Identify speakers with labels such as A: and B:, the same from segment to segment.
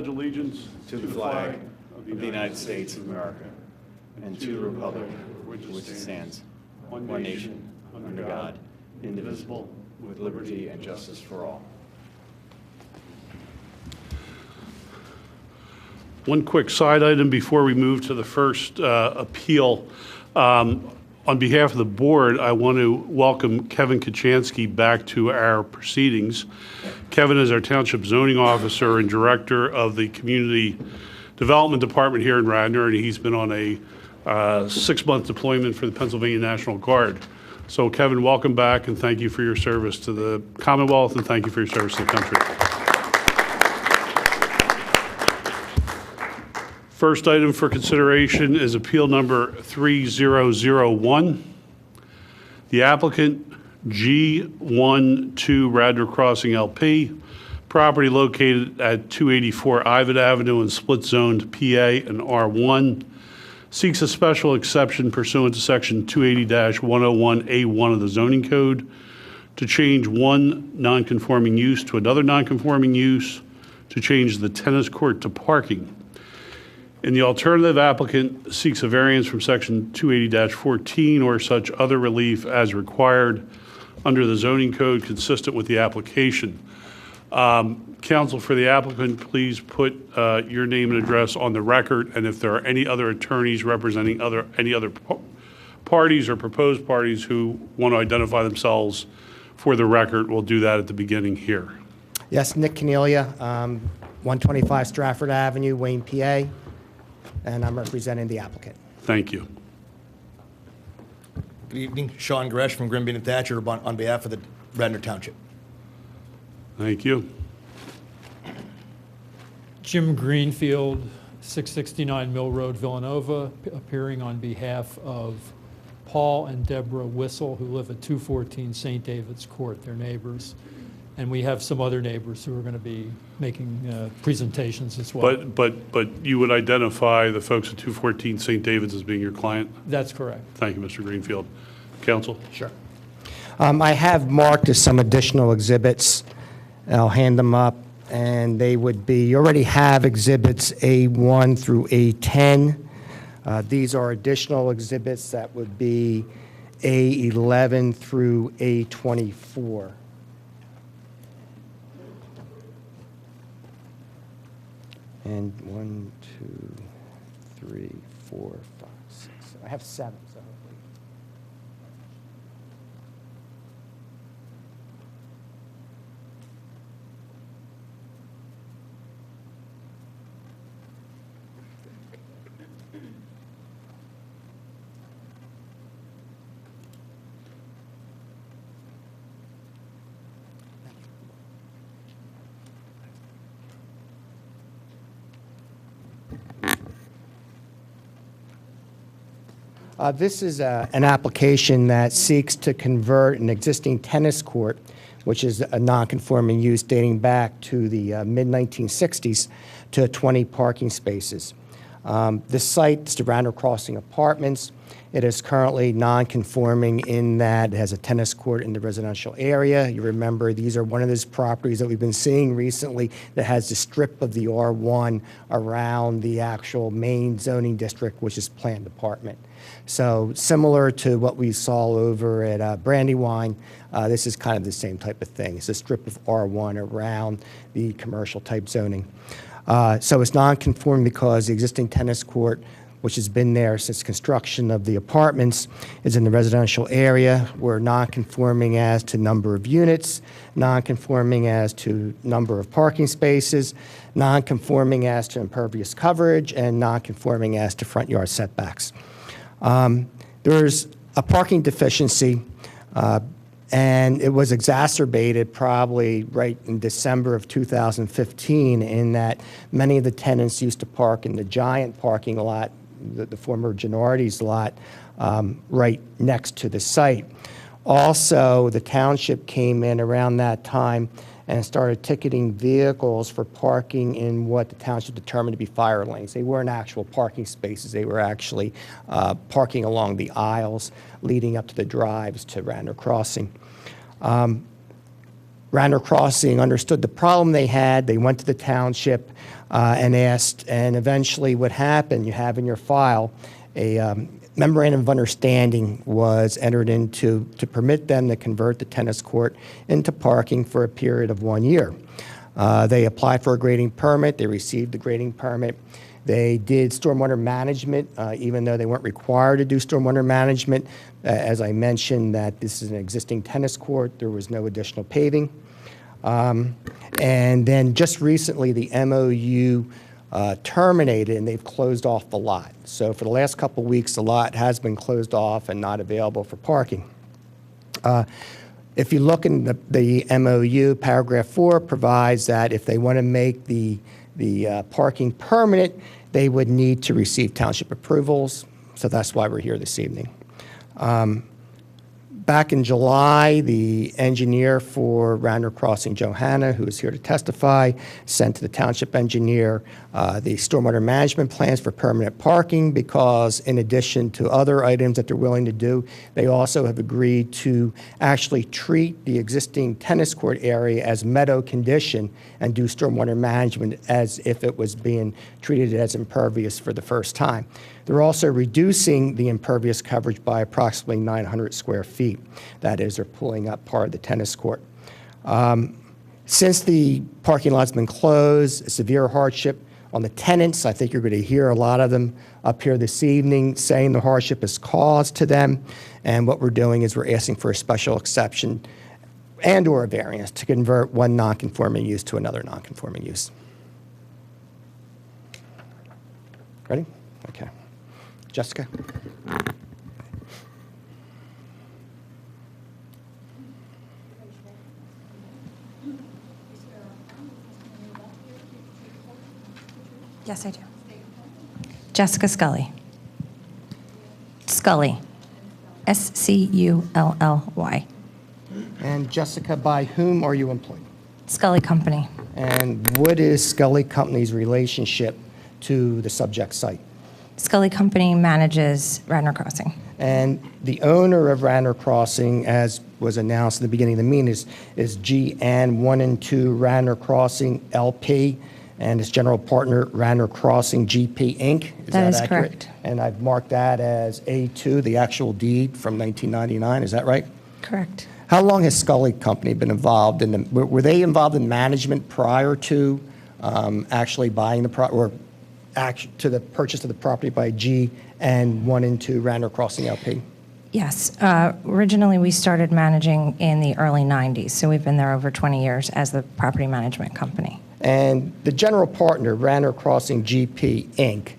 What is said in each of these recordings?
A: Allegiance
B: to the flag of the United States of America and to the republic for which it stands, one nation, under God, indivisible, with liberty and justice for all.
A: One quick side item before we move to the first appeal. On behalf of the board, I want to welcome Kevin Kachansky back to our proceedings. Kevin is our Township Zoning Officer and Director of the Community Development Department here in Radnor, and he's been on a 6-month deployment for the Pennsylvania National Guard. So Kevin, welcome back, and thank you for your service to the Commonwealth, and thank you for your service to the country. First item for consideration is appeal number 3001. The applicant, G12 Radnor Crossing LP, property located at 284 Ivad Avenue in split-zoned PA and R1, seeks a special exception pursuant to Section 280-101A1 of the Zoning Code to change one nonconforming use to another nonconforming use, to change the tennis court to parking. In the alternative, applicant seeks a variance from Section 280-14 or such other relief as required under the zoning code consistent with the application. Counsel for the applicant, please put your name and address on the record, and if there are any other attorneys representing any other parties or proposed parties who want to identify themselves for the record, we'll do that at the beginning here.
C: Yes, Nick Cornelia, 125 Stratford Avenue, Wayne, PA. And I'm representing the applicant.
A: Thank you.
D: Good evening. Sean Gresh from Grimby and Thatcher on behalf of the Radnor Township.
A: Thank you.
E: Jim Greenfield, 669 Mill Road, Villanova, appearing on behalf of Paul and Deborah Whistle, who live at 214 St. David's Court. They're neighbors. And we have some other neighbors who are going to be making presentations as well.
A: But you would identify the folks at 214 St. David's as being your client?
E: That's correct.
A: Thank you, Mr. Greenfield. Counsel?
C: Sure. I have marked as some additional exhibits. I'll hand them up, and they would be, you already have exhibits A1 through A10. These are additional exhibits that would be A11 through A24. And 1, 2, 3, 4, 5, 6. I have 7, so hopefully. This is an application that seeks to convert an existing tennis court, which is a non-conforming use dating back to the mid-1960s, to 20 parking spaces. This site is the Radnor Crossing Apartments. It is currently non-conforming in that it has a tennis court in the residential area. You remember these are one of those properties that we've been seeing recently that has the strip of the R1 around the actual main zoning district, which is planned department. So similar to what we saw over at Brandywine, this is kind of the same type of thing. It's a strip of R1 around the commercial type zoning. So it's non-conforming because the existing tennis court, which has been there since construction of the apartments, is in the residential area. We're non-conforming as to number of units, non-conforming as to number of parking spaces, non-conforming as to impervious coverage, and non-conforming as to front yard setbacks. There's a parking deficiency, and it was exacerbated probably right in December of 2015 in that many of the tenants used to park in the giant parking lot, the former Gennardi's lot, right next to the site. Also, the township came in around that time and started ticketing vehicles for parking in what the township determined to be fire lanes. They weren't actual parking spaces. They were actually parking along the aisles leading up to the drives to Radnor Crossing. Radnor Crossing understood the problem they had. They went to the township and asked, and eventually what happened, you have in your file, a memorandum of understanding was entered into to permit them to convert the tennis court into parking for a period of 1 year. They applied for a grading permit. They received the grading permit. They did stormwater management, even though they weren't required to do stormwater management. As I mentioned, that this is an existing tennis court. There was no additional paving. And then just recently, the MOU terminated, and they've closed off the lot. So for the last couple of weeks, the lot has been closed off and not available for parking. If you look in the MOU, paragraph 4 provides that if they want to make the parking permanent, they would need to receive township approvals. So that's why we're here this evening. Back in July, the engineer for Radnor Crossing, Johanna, who is here to testify, sent to the township engineer the stormwater management plans for permanent parking because in addition to other items that they're willing to do, they also have agreed to actually treat the existing tennis court area as meadow condition and do stormwater management as if it was being treated as impervious for the first time. They're also reducing the impervious coverage by approximately 900 square feet. That is, they're pulling up part of the tennis court. Since the parking lot's been closed, a severe hardship on the tenants. I think you're going to hear a lot of them up here this evening saying the hardship is caused to them. And what we're doing is we're asking for a special exception and or a variance to convert one nonconforming use to another nonconforming use. Ready? Okay. Jessica?
F: Yes, I do. Jessica Scully. Scully. Scully.
C: And Jessica, by whom are you employed?
F: Scully Company.
C: And what is Scully Company's relationship to the subject site?
F: Scully Company manages Radnor Crossing.
C: And the owner of Radnor Crossing, as was announced in the beginning of the meeting, is GN 1 and 2 Radnor Crossing LP, and its general partner, Radnor Crossing GP Inc.
F: That is
C: accurate?
F: correct.
C: And I've marked that as A2, the actual deed from 1999. Is that right?
F: Correct.
C: How long has Scully Company been involved in the, were they involved in management prior to actually buying the to the purchase of the property by G and 1 and 2 Radnor Crossing LP?
F: Yes. Originally, we started managing in the early 90s, so we've been there over 20 years as the property management company.
C: And the general partner, Radnor Crossing GP Inc.,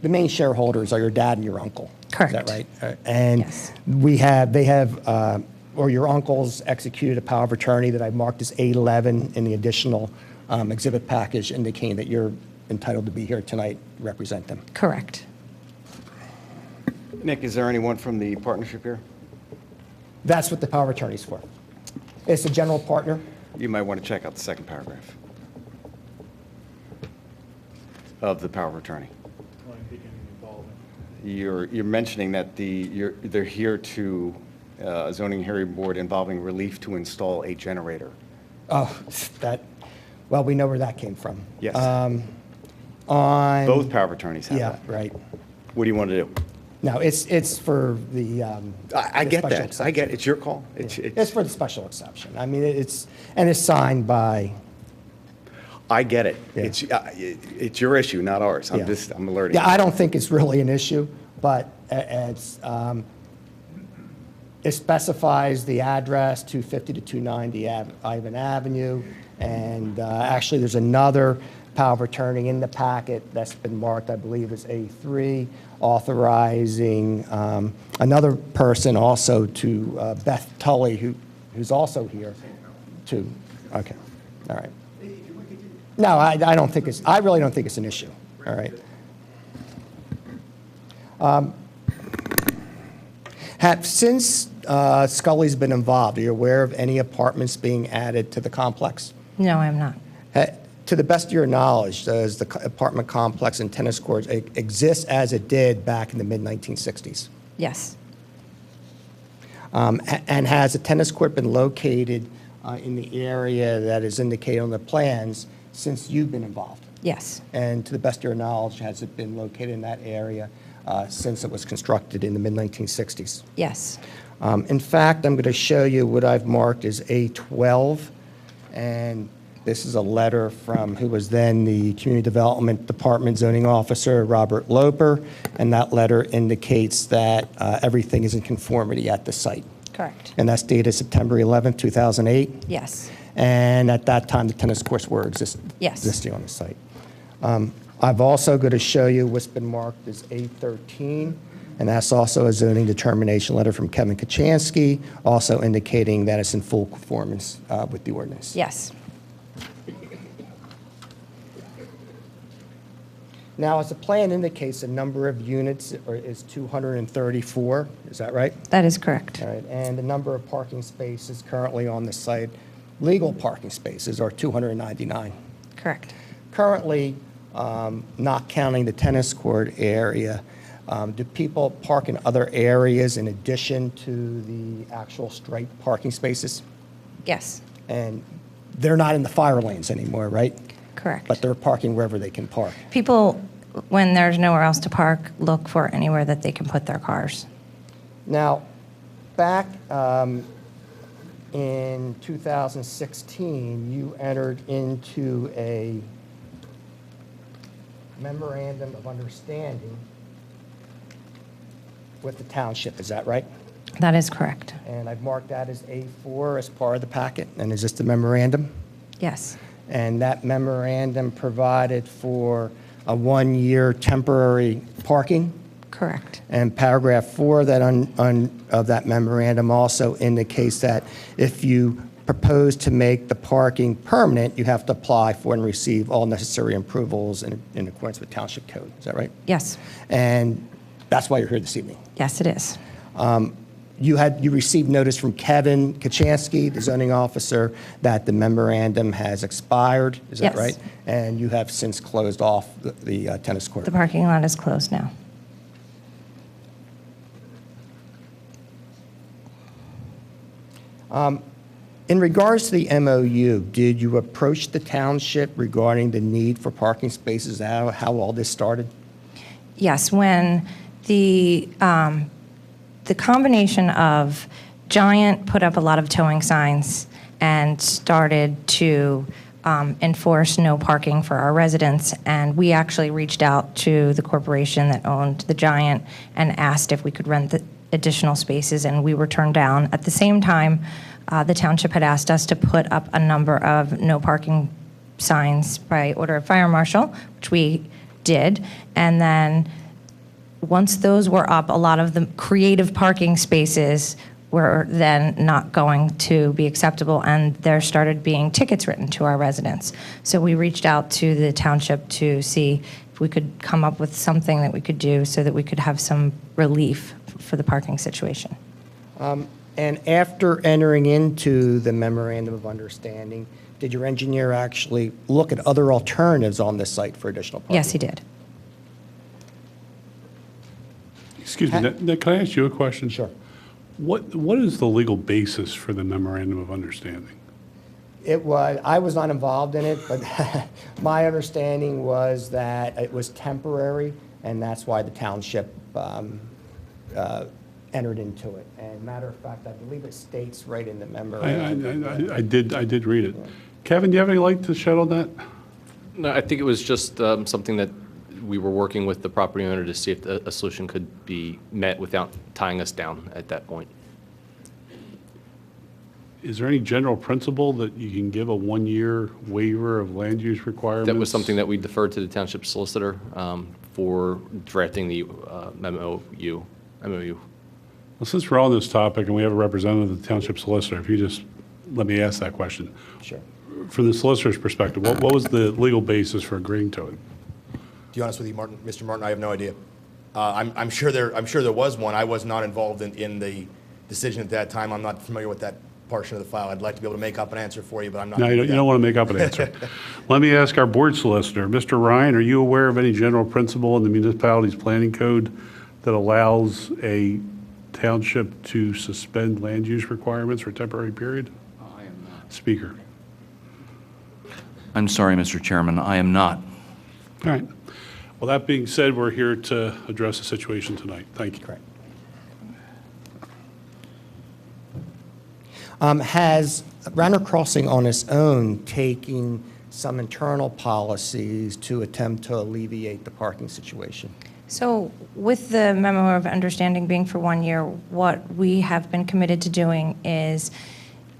C: the main shareholders are your dad and your uncle.
F: Correct.
C: Is that right? And
F: Yes.
C: they have, or your uncles executed a power of attorney that I marked as A11 in the additional exhibit package indicating that you're entitled to be here tonight to represent them.
F: Correct.
B: Nick, is there anyone from the partnership here?
C: That's what the power of attorney is for. It's the general partner.
B: You might want to check out the second paragraph of the power of attorney. You're mentioning that they're here to a zoning hearing board involving relief to install a generator.
C: Oh, well, we know where that came from.
B: Yes.
C: On
B: Both power of attorneys have
C: Yeah,
B: that.
C: right.
B: What do you want to do?
C: No, it's for the.
B: I
C: the
B: get
C: special
B: that. I
C: exception.
B: get it. It's your call.
C: It's for the special exception. I mean, it's signed by.
B: I get it.
C: Yeah.
B: It's your issue, not ours.
C: Yeah.
B: I'm alerting
C: Yeah,
B: you.
C: I don't think it's really an issue, but it specifies the address, 250 to 290 Ivan Avenue, and actually there's another power of attorney in the packet that's been marked, I believe, as A3, authorizing another person also to Beth Tully, who's also here, to, okay, all right. No, I don't think I really don't think it's an issue, all right. Since Scully's been involved, are you aware of any apartments being added to the complex?
F: No, I'm not.
C: To the best of your knowledge, does the apartment complex and tennis courts exist as it did back in the mid-1960s?
F: Yes.
C: And has a tennis court been located in the area that is indicated on the plans since you've been involved?
F: Yes,
C: And to the best of your knowledge, has it been located in that area since it was constructed in the mid-1960s?
F: yes,
C: In fact, I'm going to show you what I've marked as A12, and this is a letter from who was then the Community Development Department zoning officer, Robert Loper, and that letter indicates that everything is in conformity at the site.
F: correct.
C: And that's dated September 11th, 2008.
F: Yes,
C: And at that time, the tennis courts were
F: Yes.
C: existing on the site. I've also going to show you what's been marked as A13, and that's also a zoning determination letter from Kevin Kachansky, also indicating that it's in full conformance with the ordinance.
F: yes,
C: Now, as the plan indicates, the number of units is 234, is that right?
F: that is correct.
C: All right, and the number of parking spaces currently on the site, legal parking spaces, are 299.
F: Correct.
C: Currently, not counting the tennis court area, do people park in other areas in addition to the actual striped parking spaces?
F: Yes,
C: And they're not in the fire lanes anymore, right?
F: correct.
C: But they're parking wherever they can park.
F: People, when there's nowhere else to park, look for anywhere that they can put their cars.
C: Now, back in 2016, you entered into a memorandum of understanding with the township, is that right?
F: That is correct.
C: And I've marked that as A4 as part of the packet. And is this the memorandum?
F: Yes,
C: And that memorandum provided for a one-year temporary parking.
F: correct.
C: And paragraph 4 of that memorandum also indicates that if you propose to make the parking permanent, you have to apply for and receive all necessary approvals in accordance with township code. Is that right?
F: Yes,
C: And that's why you're here this evening.
F: yes, it is.
C: You received notice from Kevin Kachansky, the zoning officer, that the memorandum has expired. Is that
F: Yes.
C: right? And you have since closed off the tennis court.
F: The parking lot is closed now.
C: In regards to the MOU, did you approach the township regarding the need for parking spaces, how all this started?
F: Yes, when the combination of Giant put up a lot of towing signs and started to enforce no parking for our residents, and we actually reached out to the corporation that owned the Giant and asked if we could rent the additional spaces, and we were turned down. At the same time, the township had asked us to put up a number of no parking signs by order of fire marshal, which we did, and then once those were up, a lot of the creative parking spaces were then not going to be acceptable, and there started being tickets written to our residents. So we reached out to the township to see if we could come up with something that we could do so that we could have some relief for the parking situation.
C: And after entering into the memorandum of understanding, did your engineer actually look at other alternatives on this site for additional parking?
F: Yes, he did.
A: Excuse me, Nick, can I ask you a question?
C: Sure.
A: What is the legal basis for the memorandum of understanding?
C: I was not involved in it, but my understanding was that it was temporary, and that's why the township entered into it. And matter of fact, I believe it states right in the memorandum.
A: I did read it. Kevin, do you have any light to shed on that?
G: No, I think it was just something that we were working with the property owner to see if a solution could be met without tying us down at that point.
A: Is there any general principle that you can give a one-year waiver of land use requirements?
G: That was something that we deferred to the township solicitor for drafting the MOU.
A: Well, since we're on this topic and we have a representative of the township solicitor, if you just let me ask that question.
C: Sure.
A: From the solicitor's perspective, what was the legal basis for agreeing to it?
D: To be honest with you, Mr. Martin, I have no idea. I'm sure there was one. I was not involved in the decision at that time. I'm not familiar with that portion of the file. I'd like to be able to make up an answer for you, but I'm not.
A: No, you don't want to make up an answer. Let me ask our board solicitor. Mr. Ryan, are you aware of any general principle in the municipality's planning code that allows a township to suspend land use requirements for a temporary period?
H: I am not.
A: speaker?
H: I'm sorry, Mr. Chairman, I am not.
A: All right. Well, that being said, we're here to address the situation tonight. Thank you.
C: Correct. Has Radnor Crossing on its own taken some internal policies to attempt to alleviate the parking situation?
F: So with the memo of understanding being for 1 year, what we have been committed to doing is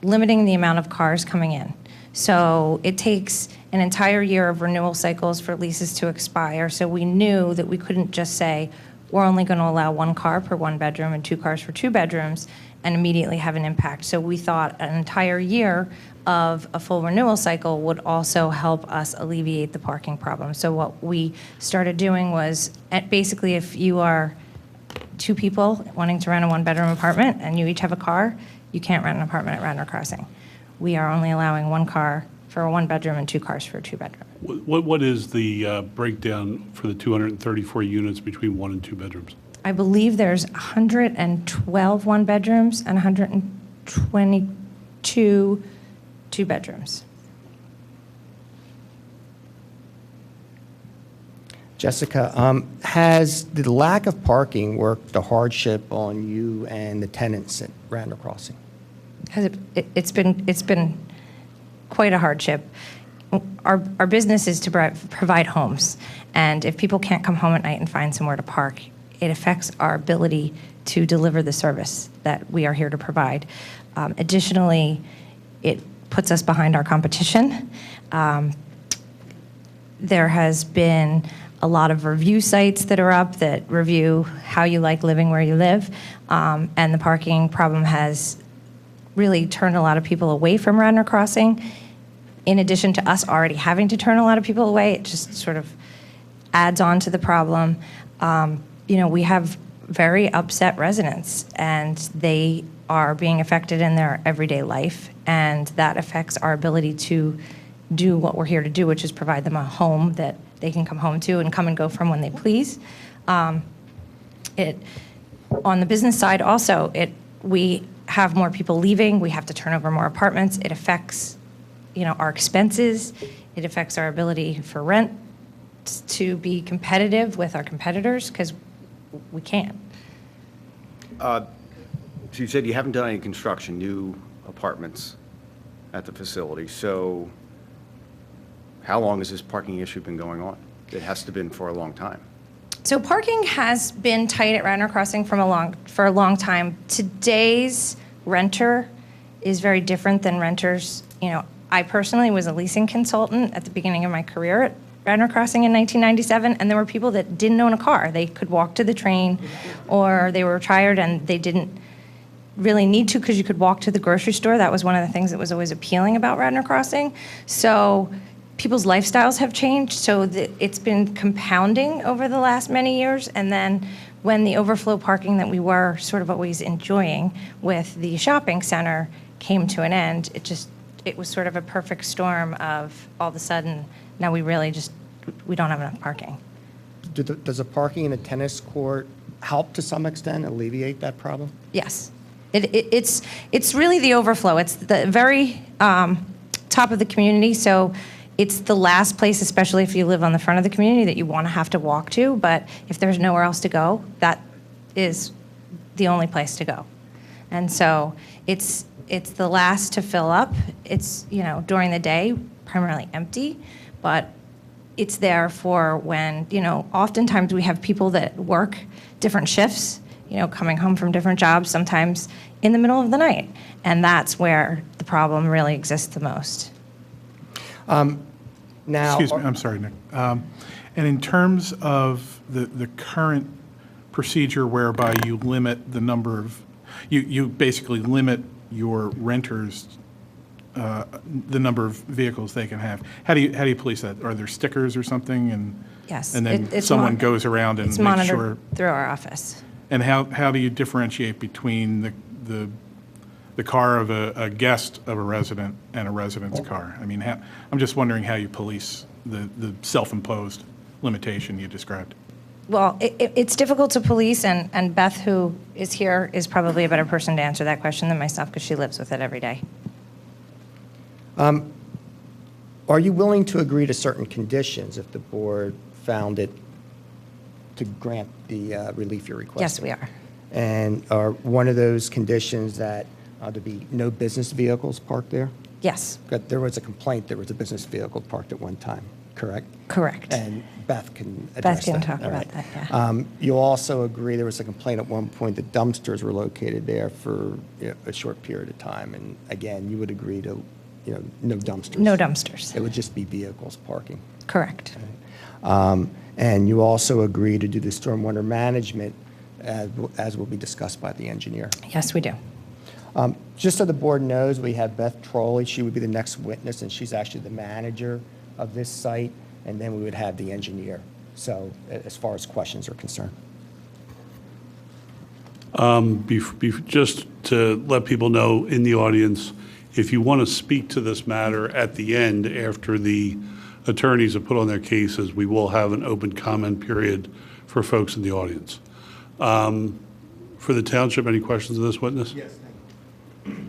F: limiting the amount of cars coming in. So it takes an entire year of renewal cycles for leases to expire. So we knew that we couldn't just say, we're only going to allow 1 car per 1 bedroom and 2 cars for 2 bedrooms and immediately have an impact. So we thought an entire year of a full renewal cycle would also help us alleviate the parking problem. So what we started doing was, basically, if you are 2 people wanting to rent a 1-bedroom apartment and you each have a car, you can't rent an apartment at Radnor Crossing. We are only allowing 1 car for a 1-bedroom and 2 cars for a 2-bedroom.
A: What is the breakdown for the 234 units between 1 and 2 bedrooms?
F: I believe there's 112 1-bedrooms and 122 2-bedrooms.
C: Jessica, has the lack of parking worked a hardship on you and the tenants at Radnor Crossing?
F: It's been quite a hardship. Our business is to provide homes, and if people can't come home at night and find somewhere to park, it affects our ability to deliver the service that we are here to provide. Additionally, it puts us behind our competition. There has been a lot of review sites that are up that review how you like living where you live, and the parking problem has really turned a lot of people away from Radnor Crossing. In addition to us already having to turn a lot of people away, it just sort of adds on to the problem. We have very upset residents, and they are being affected in their everyday life, and that affects our ability to do what we're here to do, which is provide them a home that they can come home to and come and go from when they please. On the business side also, we have more people leaving, we have to turn over more apartments. It affects our expenses. It affects our ability for rent to be competitive with our competitors, because we can't.
I: So you said you haven't done any construction, new apartments at the facility. So how long has this parking issue been going on? It has to have been for a long time.
F: So parking has been tight at Radnor Crossing for a long time. Today's renter is very different than renters. I personally was a leasing consultant at the beginning of my career at Radnor Crossing in 1997, and there were people that didn't own a car. They could walk to the train, or they were retired and they didn't really need to because you could walk to the grocery store. That was one of the things that was always appealing about Radnor Crossing. So people's lifestyles have changed, so it's been compounding over the last many years. And then when the overflow parking that we were sort of always enjoying with the shopping center came to an end, it was sort of a perfect storm of all of a sudden, now we don't have enough parking.
C: Does the parking in the tennis court help to some extent alleviate that problem?
F: Yes. It's really the overflow. It's the very top of the community, so it's the last place, especially if you live on the front of the community, that you want to have to walk to. But if there's nowhere else to go, that is the only place to go. And so it's the last to fill up. It's, during the day, primarily empty, but it's there for when, oftentimes we have people that work different shifts, coming home from different jobs, sometimes in the middle of the night. And that's where the problem really exists the most.
C: Now,
J: Excuse me, I'm sorry, Nick. And in terms of the current procedure whereby you limit the number of, you basically limit your renters, the number of vehicles they can have. How do you police that? Are there stickers or something? And
F: Yes.
J: And then someone goes around and
F: it's
J: makes
F: monitored
J: sure.
F: through our office.
J: And how do you differentiate between the car of a guest of a resident and a resident's car? I mean, I'm just wondering how you police the self-imposed limitation you described.
F: Well, it's difficult to police, and Beth, who is here, is probably a better person to answer that question than myself, because she lives with it every day.
C: Are you willing to agree to certain conditions if the board found it to grant the relief you're requesting?
F: Yes, we are.
C: And are one of those conditions that there be no business vehicles parked there?
F: Yes,
C: There was a complaint there was a business vehicle parked at one time, correct?
F: correct.
C: And Beth can address that.
F: Beth can talk
C: All
F: about
C: right.
F: that, yeah.
C: You also agree there was a complaint at one point that dumpsters were located there for a short period of time. And again, you would agree to, no dumpsters?
F: No dumpsters,
C: It would just be vehicles parking.
F: correct.
C: And you also agree to do the stormwater management as will be discussed by the engineer.
F: Yes, we do.
C: Just so the board knows, we have Beth Trolley. She would be the next witness, and she's actually the manager of this site. And then we would have the engineer, so as far as questions are concerned.
A: Just to let people know in the audience, if you want to speak to this matter at the end, after the attorneys have put on their cases, we will have an open comment period for folks in the audience. For the township, any questions of this witness?
D: Yes, thank you.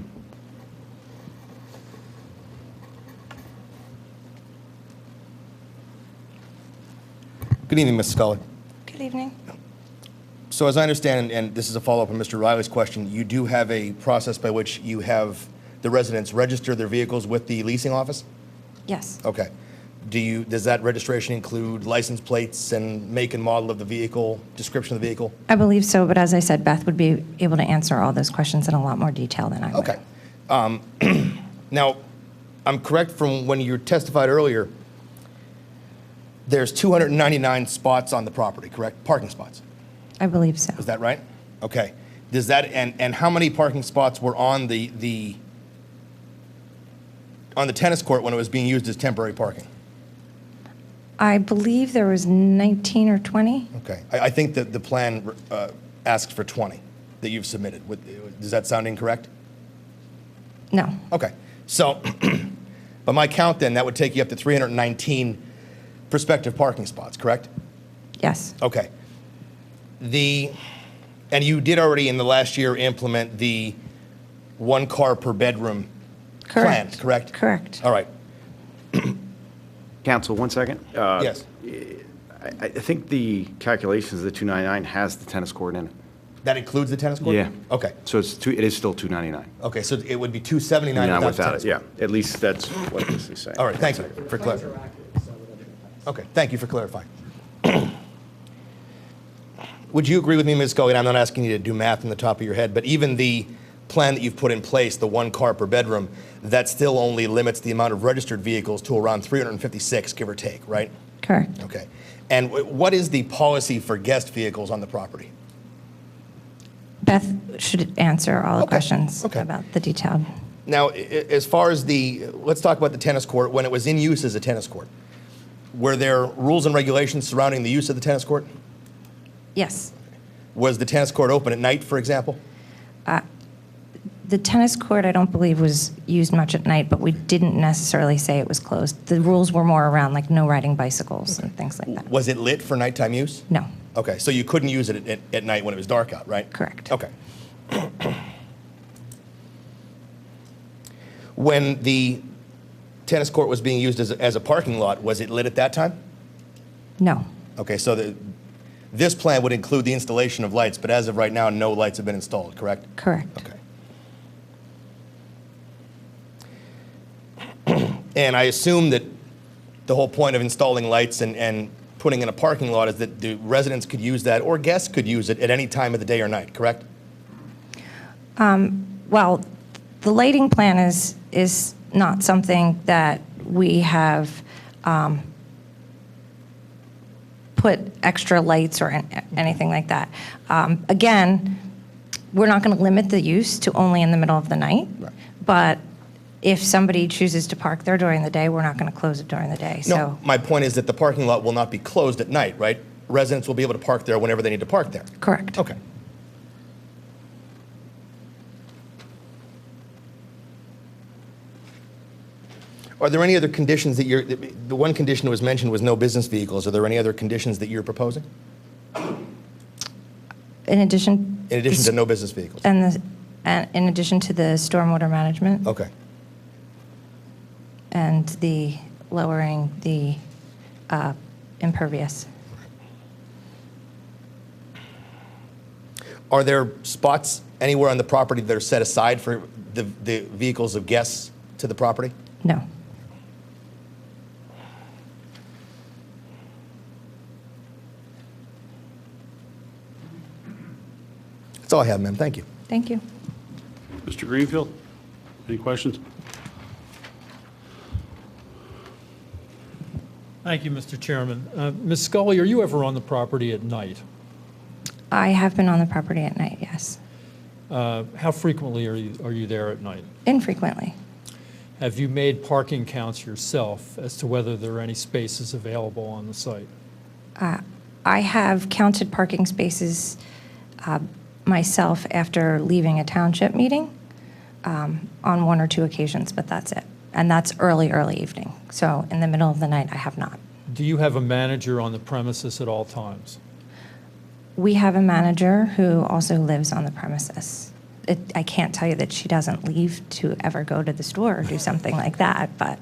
D: Good evening, Ms. Scully.
F: Good evening.
D: So as I understand, and this is a follow-up on Mr. Riley's question, you do have a process by which you have the residents register their vehicles with the leasing office?
F: Yes,
D: Okay. Does that registration include license plates and make and model of the vehicle, description of the vehicle?
F: I believe so, but as I said, Beth would be able to answer all those questions in a lot more detail than I would.
D: Okay. Now, I'm correct from when you testified earlier, there's 299 spots on the property, correct? Parking spots.
F: I believe so.
D: Is that right? Okay. Does that, and how many parking spots were on the tennis court when it was being used as temporary parking?
F: I believe there was 19 or 20.
D: Okay. I think that the plan asks for 20 that you've submitted. Does that sound incorrect?
F: No,
D: Okay. So, by my count then, that would take you up to 319 prospective parking spots, correct?
F: yes,
D: Okay. And you did already in the last year implement the one car per bedroom plan,
F: correct.
D: correct?
F: Correct.
D: All right.
I: Counsel, one second.
D: Yes.
I: I think the calculations of the 299 has the tennis court in it.
D: That includes the tennis court?
I: Yeah.
D: Okay.
I: So it is still 299.
D: Okay, so it would be 279
I: Not
D: without the
I: without
D: tennis
I: it,
D: court.
I: yeah. At least that's what this is saying.
D: All right, thank you for clarifying. Okay, thank you for clarifying. Would you agree with me, Ms. Scully, and I'm not asking you to do math in the top of your head, but even the plan that you've put in place, the one car per bedroom, that still only limits the amount of registered vehicles to around 356, give or take, right?
F: Correct.
D: Okay. And what is the policy for guest vehicles on the property?
F: Beth should answer all the
D: Okay,
F: questions
D: okay.
F: about the detailed.
D: Now, as far as let's talk about the tennis court. When it was in use as a tennis court, were there rules and regulations surrounding the use of the tennis court?
F: Yes.
D: Was the tennis court open at night, for example?
F: The tennis court, I don't believe, was used much at night, but we didn't necessarily say it was closed. The rules were more around like no riding bicycles and things like that.
D: Was it lit for nighttime use?
F: No,
D: Okay, so you couldn't use it at night when it was dark out, right?
F: correct.
D: Okay. When the tennis court was being used as a parking lot, was it lit at that time?
F: No,
D: Okay, so this plan would include the installation of lights, but as of right now, no lights have been installed, correct?
F: correct.
D: Okay. And I assume that the whole point of installing lights and putting in a parking lot is that the residents could use that, or guests could use it at any time of the day or night, correct?
F: Well, the lighting plan is not something that we have put extra lights or anything like that. Again, we're not going to limit the use to only in the middle of the night, but if somebody chooses to park there during the day, we're not going to close it during the day.
D: No,
F: So,
D: my point is that the parking lot will not be closed at night, right? Residents will be able to park there whenever they need to park there.
F: correct.
D: Okay. Are there any other conditions that the one condition that was mentioned was no business vehicles. Are there any other conditions that you're proposing?
F: In addition.
D: In addition to no business vehicles?
F: And in addition to the stormwater management.
D: Okay.
F: and the lowering the impervious.
D: Are there spots anywhere on the property that are set aside for the vehicles of guests to the property?
F: No.
D: That's all I have, ma'am. Thank you.
F: Thank you.
A: Mr. Greenfield, any questions?
E: Thank you, Mr. Chairman. Ms. Scully, are you ever on the property at night?
F: I have been on the property at night, yes.
E: How frequently are you there at night?
F: Infrequently.
E: Have you made parking counts yourself as to whether there are any spaces available on the site?
F: I have counted parking spaces myself after leaving a township meeting on one or two occasions, but that's it. And that's early evening. So in the middle of the night, I have not.
E: Do you have a manager on the premises at all times?
F: We have a manager who also lives on the premises. I can't tell you that she doesn't leave to ever go to the store or do something like that, but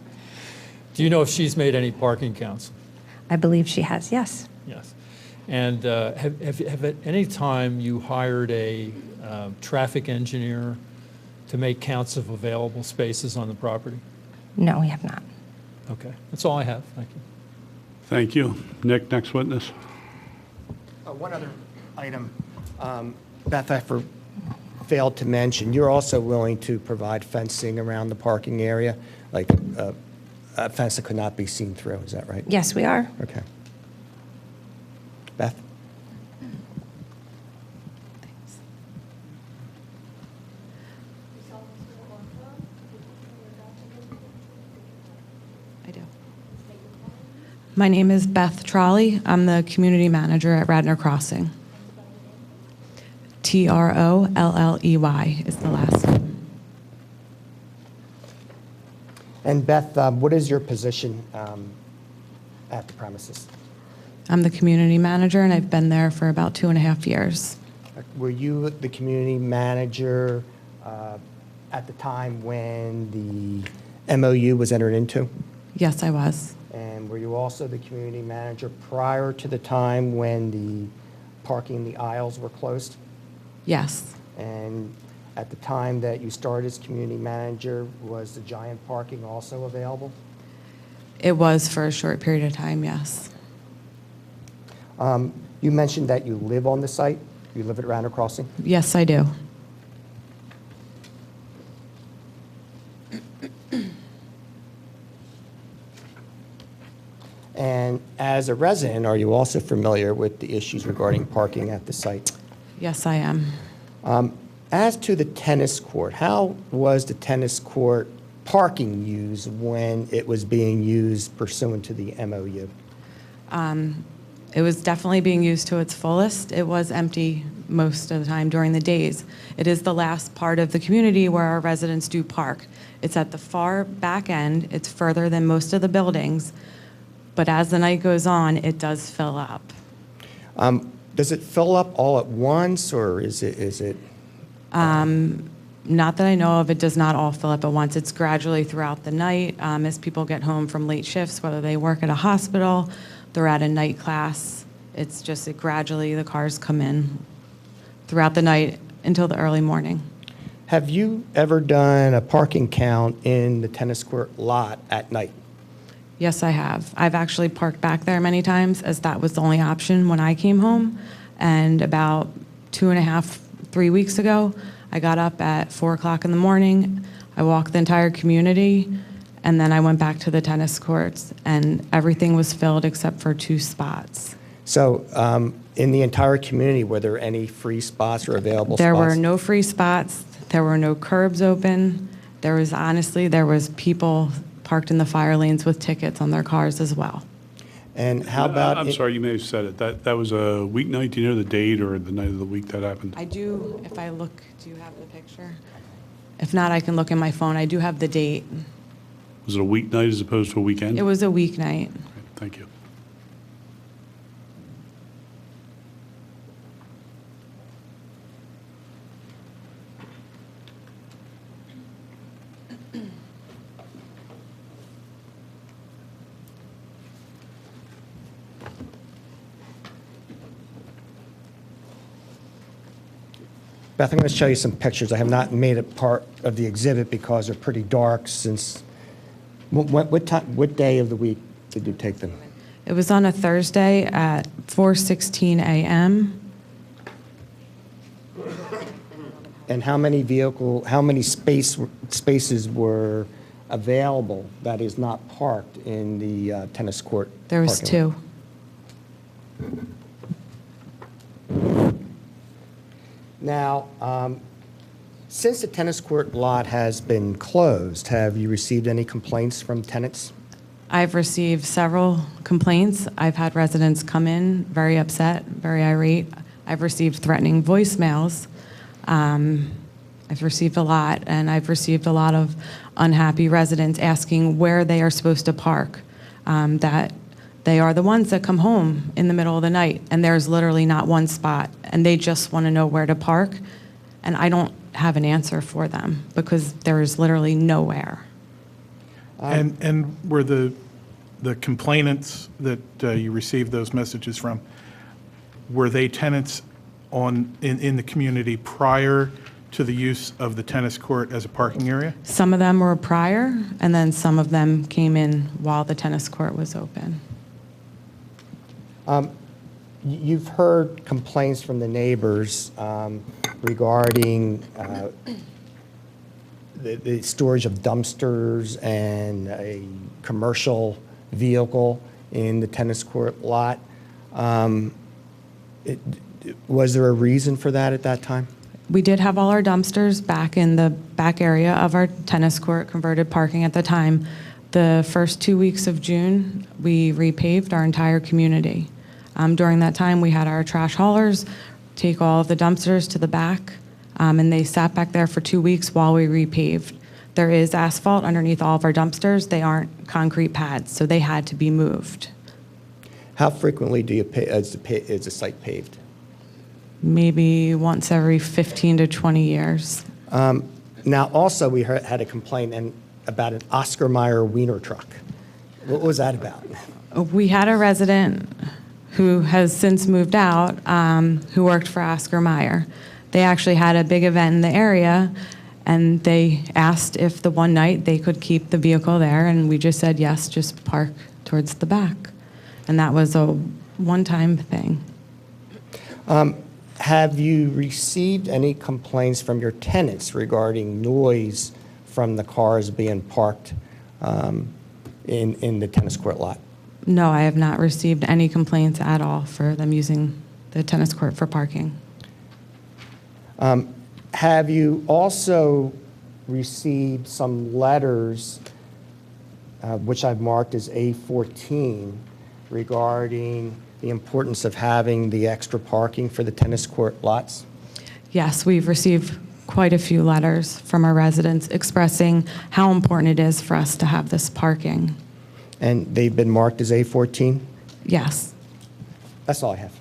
E: Do you know if she's made any parking counts?
F: I believe she has, yes.
E: Yes. And have at any time you hired a traffic engineer to make counts of available spaces on the property?
F: No, we have not.
E: Okay, that's all I have. Thank you.
A: Thank you. Nick, next witness.
C: One other item, Beth, I failed to mention, you're also willing to provide fencing around the parking area, like a fence that could not be seen through, is that right?
F: Yes, we are.
C: Okay. Beth?
K: I do. My name is Beth Trolley. I'm the community manager at Radnor Crossing. Trolley is the last name.
C: And Beth, what is your position at the premises?
K: I'm the community manager, and I've been there for about 2.5 years.
C: Were you the community manager at the time when the MOU was entered into?
K: Yes, I was.
C: And were you also the community manager prior to the time when the parking, the aisles were closed?
K: Yes.
C: And at the time that you started as community manager, was the giant parking also available?
K: It was for a short period of time, yes.
C: You mentioned that you live on the site. You live at Radnor Crossing?
K: Yes, I do.
C: And as a resident, are you also familiar with the issues regarding parking at the site?
K: Yes, I am.
C: As to the tennis court, how was the tennis court parking used when it was being used pursuant to the MOU?
K: It was definitely being used to its fullest. It was empty most of the time during the days. It is the last part of the community where our residents do park. It's at the far back end. It's further than most of the buildings. But as the night goes on, it does fill up.
C: Does it fill up all at once, or is it?
K: Not that I know of, it does not all fill up at once. It's gradually throughout the night as people get home from late shifts, whether they work at a hospital, they're at a night class. It's just gradually the cars come in throughout the night until the early morning.
C: Have you ever done a parking count in the tennis court lot at night?
K: Yes, I have. I've actually parked back there many times as that was the only option when I came home. And about 2.5, 3 weeks ago, I got up at 4 o'clock in the morning. I walked the entire community, and then I went back to the tennis courts, and everything was filled except for 2 spots.
C: So in the entire community, were there any free spots or available spots?
K: There were no free spots. There were no curbs open. There was people parked in the fire lanes with tickets on their cars as well.
C: And how about?
A: I'm sorry, you may have said it. That was a weeknight. Do you know the date or the night of the week that happened?
K: I do, if I look, do you have the picture? If not, I can look in my phone. I do have the date.
A: Was it a weeknight as opposed to a weekend?
K: It was a weeknight.
A: Great, thank you.
C: Beth, I'm going to show you some pictures. I have not made it part of the exhibit because they're pretty dark since, what day of the week did you take them?
K: It was on a Thursday at 4:16 a.m.
C: And how many spaces were available that is not parked in the tennis court?
K: There was
C: parking lot?
K: 2.
C: Now, since the tennis court lot has been closed, have you received any complaints from tenants?
K: I've received several complaints. I've had residents come in very upset, very irate. I've received threatening voicemails. I've received a lot, and I've received a lot of unhappy residents asking where they are supposed to park, that they are the ones that come home in the middle of the night, and there's literally not one spot, and they just want to know where to park, and I don't have an answer for them because there is literally nowhere.
J: And were the complainants that you received those messages from, were they tenants in the community prior to the use of the tennis court as a parking area?
K: Some of them were prior, and then some of them came in while the tennis court was open.
C: You've heard complaints from the neighbors regarding the storage of dumpsters and a commercial vehicle in the tennis court lot. Was there a reason for that at that time?
K: We did have all our dumpsters back in the back area of our tennis court, converted parking at the time. The first 2 weeks of June, we repaved our entire community. During that time, we had our trash haulers take all of the dumpsters to the back, and they sat back there for 2 weeks while we repaved. There is asphalt underneath all of our dumpsters. They aren't concrete pads, so they had to be moved.
C: How frequently is the site paved?
K: Maybe once every 15 to 20 years.
C: Now, also, we had a complaint about an Oscar Mayer wiener truck. What was that about?
K: We had a resident who has since moved out, who worked for Oscar Mayer. They actually had a big event in the area, and they asked if the one night they could keep the vehicle there, and we just said, yes, just park towards the back. And that was a one-time thing.
C: Have you received any complaints from your tenants regarding noise from the cars being parked in the tennis court lot?
K: No, I have not received any complaints at all for them using the tennis court for parking.
C: Have you also received some letters, which I've marked as A14, regarding the importance of having the extra parking for the tennis court lots?
K: Yes, we've received quite a few letters from our residents expressing how important it is for us to have this parking.
C: And they've been marked as A14?
K: Yes.
C: That's all I have.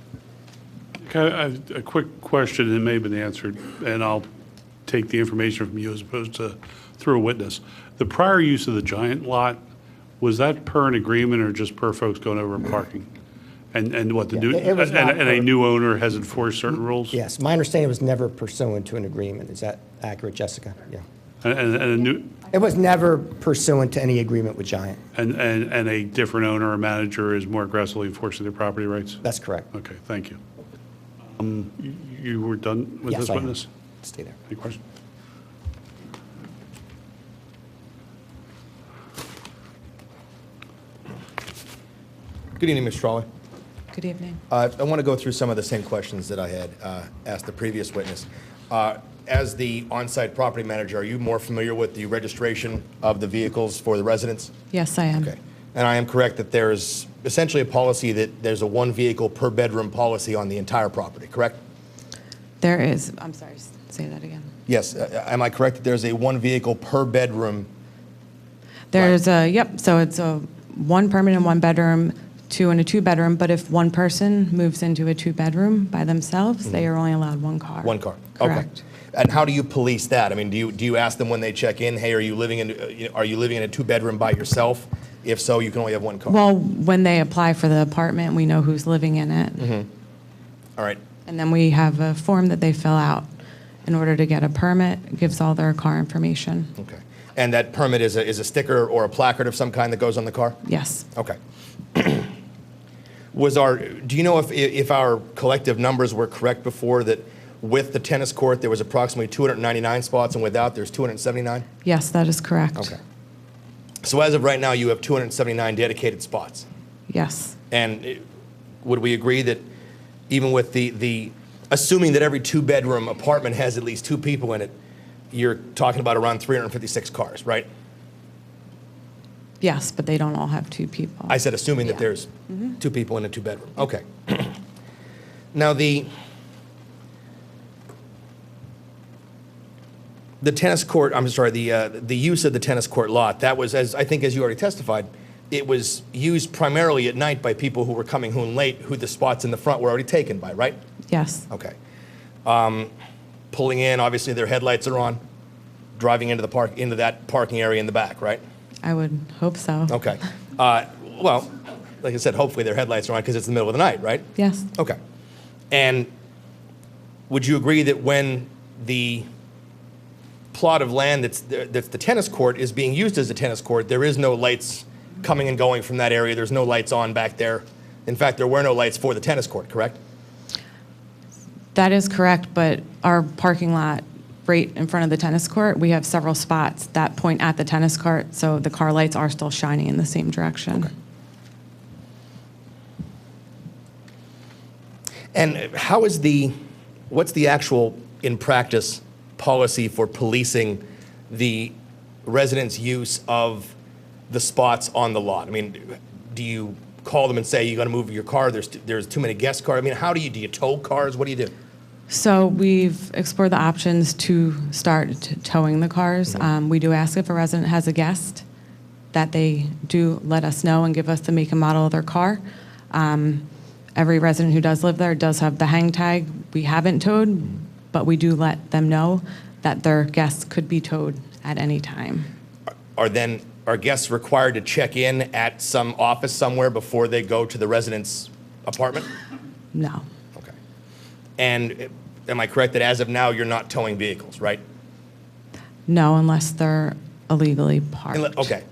A: Okay, I have a quick question, it may have been answered, and I'll take the information from you as opposed to through a witness. The prior use of the giant lot, was that per an agreement or just per folks going over and parking? And what the
C: Yeah,
A: new,
C: it was not
A: and a
C: per-
A: new owner has enforced certain rules?
C: Yes, my understanding was never pursuant to an agreement. Is that accurate, Jessica? Yeah.
A: And a new,
C: It was never pursuant to any agreement with Giant.
A: and a different owner or manager is more aggressively enforcing their property rights?
C: That's correct.
A: Okay, thank you. You were done with
C: Yes,
A: this
C: I am.
A: witness?
C: Stay there.
A: Any questions?
D: Good evening, Mr. Trolley.
K: Good evening.
D: I want to go through some of the same questions that I had asked the previous witness. As the on-site property manager, are you more familiar with the registration of the vehicles for the residents?
K: Yes, I am.
D: Okay. And I am correct that there's essentially a policy that there's a one vehicle per bedroom policy on the entire property, correct?
K: There is, I'm sorry, say that again.
D: Yes. Am I correct that there's a one vehicle per bedroom?
K: There's a, yep, so it's a one permanent one bedroom, two and a two bedroom, but if one person moves into a two bedroom by themselves, they are only allowed one car.
D: One car?
K: Correct.
D: Okay. And how do you police that? I mean, do you ask them when they check in, hey, are you living in a two bedroom by yourself? If so, you can only have one car.
K: Well, when they apply for the apartment, we know who's living in it.
D: All right.
K: And then we have a form that they fill out. in order to get a permit, gives all their car information.
D: Okay. And that permit is a sticker or a placard of some kind that goes on the car?
K: Yes.
D: Okay. Do you know if our collective numbers were correct before, that with the tennis court, there was approximately 299 spots, and without, there's 279?
K: Yes, that is correct.
D: Okay. So as of right now, you have 279 dedicated spots.
K: Yes.
D: And would we agree that even with the assuming that every two-bedroom apartment has at least two people in it, you're talking about around 356 cars, right?
K: Yes, but they don't all have two people.
D: I said assuming that
K: Yeah.
D: there's two people in a two-bedroom. Okay. Now, the tennis court, I'm sorry, the use of the tennis court lot, that was, as I think as you already testified, it was used primarily at night by people who were coming home late, who the spots in the front were already taken by, right?
K: Yes.
D: Okay. Pulling in, obviously their headlights are on, driving into that parking area in the back, right?
K: I would hope so.
D: Okay. Well, like I said, hopefully their headlights are on because it's the middle of the night, right?
K: Yes.
D: Okay. And would you agree that when the plot of land that's the tennis court is being used as a tennis court, there is no lights coming and going from that area? There's no lights on back there? In fact, there were no lights for the tennis court, correct?
K: That is correct, but our parking lot right in front of the tennis court, we have several spots that point at the tennis court, so the car lights are still shining in the same direction.
D: Okay. And what's the actual, in practice, policy for policing the residents' use of the spots on the lot? I mean, do you call them and say, you got to move your car, there's too many guest cars? I mean, do you tow cars? What do you do?
K: So we've explored the options to start towing the cars. We do ask if a resident has a guest, that they do let us know and give us the make and model of their car. Every resident who does live there does have the hang tag. We haven't towed, but we do let them know that their guests could be towed at any time.
D: Are guests required to check in at some office somewhere before they go to the resident's apartment?
K: No.
D: Okay. And am I correct that as of now, you're not towing vehicles, right?
K: No, unless they're illegally parked.
D: Okay.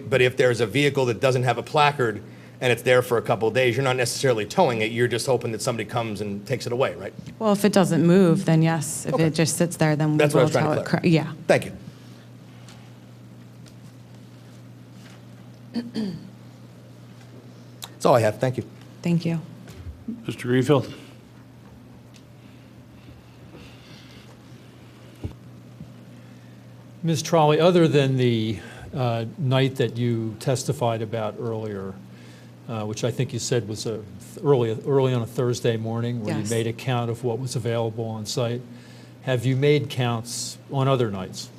D: But if there's a vehicle that doesn't have a placard and it's there for a couple of days, you're not necessarily towing it, you're just hoping that somebody comes and takes it away, right?
K: Well, if it doesn't move, then yes. If
D: Okay.
K: it just sits there, then we
D: That's what I
K: will
D: was trying
K: tow
D: to
K: it.
D: clarify.
K: Yeah.
D: Thank you. That's all I have. Thank you.
K: Thank you.
A: Mr. Greenfield?
E: Ms. Trolley, other than the night that you testified about earlier, which I think you said was early on a Thursday morning, where you
K: Yes.
E: made a count of what was available on site, have you made counts on other nights?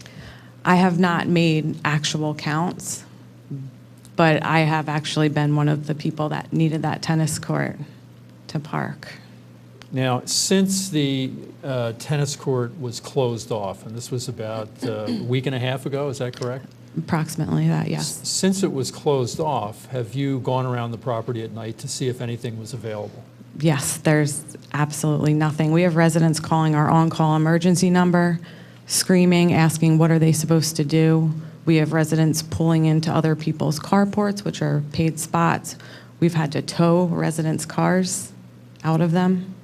K: I have not made actual counts, but I have actually been one of the people that needed that tennis court to park.
E: Now, since the tennis court was closed off, and this was about a week and a half ago, is that correct?
K: Approximately that, yes.
E: Since it was closed off, have you gone around the property at night to see if anything was available?
K: Yes, there's absolutely nothing. We have residents calling our on-call emergency number, screaming, asking what are they supposed to do. We have residents pulling into other people's carports, which are paid spots. We've had to tow residents' cars out of them.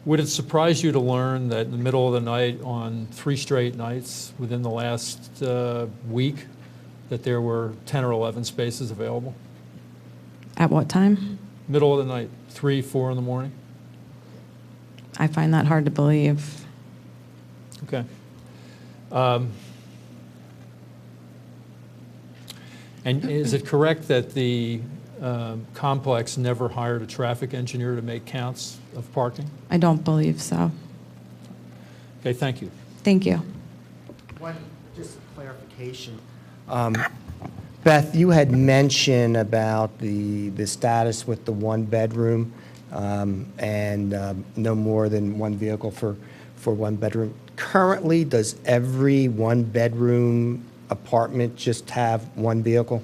E: Would it surprise you to learn that in the middle of the night, on 3 straight nights within the last week, that there were 10 or 11 spaces available?
K: At what time?
E: Middle of the night, 3, 4 in the morning?
K: I find that hard to believe.
E: Okay. And is it correct that the complex never hired a traffic engineer to make counts of parking?
K: I don't believe so.
E: Okay, thank you.
K: Thank you.
C: One, just clarification. Beth, you had mentioned about the status with the one-bedroom and no more than one vehicle for one bedroom. Currently, does every one-bedroom apartment just have one vehicle?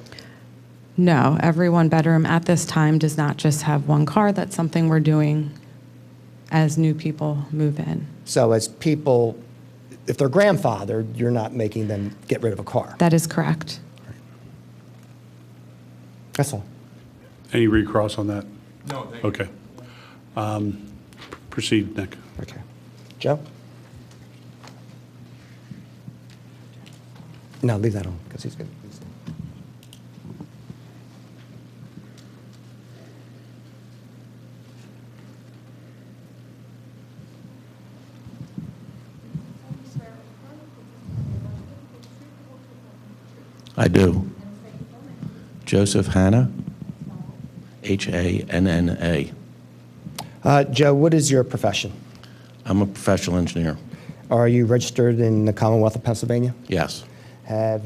K: No, every one bedroom at this time does not just have one car. That's something we're doing as new people move in.
C: So as people if they're grandfathered, you're not making them get rid of a car.
K: That is correct.
C: That's all.
A: Any recross on that?
D: No, thank you.
A: Okay. Proceed, Nick.
C: Okay. Joe? No, leave that on, because he's good.
L: I do. Joseph Hanna, Hanna.
C: Joe, what is your profession?
L: I'm a professional engineer.
C: Are you registered in the Commonwealth of Pennsylvania?
L: Yes,
C: How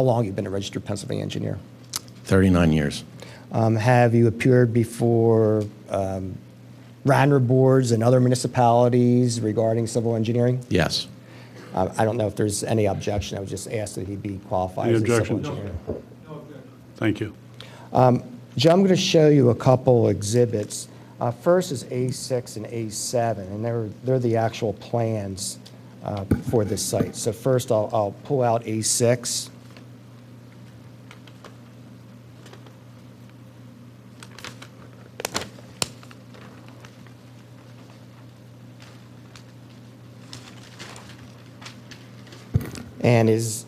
C: long have you been a registered Pennsylvania engineer?
L: 39 years.
C: Have you appeared before Radnor boards and other municipalities regarding civil engineering?
L: Yes.
C: I don't know if there's any objection. I was just asked that he be qualified
A: Any
C: as a civil
A: objection?
C: engineer.
A: Thank you.
C: Joe, I'm going to show you a couple exhibits. First is A6 and A7, and they're the actual plans for this site. So first, I'll pull out A6. And is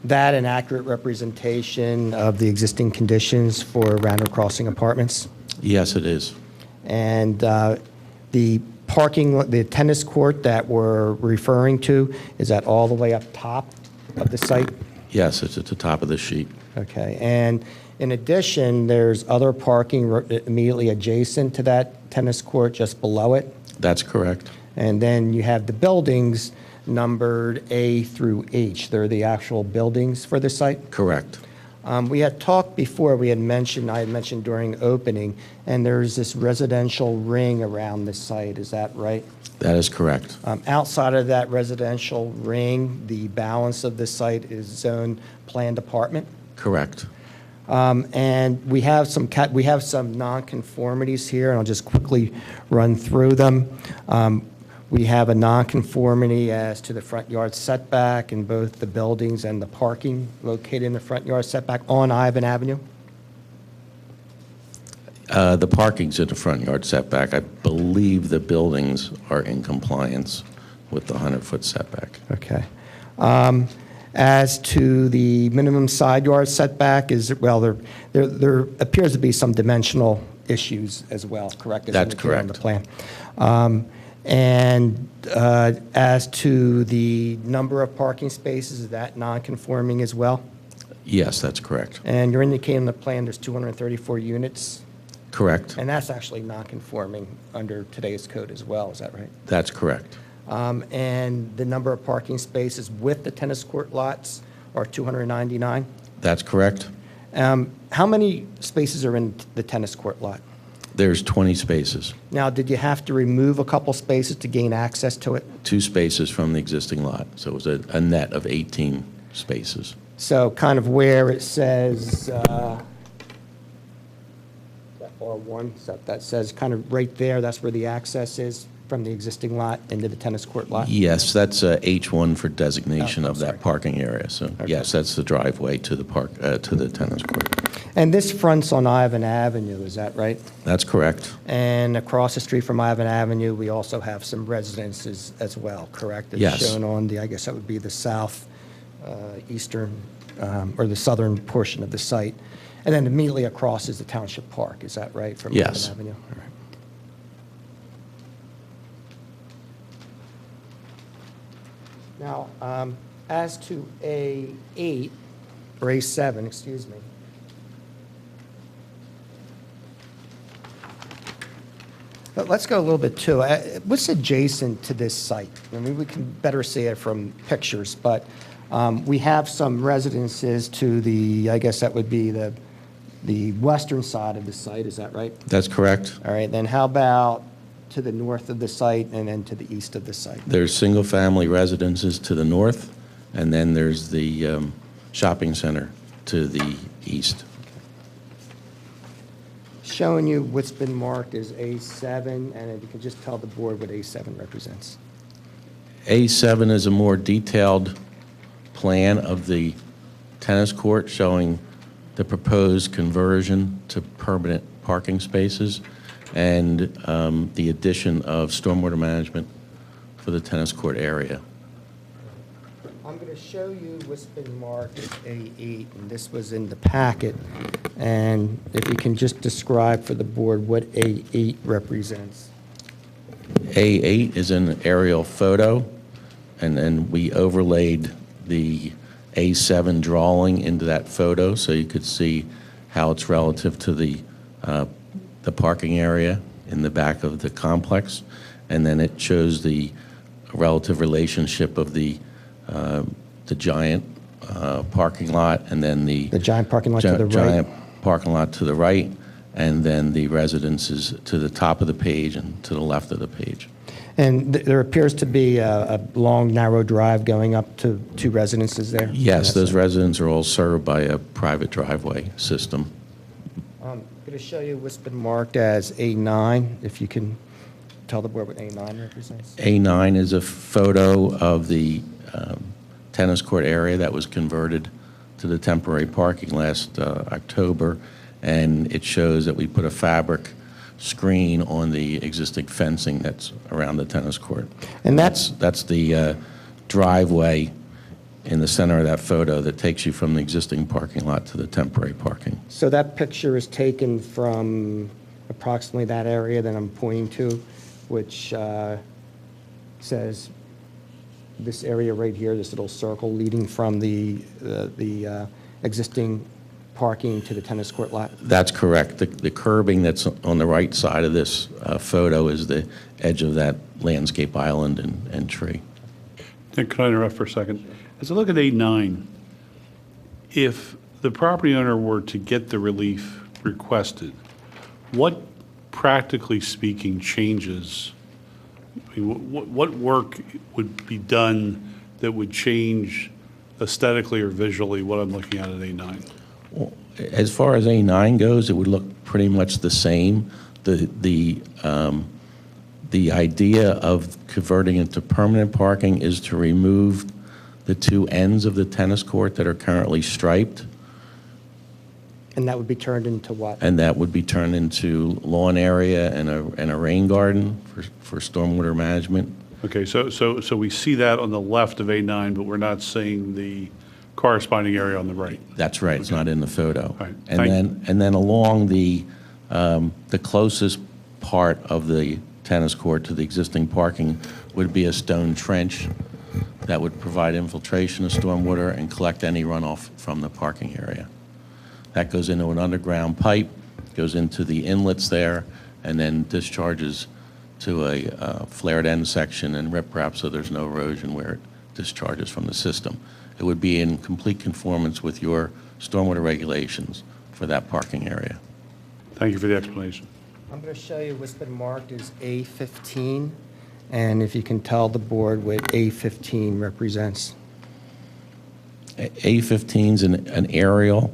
C: that an accurate representation of the existing conditions for Radnor Crossing Apartments?
L: Yes, it is.
C: And the the tennis court that we're referring to, is that all the way up top of the site?
L: Yes, it's at the top of the sheet.
C: Okay. And in addition, there's other parking immediately adjacent to that tennis court, just below it?
L: That's correct.
C: And then you have the buildings numbered A through H. They're the actual buildings for the site?
L: Correct.
C: We had talked before, I had mentioned during opening, and there's this residential ring around the site, is that right?
L: That is correct.
C: Outside of that residential ring, the balance of the site is zone planned apartment?
L: Correct.
C: And we have some nonconformities here, and I'll just quickly run through them. We have a nonconformity as to the front yard setback in both the buildings and the parking located in the front yard setback on Ivan Avenue.
L: The parking's in the front yard setback. I believe the buildings are in compliance with the 100-foot setback.
C: Okay. As to the minimum side yard setback, there appears to be some dimensional issues as well, correct? As
L: That's
C: indicated on the
L: correct.
C: plan. And as to the number of parking spaces, is that non-conforming as well?
L: Yes, that's correct.
C: And you're indicating in the plan there's 234 units,
L: Correct.
C: and that's actually non-conforming under today's code as well, is that right?
L: That's correct.
C: And the number of parking spaces with the tennis court lots are 299?
L: That's correct.
C: How many spaces are in the tennis court lot?
L: There's 20 spaces,
C: Now, did you have to remove a couple spaces to gain access to it?
L: 2 spaces from the existing lot. So it was a net of 18 spaces.
C: So kind of where it says, that R1, so that says kind of right there, that's where the access is from the existing lot into the tennis court lot?
L: Yes, that's H1 for designation
C: Oh,
L: of that
C: sorry.
L: parking area. So yes, that's the driveway to the to the tennis court.
C: And this fronts on Ivan Avenue, is that right?
L: That's correct.
C: And across the street from Ivan Avenue, we also have some residences as well, correct? It's
L: Yes.
C: shown on the, I guess that would be the eastern, or the southern portion of the site. And then immediately across is the Township Park, is that right? From
L: Yes.
C: Ivan Avenue? All right. Now, as to A8, or A7, excuse me. But let's go a little bit too. What's adjacent to this site? I mean, we can better see it from pictures, but we have some residences to the, I guess that would be the western side of the site, is that right?
L: That's correct.
C: All right, then how about to the north of the site and then to the east of the site?
L: There's single-family residences to the north, and then there's the shopping center to the east.
C: Showing you what's been marked as A7, and if you can just tell the board what A7 represents.
L: A7 is a more detailed plan of the tennis court showing the proposed conversion to permanent parking spaces and the addition of stormwater management for the tennis court area.
C: I'm going to show you what's been marked as A8, and this was in the packet. And if you can just describe for the board what A8 represents.
L: A8 is an aerial photo, and then we overlaid the A7 drawing into that photo so you could see how it's relative to the parking area in the back of the complex. And then it shows the relative relationship of the giant parking lot, and then the
C: giant parking lot to the right.
L: Giant parking lot to the right, and then the residences to the top of the page and to the left of the page.
C: And there appears to be a long, narrow drive going up to two residences there?
L: Yes, those residents are all served by a private driveway system.
C: I'm going to show you what's been marked as A9, if you can tell the board what A9 represents.
L: A9 is a photo of the tennis court area that was converted to the temporary parking last October, and it shows that we put a fabric screen on the existing fencing that's around the tennis court.
C: And that's
L: the driveway in the center of that photo that takes you from the existing parking lot to the temporary parking.
C: So that picture is taken from approximately that area that I'm pointing to, which says this area right here, this little circle leading from the existing parking to the tennis court lot?
L: That's correct. The curbing that's on the right side of this photo is the edge of that landscape island and tree.
A: Nick, can I interrupt for a second? As I look at 8-9, if the property owner were to get the relief requested, what, practically speaking, changes? I mean, what work would be done that would change aesthetically or visually what I'm looking at 8-9?
L: Well, as far as A9 goes, it would look pretty much the same. The idea of converting it to permanent parking is to remove the two ends of the tennis court that are currently striped.
C: And that would be turned into what?
L: And that would be turned into lawn area and a rain garden for stormwater management.
A: Okay, so we see that on the left of 8-9, but we're not seeing the corresponding area on the right.
L: That's right. It's not in the photo.
A: Right.
L: And then along the closest part of the tennis court to the existing parking would be a stone trench that would provide infiltration of stormwater and collect any runoff from the parking area. That goes into an underground pipe, goes into the inlets there, and then discharges to a flared end section and riprap so there's no erosion where it discharges from the system. It would be in complete conformance with your stormwater regulations for that parking area.
A: Thank you for the explanation.
C: I'm going to show you what's been marked as A15, and if you can tell the board what A15 represents.
L: A15 is an aerial,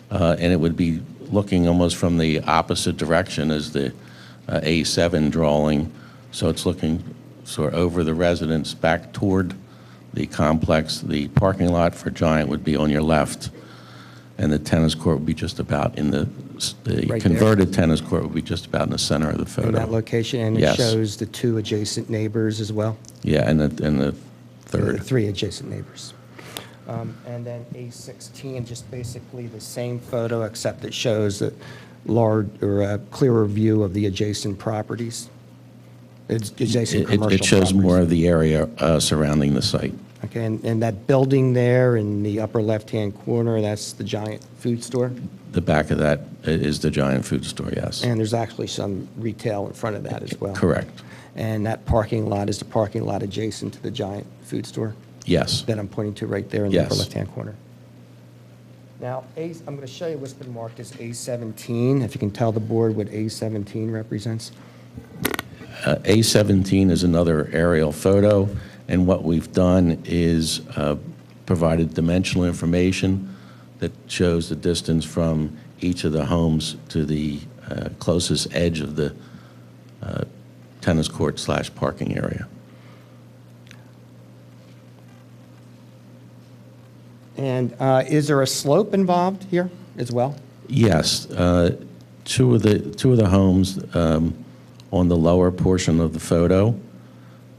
L: and it would be looking almost from the opposite direction as the A7 drawing. So it's looking sort of over the residence back toward the complex. The parking lot for Giant would be on your left, and the tennis court would be just about in the
C: Right
L: converted tennis court would be just about in the center of the photo.
C: In that location, and it
L: Yes.
C: shows the two adjacent neighbors as well?
L: Yeah, and the third.
C: The three adjacent neighbors. And then A16, just basically the same photo, except it shows a large or a clearer view of the adjacent properties. It's adjacent commercial
L: It shows
C: properties.
L: more of the area surrounding the site.
C: Okay, and that building there in the upper left-hand corner, that's the Giant food store?
L: The back of that is the Giant food store, yes.
C: And there's actually some retail in front of that as well?
L: Correct.
C: And that parking lot is the parking lot adjacent to the Giant food store
L: Yes.
C: that I'm pointing to right there in the upper
L: Yes.
C: left-hand corner? Now, I'm going to show you what's been marked as A17, if you can tell the board what A17 represents.
L: A17 is another aerial photo, and what we've done is provided dimensional information that shows the distance from each of the homes to the closest edge of the tennis court / parking area.
C: And is there a slope involved here as well?
L: Yes, two of the homes on the lower portion of the photo,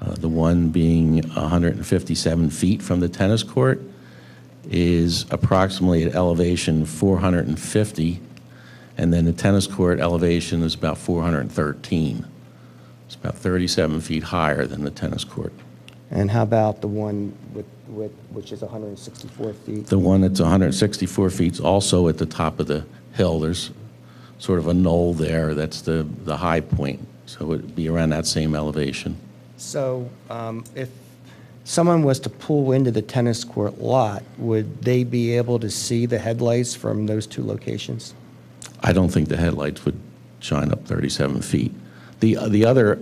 L: the one being 157 feet from the tennis court, is approximately at elevation 450, and then the tennis court elevation is about 413. It's about 37 feet higher than the tennis court.
C: And how about the one which is 164 feet?
L: The one that's 164 feet is also at the top of the hill. There's sort of a knoll there. That's the high point. So it would be around that same elevation.
C: So if someone was to pull into the tennis court lot, would they be able to see the headlights from those two locations?
L: I don't think the headlights would shine up 37 feet. The other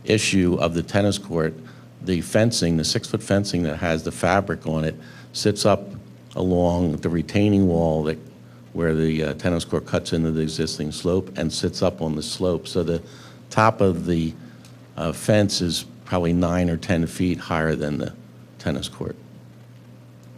L: issue of the tennis court, the fencing, the 6-foot fencing that has the fabric on it, sits up along the retaining wall where the tennis court cuts into the existing slope and sits up on the slope. So the top of the fence is probably 9 or 10 feet higher than the tennis court.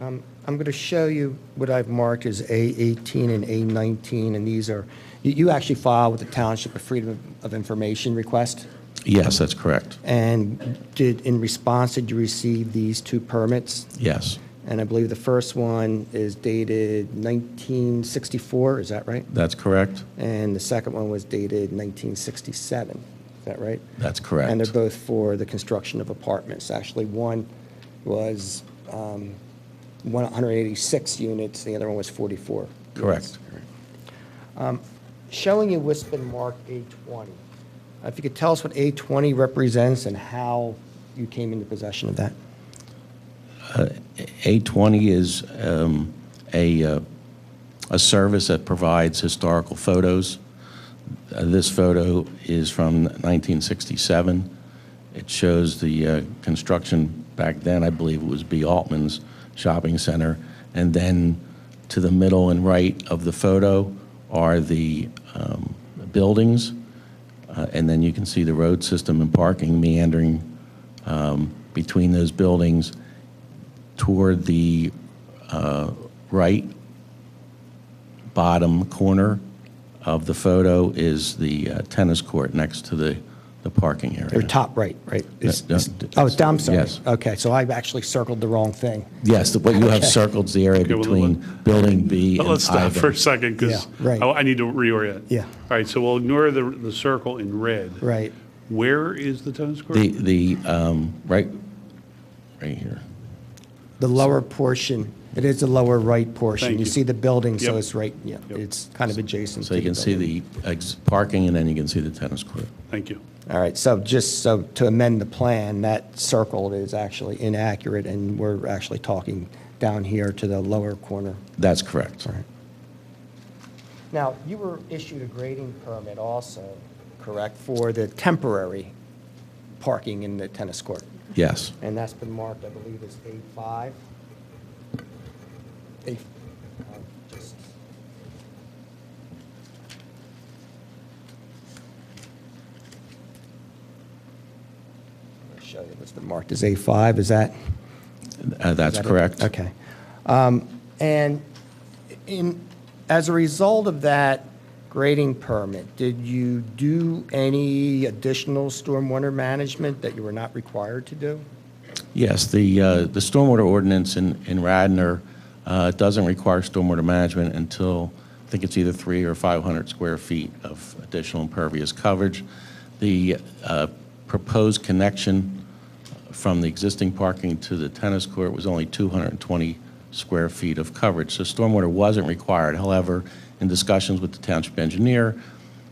C: I'm going to show you what I've marked as A18 and A19, and these are, you actually filed with the Township a Freedom of Information request?
L: Yes, that's correct.
C: And in response, did you receive these two permits?
L: Yes,
C: And I believe the first one is dated 1964, is that right?
L: that's correct.
C: And the second one was dated 1967, is that right?
L: That's correct.
C: And they're both for the construction of apartments. Actually, one was 186 units, the other one was 44.
L: Correct.
C: Showing you what's been marked A20. If you could tell us what A20 represents and how you came into possession of that.
L: A20 is a service that provides historical photos. This photo is from 1967. It shows the construction back then. I believe it was B. Altman's shopping center. And then to the middle and right of the photo are the buildings. And then you can see the road system and parking meandering between those buildings. Toward the right bottom corner of the photo is the tennis court next to the parking area.
C: Or top right, right?
L: No,
C: Oh, it's down, I'm sorry.
L: Yes.
C: Okay, so I've actually circled the wrong thing.
L: Yes, what you have circled is the area
A: Okay, well,
L: between building B
A: But
L: and
A: let's stop
L: Ivan.
A: for a second, because
C: Yeah, right.
A: I need to reorient.
C: Yeah.
A: All right, so we'll ignore the circle in red.
C: Right.
A: Where is the tennis court?
L: Right here.
C: The lower portion, it is the lower right portion.
A: Thank
C: You
A: you.
C: see the building, so
A: Yep.
C: it's right, yeah,
A: Yep.
C: it's kind of adjacent.
L: So you can see the parking, and then you can see the tennis court.
A: Thank you.
C: All right, so just so to amend the plan, that circle is actually inaccurate, and we're actually talking down here to the lower corner.
L: That's correct.
C: All right. Now, you were issued a grading permit also, correct, for the temporary parking in the tennis court?
L: Yes.
C: And that's been marked, I believe, as A5. Just. I'm going to show you what's been marked as A5, is that?
L: That's
C: Is that it?
L: correct.
C: Okay. And as a result of that grading permit, did you do any additional stormwater management that you were not required to do?
L: Yes, the stormwater ordinance in Radnor doesn't require stormwater management until, I think it's either 300 or 500 square feet of additional impervious coverage. The proposed connection from the existing parking to the tennis court was only 220 square feet of coverage, so stormwater wasn't required. However, in discussions with the township engineer,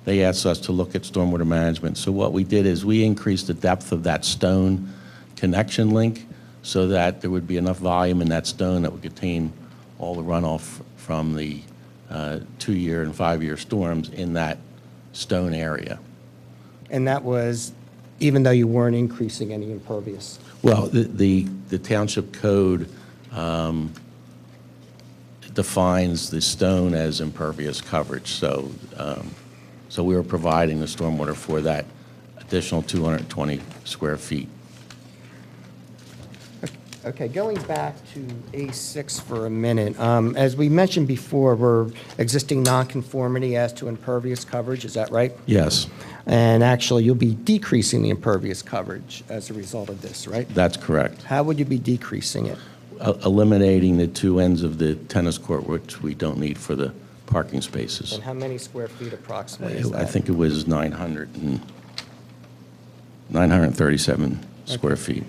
L: they asked us to look at stormwater management. So what we did is we increased the depth of that stone connection link so that there would be enough volume in that stone that would contain all the runoff from the 2-year and 5-year storms in that stone area.
C: And that was even though you weren't increasing any impervious?
L: Well, the township code defines the stone as impervious coverage, so so we were providing the stormwater for that additional 220 square feet.
C: Okay, going back to A6 for a minute. As we mentioned before, we're existing nonconformity as to impervious coverage, is that right?
L: Yes,
C: And actually, you'll be decreasing the impervious coverage as a result of this, right?
L: that's correct.
C: How would you be decreasing it?
L: Eliminating the two ends of the tennis court, which we don't need for the parking spaces.
C: And how many square feet approximately is that?
L: I think it was 937 square feet.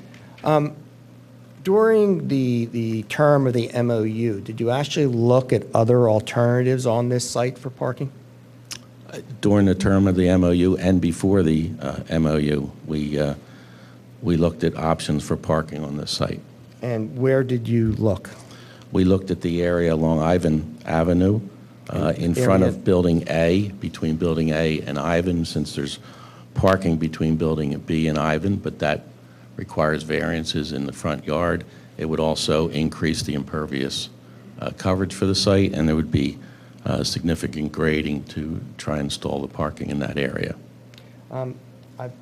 C: During the term of the MOU, did you actually look at other alternatives on this site for parking?
L: During the term of the MOU and before the MOU, we looked at options for parking on this site.
C: And where did you look?
L: We looked at the area along Ivan Avenue, in front
C: Area-
L: of Building A, between Building A and Ivan, since there's parking between Building B and Ivan, but that requires variances in the front yard. It would also increase the impervious coverage for the site, and there would be significant grading to try and install the parking in that area.
C: I've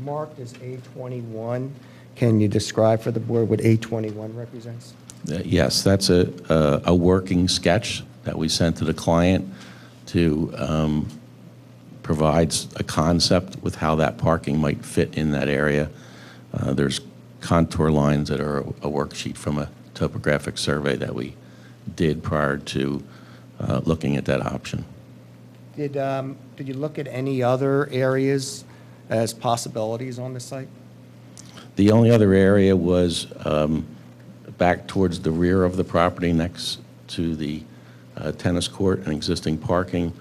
C: marked as A21. Can you describe for the board what A21 represents?
L: Yes, that's a working sketch that we sent to the client to provide a concept with how that parking might fit in that area. There's contour lines that are a worksheet from a topographic survey that we did prior to looking at that option.
C: Did you look at any other areas as possibilities on the site?
L: The only other area was back towards the rear of the property next to the tennis court and existing parking,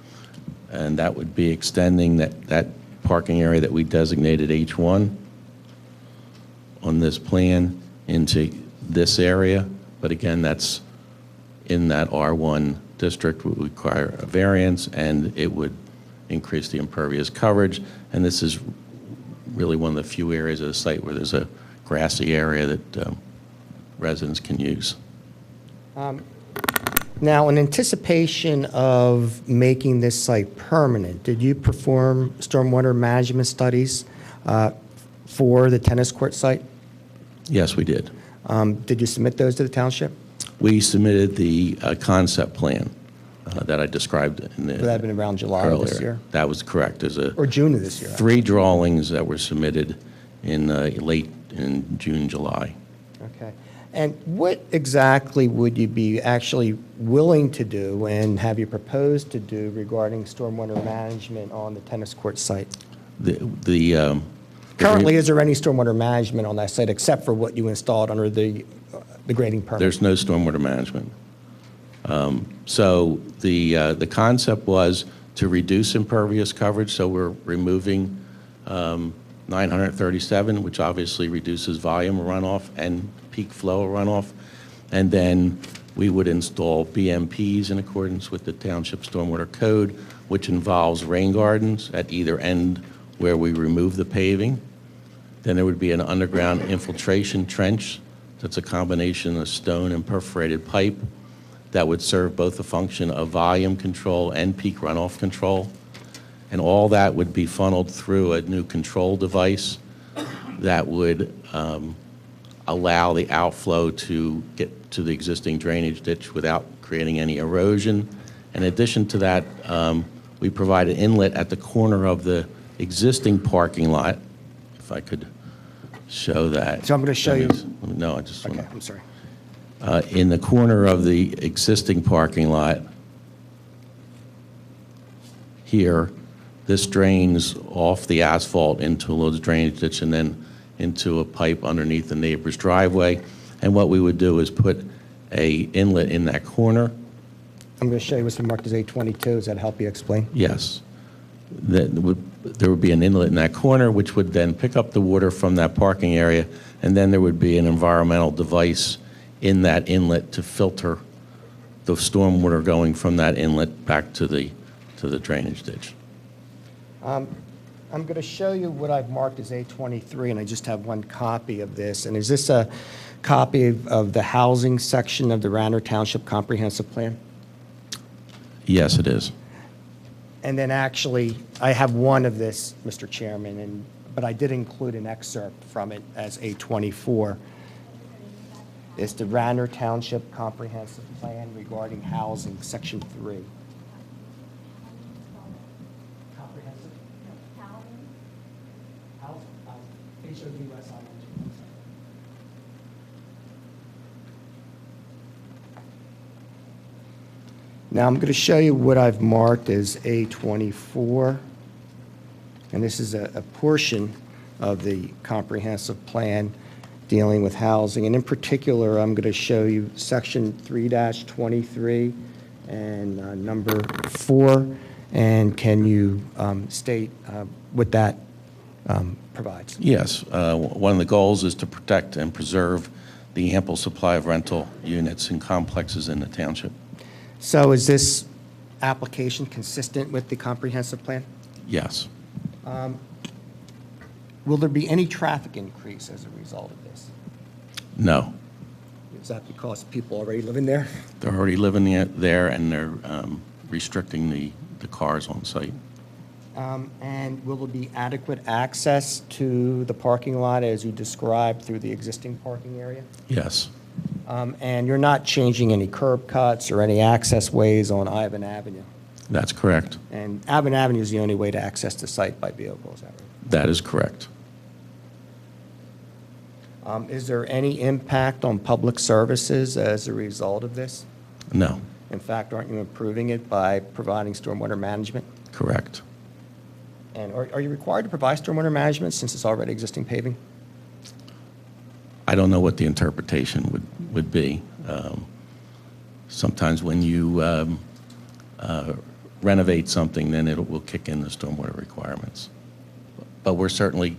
L: and that would be extending that parking area that we designated H1 on this plan into this area. But again, that's in that R1 district, would require a variance, and it would increase the impervious coverage. And this is really one of the few areas of the site where there's a grassy area that residents can use.
C: Now, in anticipation of making this site permanent, did you perform stormwater management studies for the tennis court site?
L: Yes, we did.
C: Did you submit those to the township?
L: We submitted the concept plan that I described in the
C: Would that have been around July of this year?
L: That was correct. There's
C: Or June of this year?
L: 3 drawings that were submitted in late in June, July.
C: Okay. And what exactly would you be actually willing to do and have you proposed to do regarding stormwater management on the tennis court site? Currently, is there any stormwater management on that site except for what you installed under the grading permit?
L: There's no stormwater management. So the concept was to reduce impervious coverage, so we're removing 937, which obviously reduces volume runoff and peak flow runoff. And then we would install BMPs in accordance with the Township Stormwater Code, which involves rain gardens at either end where we remove the paving. Then there would be an underground infiltration trench that's a combination of stone and perforated pipe that would serve both the function of volume control and peak runoff control. And all that would be funneled through a new control device that would allow the outflow to get to the existing drainage ditch without creating any erosion. In addition to that, we provide an inlet at the corner of the existing parking lot, if I could show that.
C: So I'm going to show you.
L: No, I just want
C: Okay,
L: to.
C: I'm sorry.
L: In the corner of the existing parking lot here, this drains off the asphalt into a little drainage ditch and then into a pipe underneath the neighbor's driveway. And what we would do is put a inlet in that corner.
C: I'm going to show you what's been marked as A22. Does that help you explain?
L: Yes. There would be an inlet in that corner, which would then pick up the water from that parking area, and then there would be an environmental device in that inlet to filter the stormwater going from that inlet back to the drainage ditch.
C: I'm going to show you what I've marked as A23, and I just have one copy of this. And is this a copy of the housing section of the Radnor Township Comprehensive Plan?
L: Yes, it is.
C: And then actually, I have one of this, Mr. Chairman, but I did include an excerpt from it as A24. It's the Radnor Township Comprehensive Plan regarding housing, Section 3. Comprehensive? Housing. H-O-U-S-I-N-G. Now, I'm going to show you what I've marked as A24. And this is a portion of the comprehensive plan dealing with housing. And in particular, I'm going to show you Section 3-23 and number 4. And can you state what that provides?
L: Yes. One of the goals is to protect and preserve the ample supply of rental units and complexes in the township.
C: So is this application consistent with the comprehensive plan?
L: Yes.
C: Will there be any traffic increase as a result of this?
L: No.
C: Is that because people already living there?
L: They're already living there, and they're restricting the cars on site.
C: And will there be adequate access to the parking lot as you described through the existing parking area?
L: Yes.
C: And you're not changing any curb cuts or any access ways on Ivan Avenue?
L: That's correct.
C: And Ivan Avenue is the only way to access the site by vehicle, is that right?
L: That is correct.
C: Is there any impact on public services as a result of this?
L: No.
C: In fact, aren't you improving it by providing stormwater management?
L: Correct.
C: And are you required to provide stormwater management since it's already existing paving?
L: I don't know what the interpretation would be. Sometimes when you renovate something, then it will kick in the stormwater requirements. But we're certainly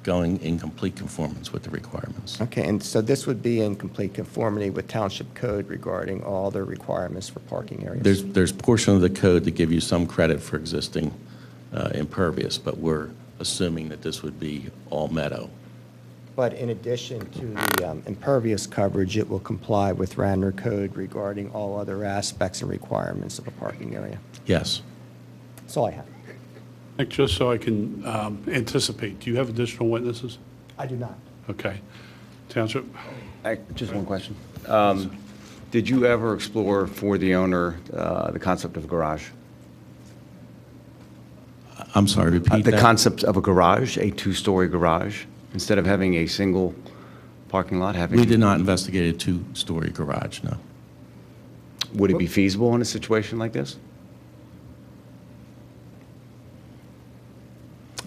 L: going in complete conformance with the requirements.
C: Okay, and so this would be in complete conformity with township code regarding all the requirements for parking areas?
L: There's portion of the code that give you some credit for existing impervious, but we're assuming that this would be all meadow.
C: But in addition to the impervious coverage, it will comply with Radnor code regarding all other aspects and requirements of a parking area?
L: Yes.
C: That's all I have.
A: Nick, just so I can anticipate, do you have additional witnesses?
C: I do not.
A: Okay. Township?
I: Just one question. Did you ever explore for the owner the concept of a garage?
L: I'm sorry, repeat
I: The
L: that?
I: concept of a garage, a two-story garage, instead of having a single parking lot, having...
L: We did not investigate a two-story garage, no.
I: Would it be feasible in a situation like this?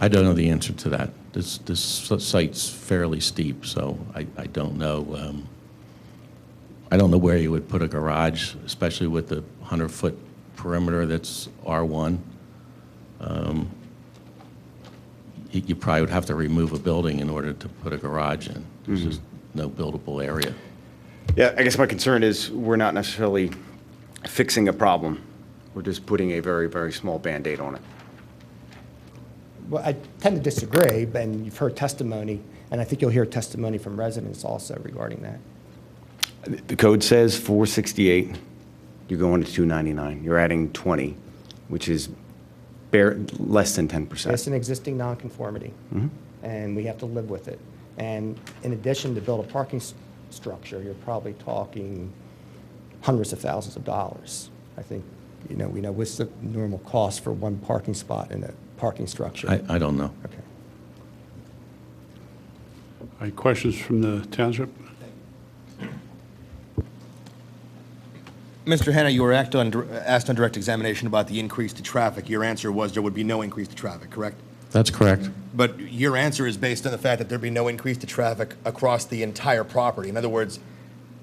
L: I don't know the answer to that. This site's fairly steep, so I don't know. I don't know where you would put a garage, especially with the 100-foot perimeter that's R1. You probably would have to remove a building in order to put a garage in. There's just no buildable area.
I: Yeah, I guess my concern is we're not necessarily fixing a problem. We're just putting a very, very small Band-Aid on it.
C: Well, I tend to disagree, and you've heard testimony, and I think you'll hear testimony from residents also regarding that.
I: The code says 468, you're going to 299. You're adding 20, which is less than 10%.
C: It's an existing nonconformity, and we have to live with it. And in addition to build a parking structure, you're probably talking hundreds of thousands of dollars. I think, we know what's the normal cost for one parking spot in a parking structure.
L: I don't know.
C: Okay.
A: All right, questions from the township?
D: Mr. Hanna, you were asked on direct examination about the increase to traffic. Your answer was there would be no increase to traffic, correct?
L: That's correct.
D: But your answer is based on the fact that there'd be no increase to traffic across the entire property. In other words,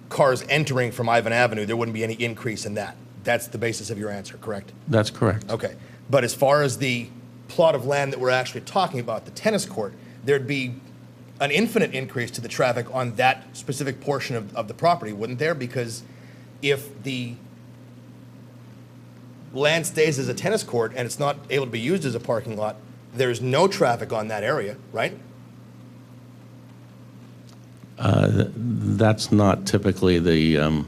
D: cars entering from Ivan Avenue, there wouldn't be any increase in that. That's the basis of your answer, correct?
L: That's correct.
D: Okay. But as far as the plot of land that we're actually talking about, the tennis court, there'd be an infinite increase to the traffic on that specific portion of the property, wouldn't there? Because if the land stays as a tennis court and it's not able to be used as a parking lot, there's no traffic on that area, right?
L: That's not typically the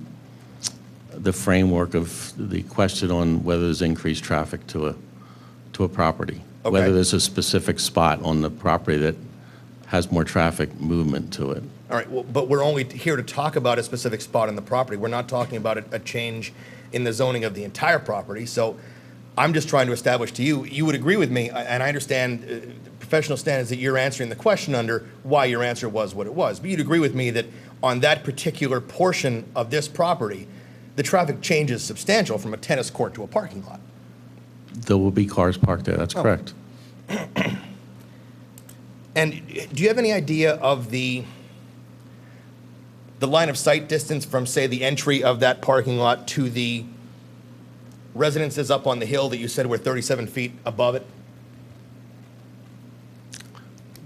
L: framework of the question on whether there's increased traffic to a property.
D: Okay.
L: Whether there's a specific spot on the property that has more traffic movement to it.
D: All right, well, but we're only here to talk about a specific spot in the property. We're not talking about a change in the zoning of the entire property. So I'm just trying to establish to you, you would agree with me, and I understand professional standards that you're answering the question under why your answer was what it was. But you'd agree with me that on that particular portion of this property, the traffic change is substantial from a tennis court to a parking lot.
L: There will be cars parked there, that's correct.
D: And do you have any idea of the line of sight distance from, say, the entry of that parking lot to the residences up on the hill that you said were 37 feet above it?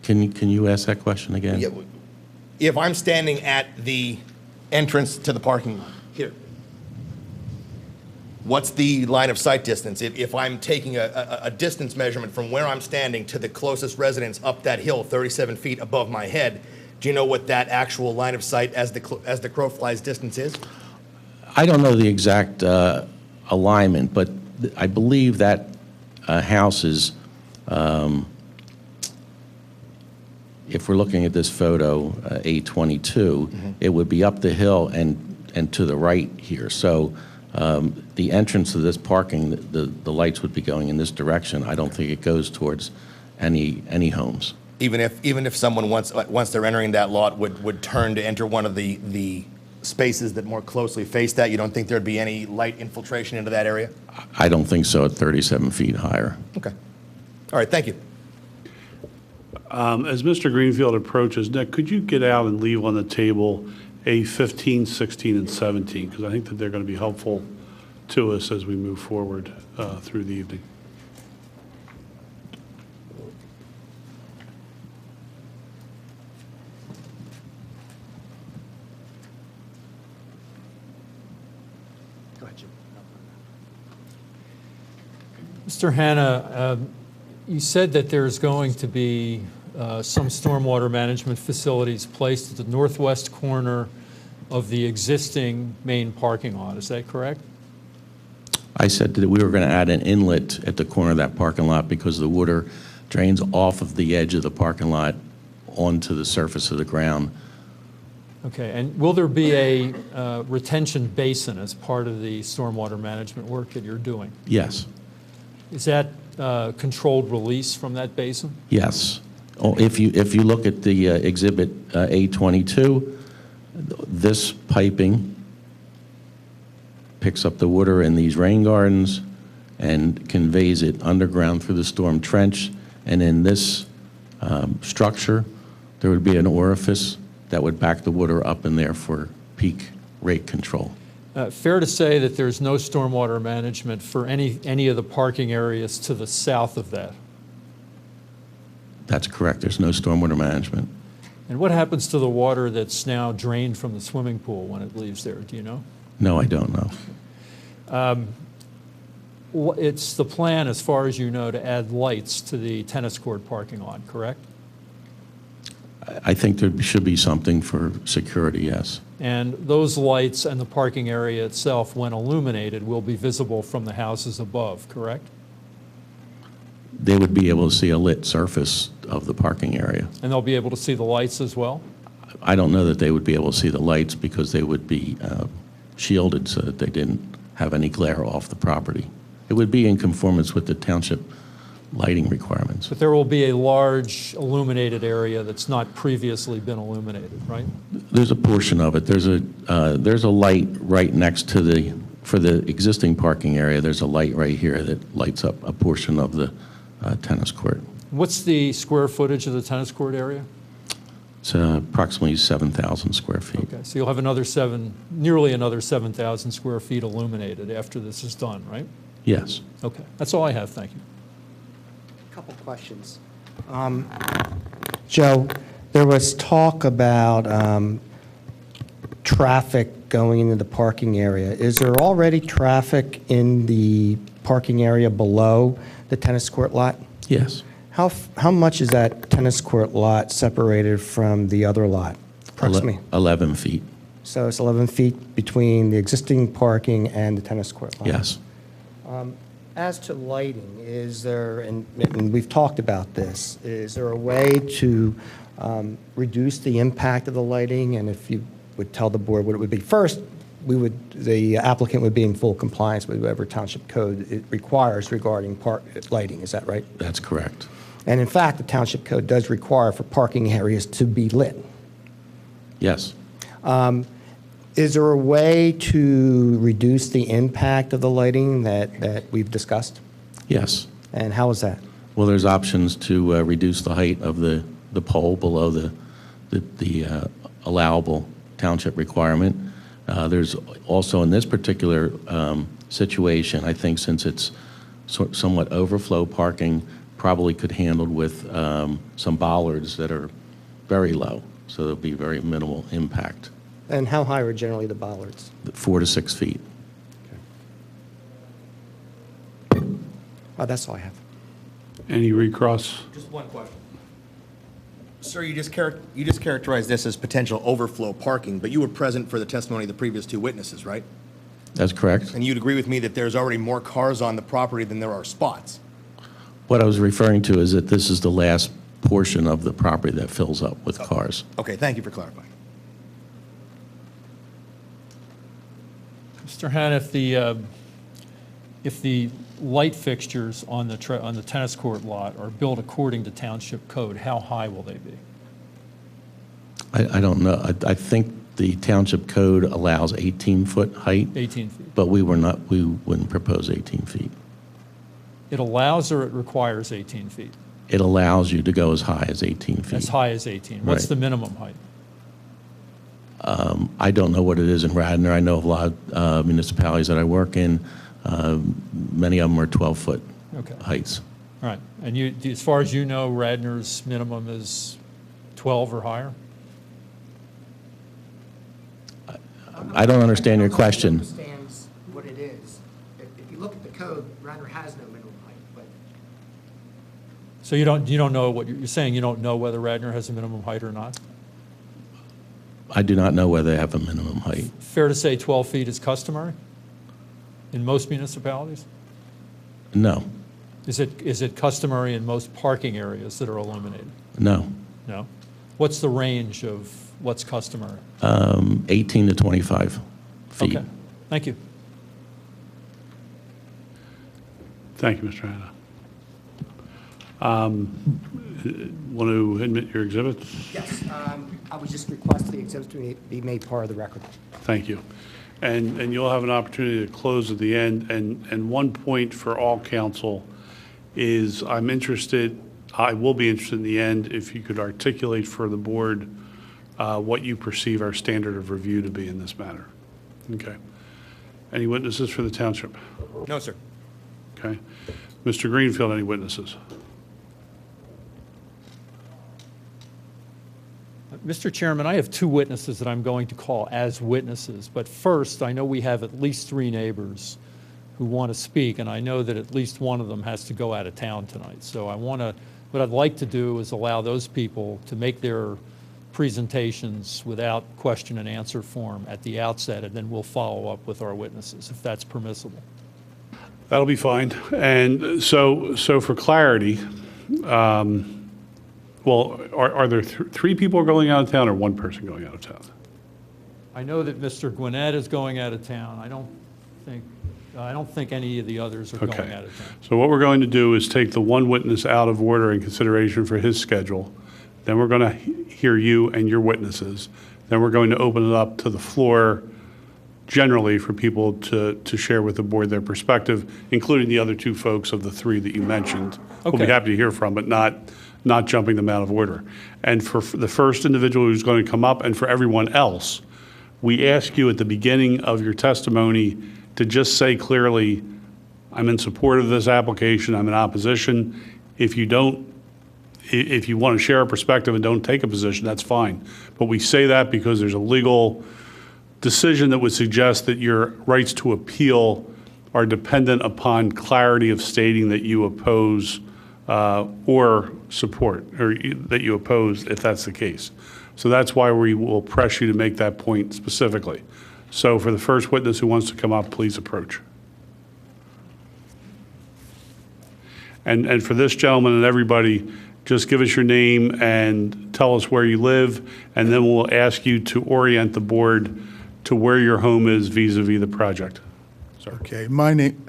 L: Can you ask that question again?
D: Yeah, if I'm standing at the entrance to the parking lot, here, what's the line of sight distance? If I'm taking a distance measurement from where I'm standing to the closest residence up that hill, 37 feet above my head, do you know what that actual line of sight as the crow flies distance is?
L: I don't know the exact alignment, but I believe that house is, if we're looking at this photo, A22, it would be up the hill and to the right here. So the entrance to this parking, the lights would be going in this direction. I don't think it goes towards any homes.
D: Even if someone once they're entering that lot would turn to enter one of the spaces that more closely face that, you don't think there'd be any light infiltration into that area?
L: I don't think so at 37 feet higher.
D: Okay. All right, thank you.
A: As Mr. Greenfield approaches, Nick, could you get out and leave on the table A15, 16, and 17? Because I think that they're going to be helpful to us as we move forward through the evening.
E: Mr. Hanna, you said that there's going to be some stormwater management facilities placed at the northwest corner of the existing main parking lot. Is that correct?
L: I said that we were going to add an inlet at the corner of that parking lot because the water drains off of the edge of the parking lot onto the surface of the ground.
E: Okay, and will there be a retention basin as part of the stormwater management work that you're doing?
L: Yes.
E: Is that controlled release from that basin?
L: Yes. Oh, if you look at the exhibit A22, this piping picks up the water in these rain gardens and conveys it underground through the storm trench. And in this structure, there would be an orifice that would back the water up in there for peak rate control.
E: Fair to say that there's no stormwater management for any of the parking areas to the south of that?
L: That's correct. There's no stormwater management.
E: And what happens to the water that's now drained from the swimming pool when it leaves there? Do you know?
L: No, I don't know.
E: It's the plan, as far as you know, to add lights to the tennis court parking lot, correct?
L: I think there should be something for security, yes.
E: And those lights and the parking area itself, when illuminated, will be visible from the houses above, correct?
L: They would be able to see a lit surface of the parking area.
E: And they'll be able to see the lights as well?
L: I don't know that they would be able to see the lights because they would be shielded so that they didn't have any glare off the property. It would be in conformance with the township lighting requirements.
E: But there will be a large illuminated area that's not previously been illuminated, right?
L: There's a portion of it. There's a light right next to for the existing parking area, there's a light right here that lights up a portion of the tennis court.
E: What's the square footage of the tennis court area?
L: It's approximately 7,000 square feet.
E: Okay, so you'll have nearly another 7,000 square feet illuminated after this is done, right?
L: Yes.
E: Okay, that's all I have, thank you.
C: Couple questions. Joe, there was talk about traffic going into the parking area. Is there already traffic in the parking area below the tennis court lot?
L: Yes.
C: How much is that tennis court lot separated from the other lot, approximately?
L: 11 feet.
C: So it's 11 feet between the existing parking and the tennis court lot?
L: Yes.
C: As to lighting, is there, and we've talked about this, is there a way to reduce the impact of the lighting? And if you would tell the board what it would be. First, the applicant would be in full compliance with whatever township code it requires regarding park lighting, is that right?
L: That's correct.
C: And in fact, the township code does require for parking areas to be lit.
L: Yes.
C: Is there a way to reduce the impact of the lighting that we've discussed?
L: Yes.
C: And how is that?
L: Well, there's options to reduce the height of the pole below the allowable township requirement. There's also, in this particular situation, I think since it's somewhat overflow parking, probably could handled with some bollards that are very low, so there'll be very minimal impact.
C: And how high are generally the bollards?
L: 4 to 6 feet.
C: That's all I have.
A: Any recross?
D: Just one question. Sir, you just characterized this as potential overflow parking, but you were present for the testimony of the previous two witnesses, right?
L: That's correct.
D: And you'd agree with me that there's already more cars on the property than there are spots?
L: What I was referring to is that this is the last portion of the property that fills up with cars.
D: Okay, thank you for clarifying.
E: Mr. Hahn, if the light fixtures on the tennis court lot are built according to township code, how high will they be?
L: I don't know. I think the township code allows 18-foot height.
E: 18 feet.
L: But we wouldn't propose 18 feet.
E: It allows or it requires 18 feet?
L: It allows you to go as high as 18 feet.
E: As high as 18. What's
L: Right.
E: the minimum height?
L: I don't know what it is in Radnor. I know of a lot of municipalities that I work in. Many of them are 12-foot
E: Okay.
L: heights.
E: All right. And as far as you know, Radnor's minimum is 12 or higher?
L: I don't understand your question.
C: Understands what it is. If you look at the code, Radnor has no minimum height, but
E: So you don't know what you're saying, you don't know whether Radnor has a minimum height or not?
L: I do not know whether they have a minimum height.
E: Fair to say 12 feet is customary in most municipalities?
L: No,
E: Is it customary in most parking areas that are illuminated?
L: no.
E: No? What's the range of what's customary?
L: 18 to 25 feet.
E: Okay, thank you.
A: Thank you, Mr. Hanna. Want to admit your exhibits?
C: yes, I would just request the exhibits to be made part of the record.
A: Thank you. And you'll have an opportunity to close at the end. And one point for all council is I will be interested in the end if you could articulate for the board what you perceive our standard of review to be in this matter. Okay. Any witnesses for the township?
D: No, sir.
A: Okay. Mr. Greenfield, any witnesses?
E: Mr. Chairman, I have two witnesses that I'm going to call as witnesses, but first, I know we have at least 3 neighbors who want to speak, and I know that at least one of them has to go out of town tonight. So what I'd like to do is allow those people to make their presentations without question and answer form at the outset, and then we'll follow up with our witnesses, if that's permissible.
A: That'll be fine. And so for clarity, well, are there 3 people going out of town or 1 person going out of town?
E: I know that Mr. Gwinnett is going out of town. I don't think any of the others are going
A: Okay.
E: out of town.
A: So what we're going to do is take the 1 witness out of order in consideration for his schedule. Then we're going to hear you and your witnesses. Then we're going to open it up to the floor generally for people to share with the board their perspective, including the other 2 folks of the 3 that you mentioned. We'll be
E: Okay.
A: happy to hear from, but not jumping them out of order. And for the first individual who's going to come up and for everyone else, we ask you at the beginning of your testimony to just say clearly, I'm in support of this application, I'm in opposition. If you want to share a perspective and don't take a position, that's fine. But we say that because there's a legal decision that would suggest that your rights to appeal are dependent upon clarity of stating that you oppose or support, or that you oppose if that's the case. So that's why we will press you to make that point specifically. So for the first witness who wants to come up, please approach. And for this gentleman and everybody, just give us your name and tell us where you live, and then we'll ask you to orient the board to where your home is vis-a-vis the project. Sorry.
J: Okay, my name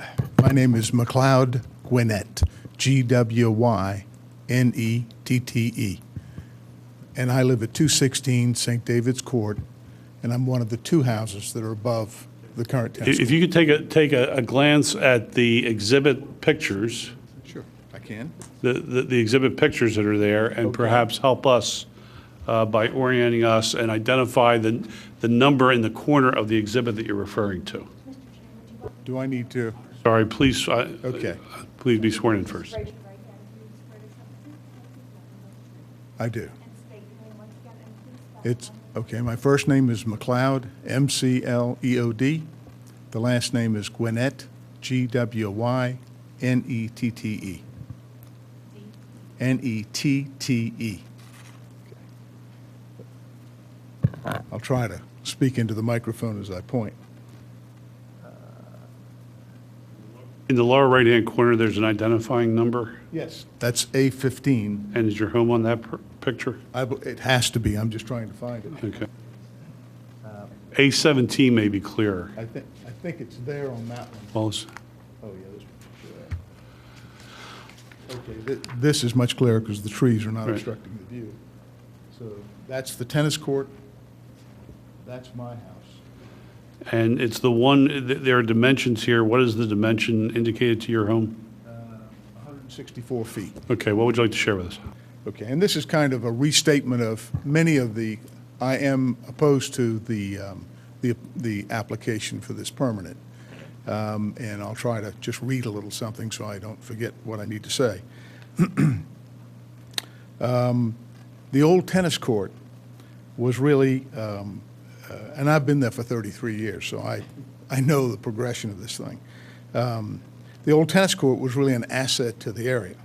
J: is McLeod Gwinnett, G-W-Y-N-E-T-T-E. And I live at 216 St. David's Court, and I'm one of the two houses that are above the current tennis court.
A: If you could take a glance at the exhibit pictures,
J: Sure, I can.
A: the exhibit pictures that are there, and perhaps help us by orienting us and identify the number in the corner of the exhibit that you're referring to.
J: Do I need to?
A: Sorry, please,
J: Okay.
A: please be sworn in first.
J: I do. It's, okay, my first name is McLeod, M-C-L-E-O-D. The last name is Gwinnett, G-W-Y-N-E-T-T-E. N-E-T-T-E. I'll try to speak into the microphone as I point.
A: In the lower right-hand corner, there's an identifying number,
J: Yes. That's A15.
A: and is your home on that picture?
J: It has to be, I'm just trying to find it.
A: Okay. A17 may be clearer.
J: I think it's there on that one.
A: Well, it's-
J: Oh, yeah, this picture there. Okay, this is much clearer because the trees are not
A: Right.
J: obstructing the view. So that's the tennis court. That's my house.
A: And it's the one, there are dimensions here. What is the dimension indicated to your home?
J: 164 feet.
A: Okay, what would you like to share with us?
J: Okay, and this is kind of a restatement of many of the, I am opposed to the application for this permanent. And I'll try to just read a little something so I don't forget what I need to say. The old tennis court was really, and I've been there for 33 years, so I know the progression of this thing. The old tennis court was really an asset to the area.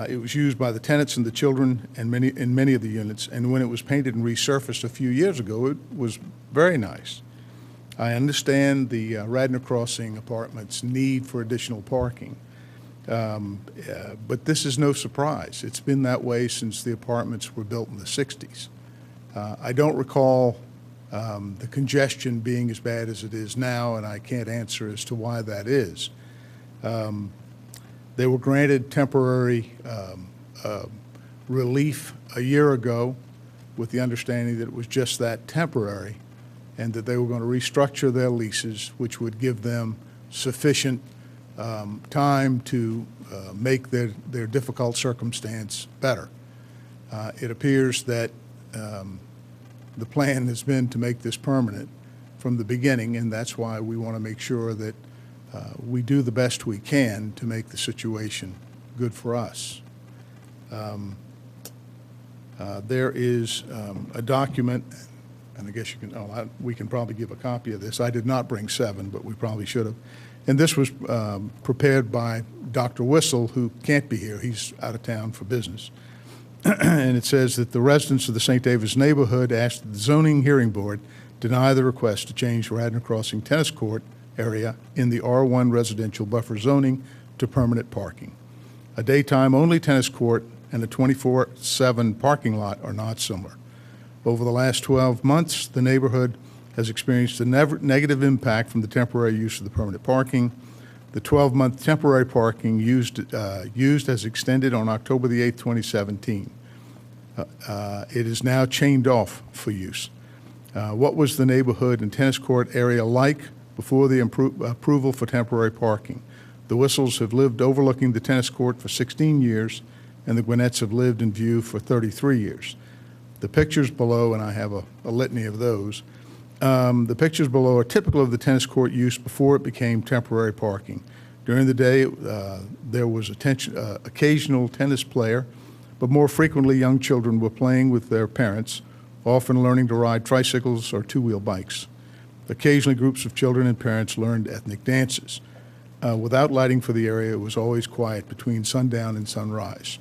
J: It was used by the tenants and the children and in many of the units, and when it was painted and resurfaced a few years ago, it was very nice. I understand the Radnor Crossing apartments' need for additional parking, but this is no surprise. It's been that way since the apartments were built in the 60s. I don't recall the congestion being as bad as it is now, and I can't answer as to why that is. They were granted temporary relief a year ago with the understanding that it was just that, temporary, and that they were going to restructure their leases, which would give them sufficient time to make their difficult circumstance better. It appears that the plan has been to make this permanent from the beginning, and that's why we want to make sure that we do the best we can to make the situation good for us. There is a document, and I guess you can, we can probably give a copy of this. I did not bring 7, but we probably should have. And this was prepared by Dr. Whistle, who can't be here. He's out of town for business. And it says that the residents of the St. David's neighborhood asked that the zoning hearing board deny the request to change Radnor Crossing tennis court area in the R1 residential buffer zoning to permanent parking. A daytime-only tennis court and a 24/7 parking lot are not similar. Over the last 12 months, the neighborhood has experienced a negative impact from the temporary use of the permanent parking. The 12-month temporary parking used as extended on October the 8th, 2017. It is now chained off for use. What was the neighborhood and tennis court area like before the approval for temporary parking? The Whistles have lived overlooking the tennis court for 16 years, and the Gwinnett's have lived in view for 33 years. The pictures below, and I have a litany of those, the pictures below are typical of the tennis court use before it became temporary parking. During the day, there was occasional tennis player, but more frequently young children were playing with their parents, often learning to ride tricycles or two-wheel bikes. Occasionally, groups of children and parents learned ethnic dances. Without lighting for the area, it was always quiet between sundown and sunrise.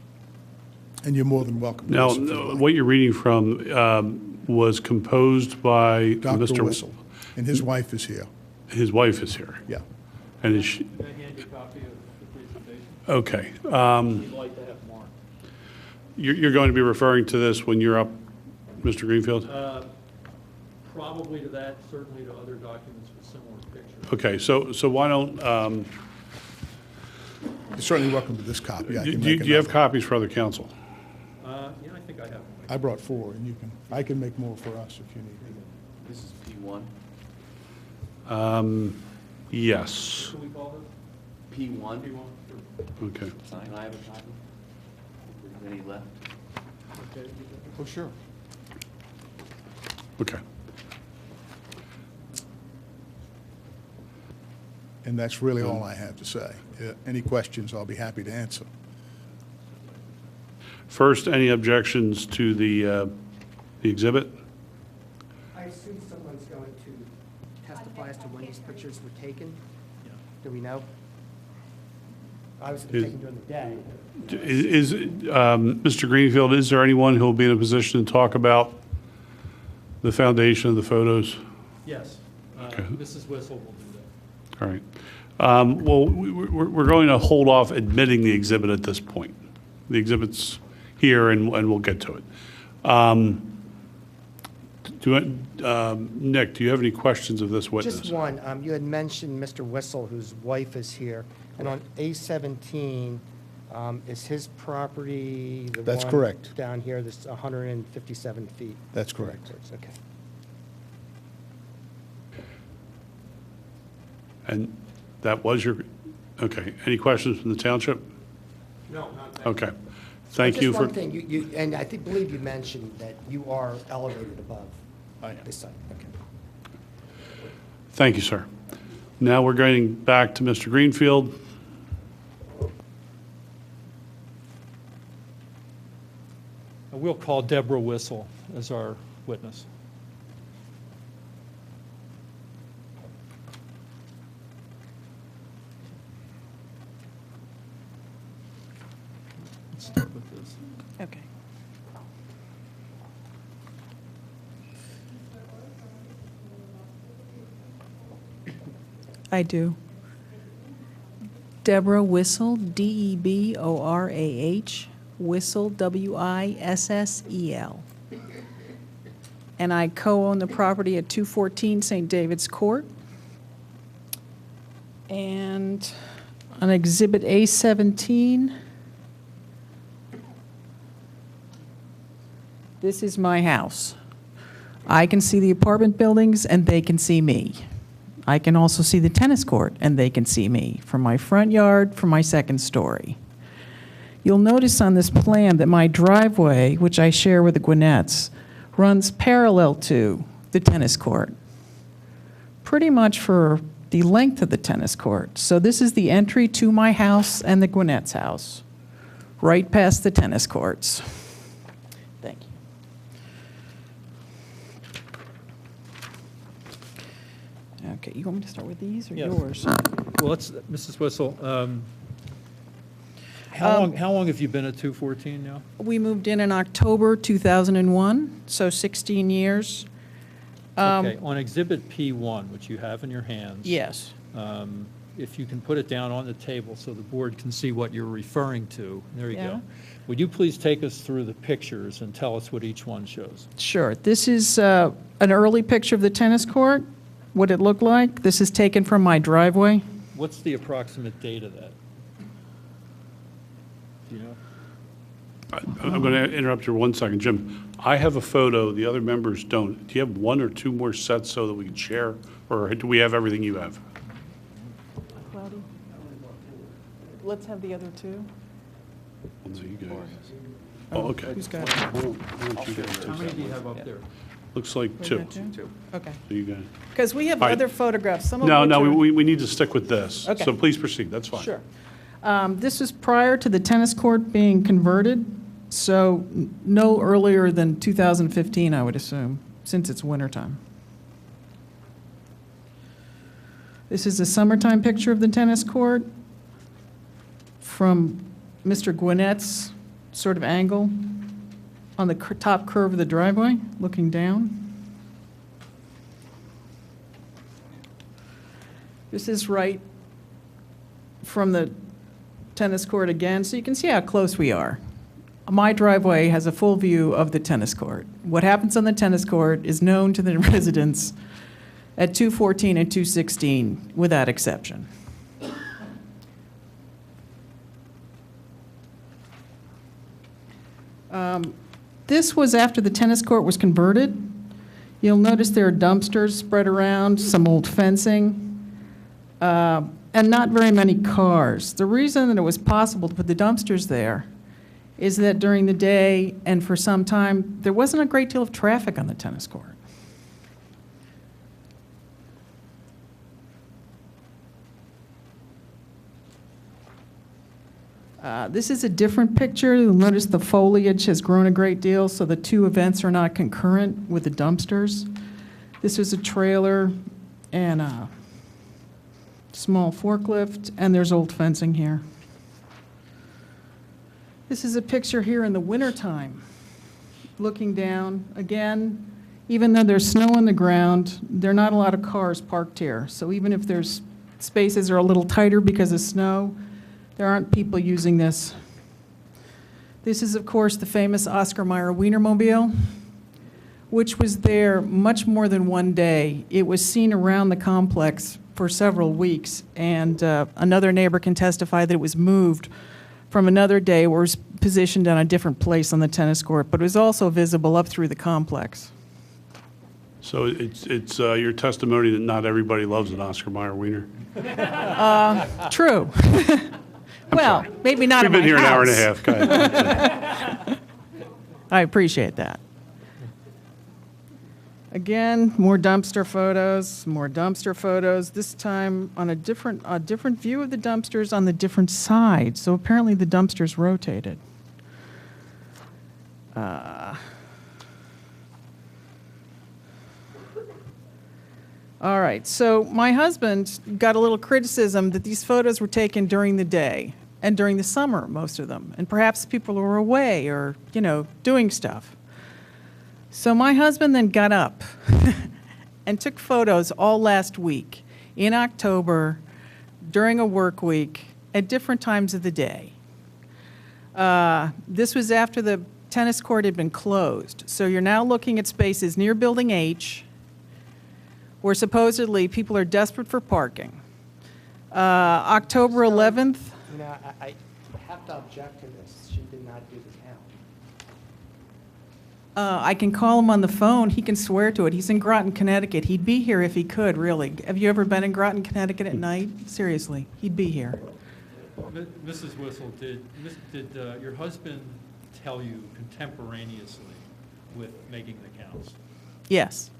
J: And you're more than welcome. to
A: Now,
J: listen to the
A: what you're reading from was composed by
J: Dr.
A: Mr.
J: Whistle, and his wife is here.
A: His wife is here.
J: Yeah.
A: And is she,
E: Can I hand you a copy of the presentation?
A: Okay.
E: We'd like to have marked.
A: You're going to be referring to this when you're up, Mr. Greenfield?
E: Probably to that, certainly to other documents with similar pictures.
A: Okay, so why don't,
M: You're certainly welcome to this copy. I
A: do
M: can
A: do
M: make
A: you have
M: another.
A: copies for other council?
E: Yeah, I think I have one.
M: I brought 4, and I can make more for us if you need.
H: This is P1.
A: Yes.
E: Can we call this?
H: P1.
A: Okay.
H: Can I have a copy? Is there any left?
E: Okay.
M: Oh, sure.
A: Okay.
M: And that's really all I have to say. Any questions, I'll be happy to answer.
A: First, any objections to the exhibit?
C: I assume someone's going to testify as to when these pictures were taken? Do we know? Obviously, they're taken during the day.
A: Is Mr. Greenfield, is there anyone who will be in a position to talk about the foundation of the photos?
E: Yes.
A: Okay.
E: Mrs. Whistle will do that.
A: All right. Well, we're going to hold off admitting the exhibit at this point. The exhibit's here, and we'll get to it. Nick, do you have any questions of this witness?
C: Just one. You had mentioned Mr. Whistle, whose wife is here, and on A17, is his property the
M: That's
C: one
M: correct.
C: down here, this 157 feet?
M: That's correct.
C: Okay.
A: And that was your, okay. Any questions from the township?
C: No, not
A: Okay. Thank you
C: Just
A: for.
C: one thing, and I believe you mentioned that you are elevated above this site. Okay.
A: Thank you, sir. Now we're going back to Mr. Greenfield.
E: And we'll call Deborah Whistle as our witness. Let's start with this.
N: Okay. I do. Deborah Whistle, Deborah, Whistle, Wissel. And I co-own the property at 214 St. David's Court. And on Exhibit A17, this is my house. I can see the apartment buildings, and they can see me. I can also see the tennis court, and they can see me from my front yard, from my second story. You'll notice on this plan that my driveway, which I share with the Gwinnettes, runs parallel to the tennis court, pretty much for the length of the tennis court. So this is the entry to my house and the Gwinnettes' house, right past the tennis courts. Thank you. Okay, you want me to start with these or
E: Yeah.
N: yours?
E: Well, let's, Mrs. Whistle, how long have you been at 214 now?
N: We moved in October 2001, so 16 years.
E: Okay, on Exhibit P1, which you have in your hands.
N: Yes.
E: If you can put it down on the table so the board can see what you're referring to. There you
N: Yeah.
E: go. Would you please take us through the pictures and tell us what each one shows?
N: Sure. This is an early picture of the tennis court, what it looked like. This is taken from my driveway.
E: What's the approximate date of that? Do you know?
A: I'm going to interrupt you 1 second. Jim, I have a photo, the other members don't. Do you have one or two more sets so that we can share, or do we have everything you have?
N: Cloudy? Let's have the other two.
A: Ones that you guys. Oh, okay.
N: Who's got it?
A: Why don't you guys
E: How
A: take
E: many
A: that
E: do you
A: one?
E: have up there?
A: Looks like
N: We
A: two.
N: got two? Okay.
A: So you got.
N: Because we have
A: All right.
N: other photographs, some of
A: No,
N: which
A: no,
N: are-
A: we need to stick with this.
N: Okay.
A: So please proceed, that's fine.
N: Sure. This was prior to the tennis court being converted, so no earlier than 2015, I would assume, since it's wintertime. This is a summertime picture of the tennis court from Mr. Gwinnett's sort of angle on the top curve of the driveway, looking down. This is right from the tennis court again, so you can see how close we are. My driveway has a full view of the tennis court. What happens on the tennis court is known to the residents at 214 and 216 without exception. This was after the tennis court was converted. You'll notice there are dumpsters spread around, some old fencing, and not very many cars. The reason that it was possible to put the dumpsters there is that during the day and for some time, there wasn't a great deal of traffic on the tennis court. This is a different picture. You'll notice the foliage has grown a great deal, so the two events are not concurrent with the dumpsters. This is a trailer and a small forklift, and there's old fencing here. This is a picture here in the wintertime, looking down. Again, even though there's snow on the ground, there are not a lot of cars parked here. So even if there's spaces are a little tighter because of snow, there aren't people using this. This is, of course, the famous Oscar Mayer Wienermobile, which was there much more than one day. It was seen around the complex for several weeks, and another neighbor can testify that it was moved from another day where it was positioned on a different place on the tennis court, but it was also visible up through the complex.
A: So it's your testimony that not everybody loves an Oscar Mayer wiener?
N: True. Well, maybe not in my house.
A: We've been here an hour and a half. Go ahead.
N: I appreciate that. Again, more dumpster photos, this time on a different view of the dumpsters on the different side. So apparently the dumpsters rotated. All right, so my husband got a little criticism that these photos were taken during the day and during the summer, most of them, and perhaps people were away or, doing stuff. So my husband then got up and took photos all last week in October during a work week at different times of the day. This was after the tennis court had been closed. So you're now looking at spaces near Building H where supposedly people are desperate for parking. October 11th.
C: I have to object to this. She did not do the count.
N: I can call him on the phone. He can swear to it. He's in Groton, Connecticut. He'd be here if he could, really. Have you ever been in Groton, Connecticut at night? Seriously, he'd be here.
E: Mrs. Whistle, did your husband tell you contemporaneously with making the counts?
N: Yes.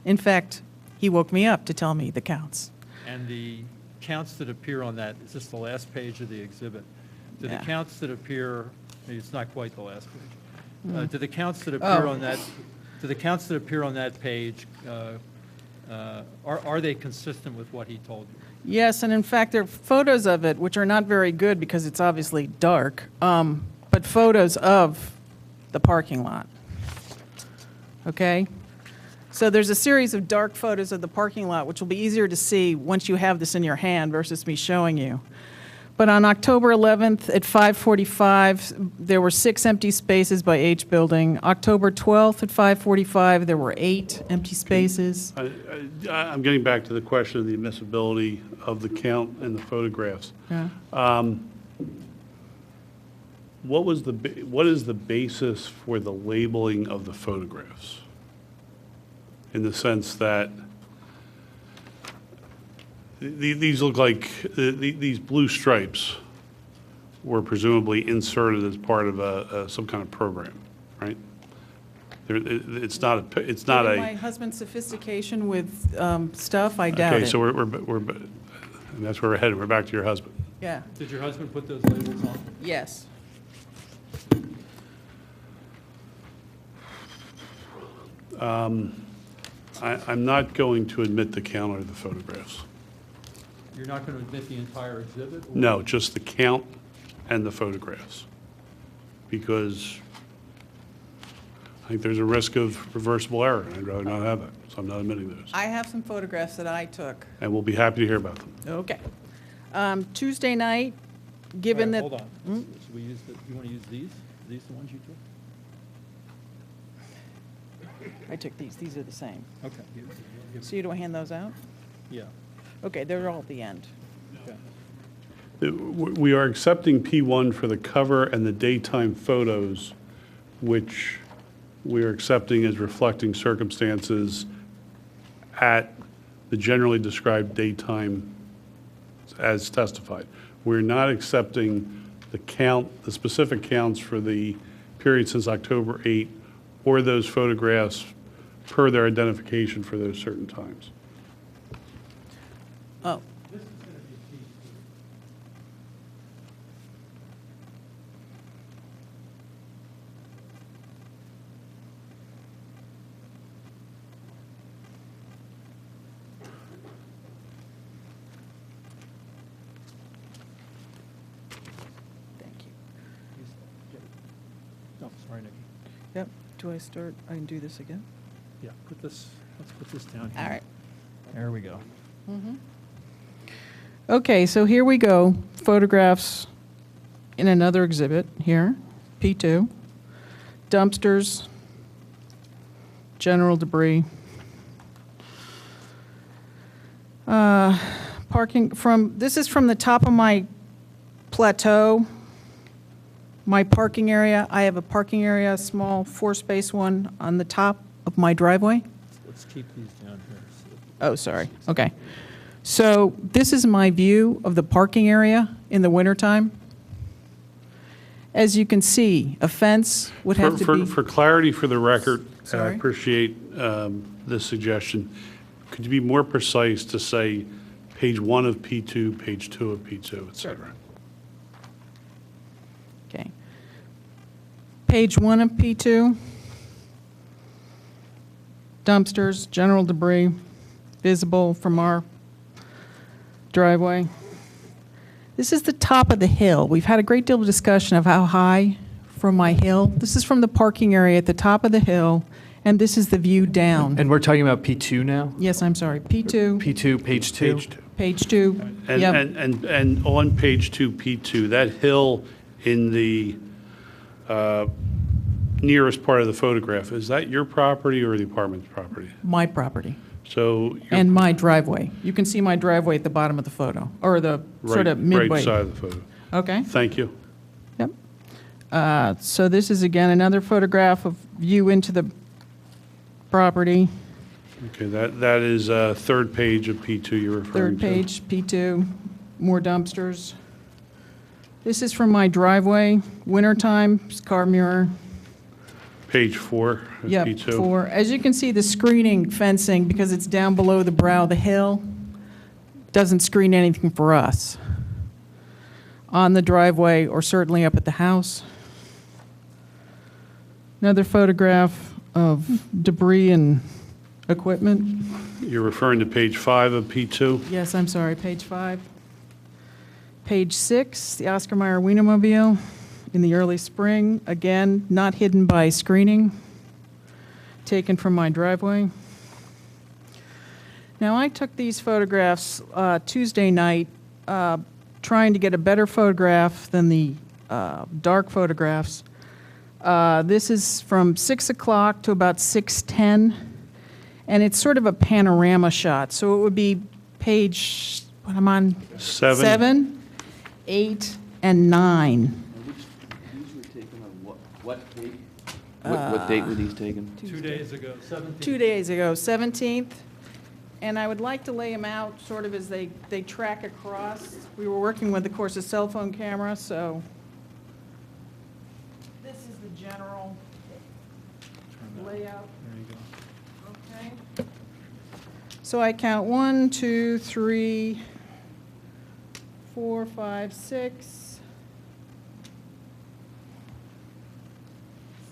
N: In fact, he woke me up to tell me the counts.
E: And the counts that appear on that, is this the last page of the exhibit? Do the counts that appear, maybe it's not quite the last page. Do the counts that appear on that? Do the counts that appear on that page? Are they consistent with what he told you?
N: Yes, and in fact, there are photos of it, which are not very good because it's obviously dark, but photos of the parking lot. Okay? So there's a series of dark photos of the parking lot, which will be easier to see once you have this in your hand versus me showing you. But on October 11th at 5:45, there were 6 empty spaces by H Building. October 12th at 5:45, there were 8 empty spaces.
A: I'm getting back to the question of the admissibility of the count and the photographs.
N: Yeah.
A: What is the basis for the labeling of the photographs? In the sense that these look like, these blue stripes were presumably inserted as part of some kind of program, right? It's not a.
N: My husband's sophistication with stuff, I doubt it.
A: Okay, so we're and that's where we're headed. We're back to your husband.
N: Yeah.
E: Did your husband put those labels on?
N: Yes.
A: I'm not going to admit the count or the photographs.
E: You're not going to admit the entire exhibit? Or?
A: No, just the count and the photographs. Because I think there's a risk of reversible error, and I'd rather not have that, so I'm not admitting those.
N: I have some photographs that I took.
A: And we'll be happy to hear about them.
N: Okay. Tuesday night, given that...
E: Hold on. So we use you want to use these? Are these the ones you took?
N: I took these. These are the same.
E: Okay.
N: So you don't hand those out?
E: Yeah.
N: Okay, they're all at the end.
E: Okay.
A: We are accepting P1 for the cover and the daytime photos, which we are accepting as reflecting circumstances at the generally described daytime as testified. We're not accepting the specific counts for the period since October 8 or those photographs per their identification for those certain times.
N: Oh. Thank you.
E: Oh, sorry, Nikki.
N: Yep. Do I start? I can do this again?
E: Yeah, let's put this down here.
N: All right.
E: There we go.
N: Okay, so here we go. Photographs in another exhibit here, P2. Dumpsters, general debris. Parking this is from the top of my plateau, my parking area. I have a parking area, a small 4-space one on the top of my driveway.
E: Let's keep these down here.
N: Oh, sorry. Okay. So this is my view of the parking area in the wintertime. As you can see, a fence would have to be...
A: For clarity for the record, and I
N: Sorry?
A: appreciate this suggestion, could you be more precise to say page 1 of P2, page 2 of P2, et cetera?
N: Okay. Page 1 of P2. Dumpsters, general debris, visible from our driveway. This is the top of the hill. We've had a great deal of discussion of how high from my hill. This is from the parking area at the top of the hill, and this is the view down.
G: And we're talking about P2 now?
N: Yes, I'm sorry, P2,
G: P2, page 2?
A: Page 2.
N: page 2.
A: And,
N: Yep.
A: and on page 2, P2, that hill in the nearest part of the photograph, is that your property or the apartment's property?
N: My property.
A: So
N: And my driveway. You can see my driveway at the bottom of the photo, or the sort of midway.
A: right side of the photo.
N: Okay.
A: Thank you.
N: Yep. So this is, again, another photograph of view into the property.
A: Okay, that is third page of P2 you're referring
N: Third
A: to.
N: page, P2, more dumpsters. This is from my driveway, wintertime, car mirror.
A: Page 4 of
N: Yep,
A: P2.
N: 4. As you can see, the screening fencing, because it's down below the brow of the hill, doesn't screen anything for us on the driveway or certainly up at the house. Another photograph of debris and equipment.
A: You're referring to page 5 of P2?
N: Yes, I'm sorry, page 5. Page 6, the Oscar Mayer Wienermobile in the early spring. Again, not hidden by screening, taken from my driveway. Now, I took these photographs Tuesday night, trying to get a better photograph than the dark photographs. This is from 6 o'clock to about 6:10, and it's sort of a panorama shot. So it would be page, what I'm on? 7, 8, and 9.
H: And these were taken on what date? What date were these taken?
E: 2 days ago, 17th.
N: 2 days ago, 17th. And I would like to lay them out sort of as they track across. We were working with, of course, a cell phone camera, so this is the general layout.
E: There you go.
N: Okay. So I count 1, 2, 3, 4, 5, 6,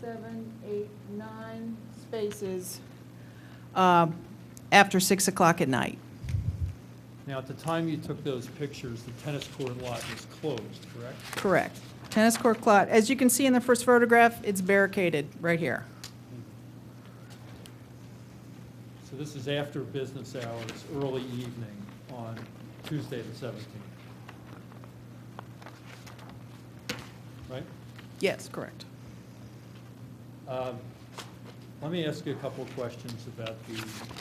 N: 7, 8, 9 spaces after 6 o'clock at night.
E: Now, at the time you took those pictures, the tennis court lot was closed, correct?
N: Correct. Tennis court clot. As you can see in the first photograph, it's barricaded right here.
E: So this is after business hours, early evening on Tuesday the 17th.
N: Yes, correct.
E: Let me ask you a couple of questions about the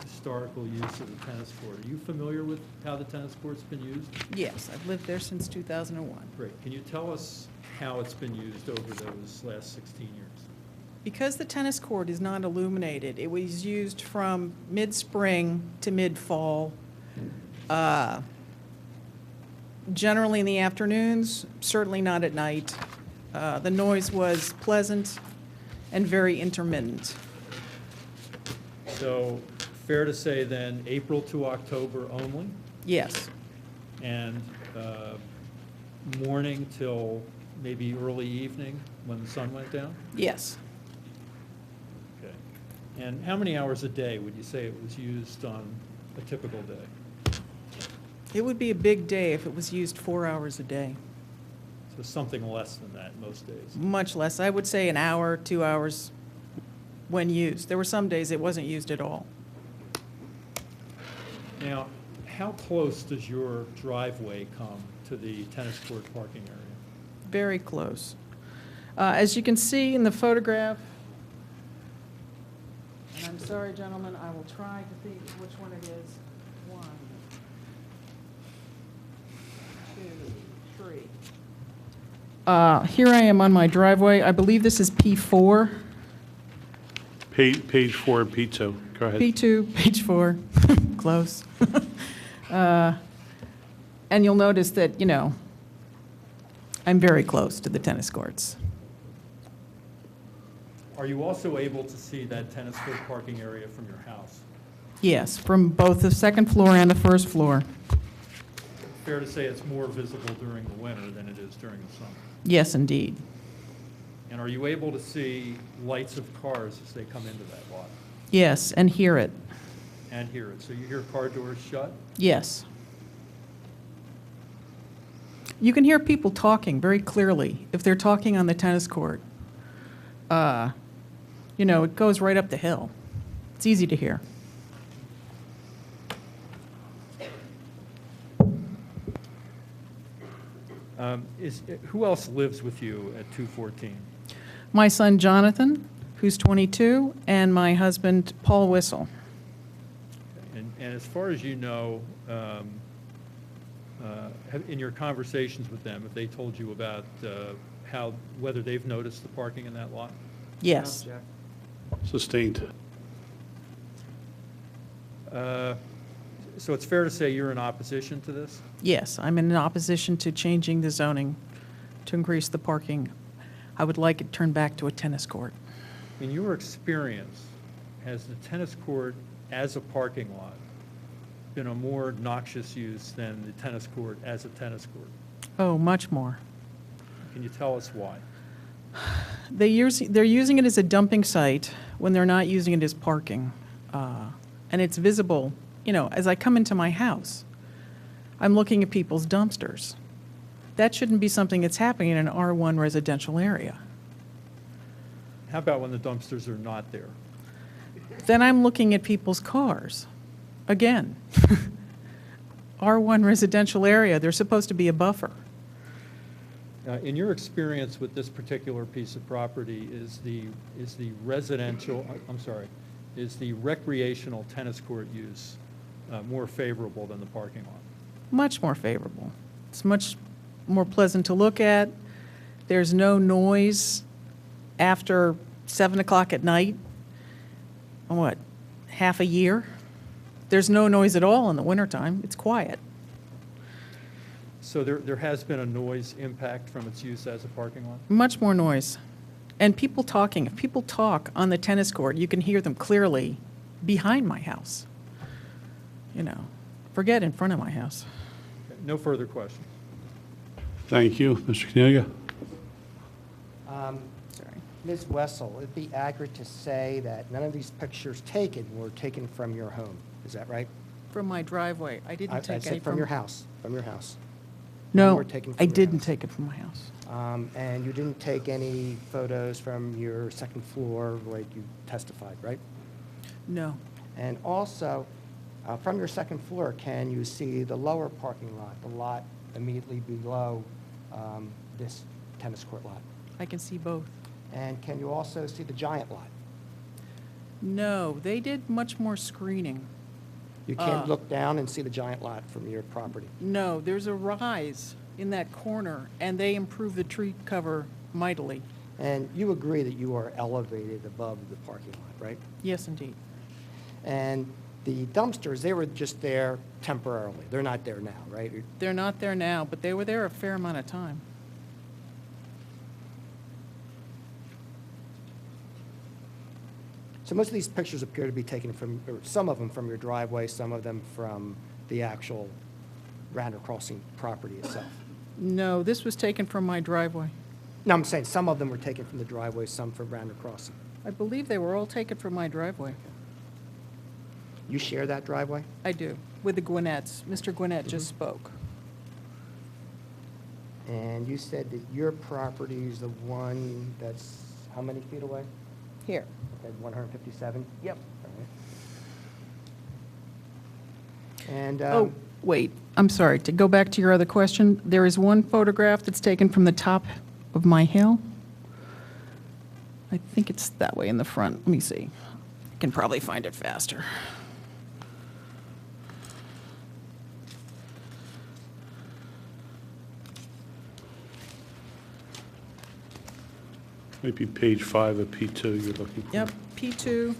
E: historical use of the tennis court. Are you familiar with how the tennis court's been used?
N: Yes, I've lived there since 2001.
E: Great. Can you tell us how it's been used over those last 16 years?
N: Because the tennis court is not illuminated, it was used from mid-spring to mid-fall, generally in the afternoons, certainly not at night. The noise was pleasant and very intermittent.
E: So fair to say then, April to October only,
N: Yes,
E: and morning till maybe early evening when the sun went down?
N: yes.
E: Okay. And how many hours a day would you say it was used on a typical day?
N: It would be a big day if it was used 4 hours a day.
E: So something less than that most days.
N: Much less. I would say an hour, 2 hours when used. There were some days it wasn't used at all.
E: Now, how close does your driveway come to the tennis court parking area?
N: Very close. As you can see in the photograph, and I'm sorry, gentlemen, I will try to think which one it is. 1, 2, 3. Here I am on my driveway. I believe this is P4.
A: Page 4, P2. Go ahead.
N: P2, page 4, close. And you'll notice that, you know, I'm very close to the tennis courts.
E: Are you also able to see that tennis court parking area from your house?
N: Yes, from both the second floor and the first floor.
E: Fair to say it's more visible during the winter than it is during the summer?
N: Yes, indeed.
E: And are you able to see lights of cars as they come into that lot
N: Yes, and hear it.
E: and hear it? So you hear car doors shut?
N: Yes. You can hear people talking very clearly if they're talking on the tennis court. You know, it goes right up the hill. It's easy to hear.
E: Who else lives with you at 214?
N: My son Jonathan, who's 22, and my husband Paul Whistle.
E: And as far as you know, in your conversations with them, have they told you about whether they've noticed the parking in that lot?
N: Yes.
A: Sustained.
E: So it's fair to say you're in opposition to this?
N: Yes, I'm in opposition to changing the zoning to increase the parking. I would like it turned back to a tennis court.
E: In your experience, has the tennis court as a parking lot been a more noxious use than the tennis court as a tennis court?
N: Oh, much more.
E: Can you tell us why?
N: They're using it as a dumping site when they're not using it as parking. And it's visible, you know, as I come into my house, I'm looking at people's dumpsters. That shouldn't be something that's happening in an R1 residential area.
E: How about when the dumpsters are not there?
N: Then I'm looking at people's cars. Again, R1 residential area, there's supposed to be a buffer.
E: In your experience with this particular piece of property, is the recreational tennis court use more favorable than the parking lot?
N: Much more favorable. It's much more pleasant to look at. There's no noise after 7 o'clock at night. What, half a year? There's no noise at all in the wintertime. It's quiet.
E: So there has been a noise impact from its use as a parking lot?
N: Much more noise. And people talking. If people talk on the tennis court, you can hear them clearly behind my house. You know, forget in front of my house.
E: Okay, no further questions.
A: Thank you. Mr. Kaniga?
N: Sorry.
C: Ms. Wessel, it'd be accurate to say that none of these pictures taken were taken from your home. Is that right?
N: From my driveway. I didn't
C: I
N: take any
C: said from your house, from your house. None
N: No,
C: were taken from
N: I
C: your
N: didn't
C: house.
N: take it from my house.
C: And you didn't take any photos from your second floor like you testified, right?
N: No.
C: And also, from your second floor, can you see the lower parking lot, the lot immediately below this tennis court lot?
N: I can see both.
C: And can you also see the Giant lot?
N: No, they did much more screening.
C: You can't look down and see the Giant lot from your property.
N: No, there's a rise in that corner, and they improved the tree cover mightily.
C: And you agree that you are elevated above the parking lot, right?
N: Yes, indeed.
C: And the dumpsters, they were just there temporarily. They're not there now, right?
N: They're not there now, but they were there a fair amount of time.
C: So most of these pictures appear to be taken from, or some of them from your driveway, some of them from the actual Radnor Crossing property itself.
N: No, this was taken from my driveway.
C: No, I'm saying some of them were taken from the driveway, some from Radnor Crossing.
N: I believe they were all taken from my driveway.
C: You share that driveway?
N: I do, with the Gwinnett's. Mr. Gwinnett just spoke.
C: And you said that your property is the one that's how many feet away?
N: Here.
C: Okay, 157?
N: Yep.
C: All right. And,
N: Oh, wait, I'm sorry, to go back to your other question, there is one photograph that's taken from the top of my hill. I think it's that way in the front. Let me see. I can probably find it faster.
A: Might be page 5 of P2 you're looking for.
N: Yep, P2,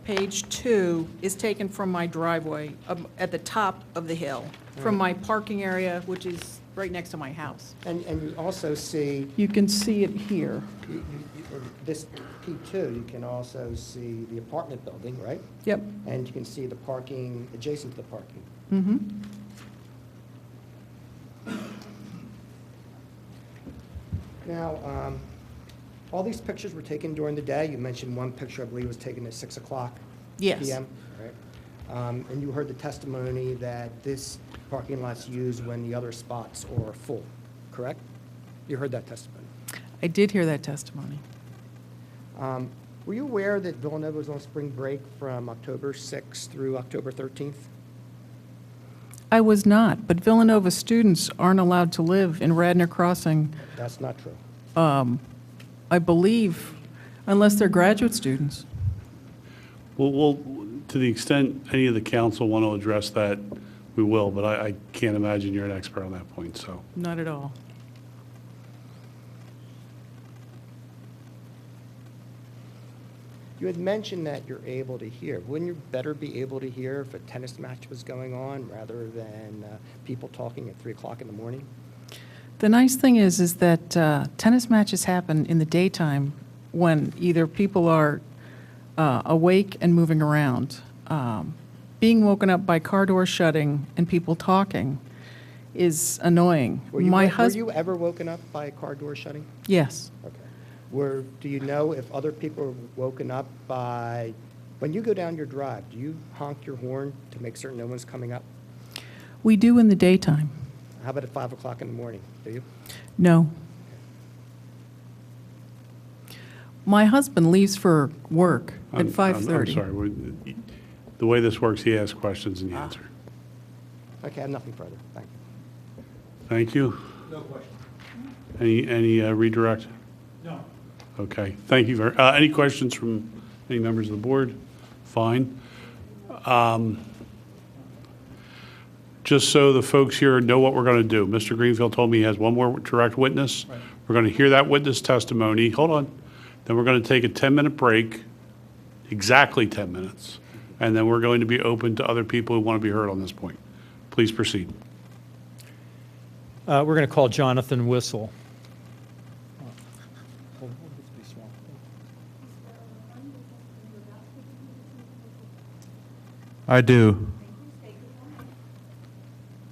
N: page 2 is taken from my driveway at the top of the hill, from my parking area, which is right next to my house.
C: and you also see,
N: You can see it here.
C: in this P2, you can also see the apartment building, right?
N: Yep.
C: And you can see the parking adjacent to the parking.
N: Mm-hmm.
C: Now, all these pictures were taken during the day. You mentioned one picture, I believe, was taken at 6 o'clock
N: Yes.
C: PM. Right. And you heard the testimony that this parking lot's used when the other spots are full, correct? You heard that testimony.
N: I did hear that testimony.
C: Were you aware that Villanova was on spring break from October 6th through October 13th?
N: I was not, but Villanova students aren't allowed to live in Radnor Crossing,
C: That's not true.
N: I believe, unless they're graduate students.
A: Well, to the extent any of the council want to address that, we will, but I can't imagine you're an expert on that point, so.
N: Not at all.
C: You had mentioned that you're able to hear. Wouldn't you better be able to hear if a tennis match was going on rather than people talking at 3 o'clock in the morning?
N: The nice thing is that tennis matches happen in the daytime when either people are awake and moving around. Being woken up by car doors shutting and people talking is annoying.
C: Were you ever woken up by a car door shutting?
N: Yes.
C: Okay. Do you know if other people were woken up by, when you go down your drive, do you honk your horn to make certain no one's coming up?
N: We do in the daytime.
C: How about at 5 o'clock in the morning? Do you?
N: No. My husband leaves for work at 5:30.
A: I'm sorry. The way this works, he asks questions and you answer.
C: Okay, I have nothing further. Thank you.
A: Thank you.
M: No question.
A: Any redirect?
M: No.
A: Okay, thank you. Any questions from any members of the board? Fine. Just so the folks here know what we're going to do, Mr. Greenfield told me he has one more direct witness.
M: Right.
A: We're going to hear that witness testimony. Hold on. Then we're going to take a 10-minute break, exactly 10 minutes, and then we're going to be open to other people who want to be heard on this point. Please proceed.
E: We're going to call Jonathan Whistle.
O: I do.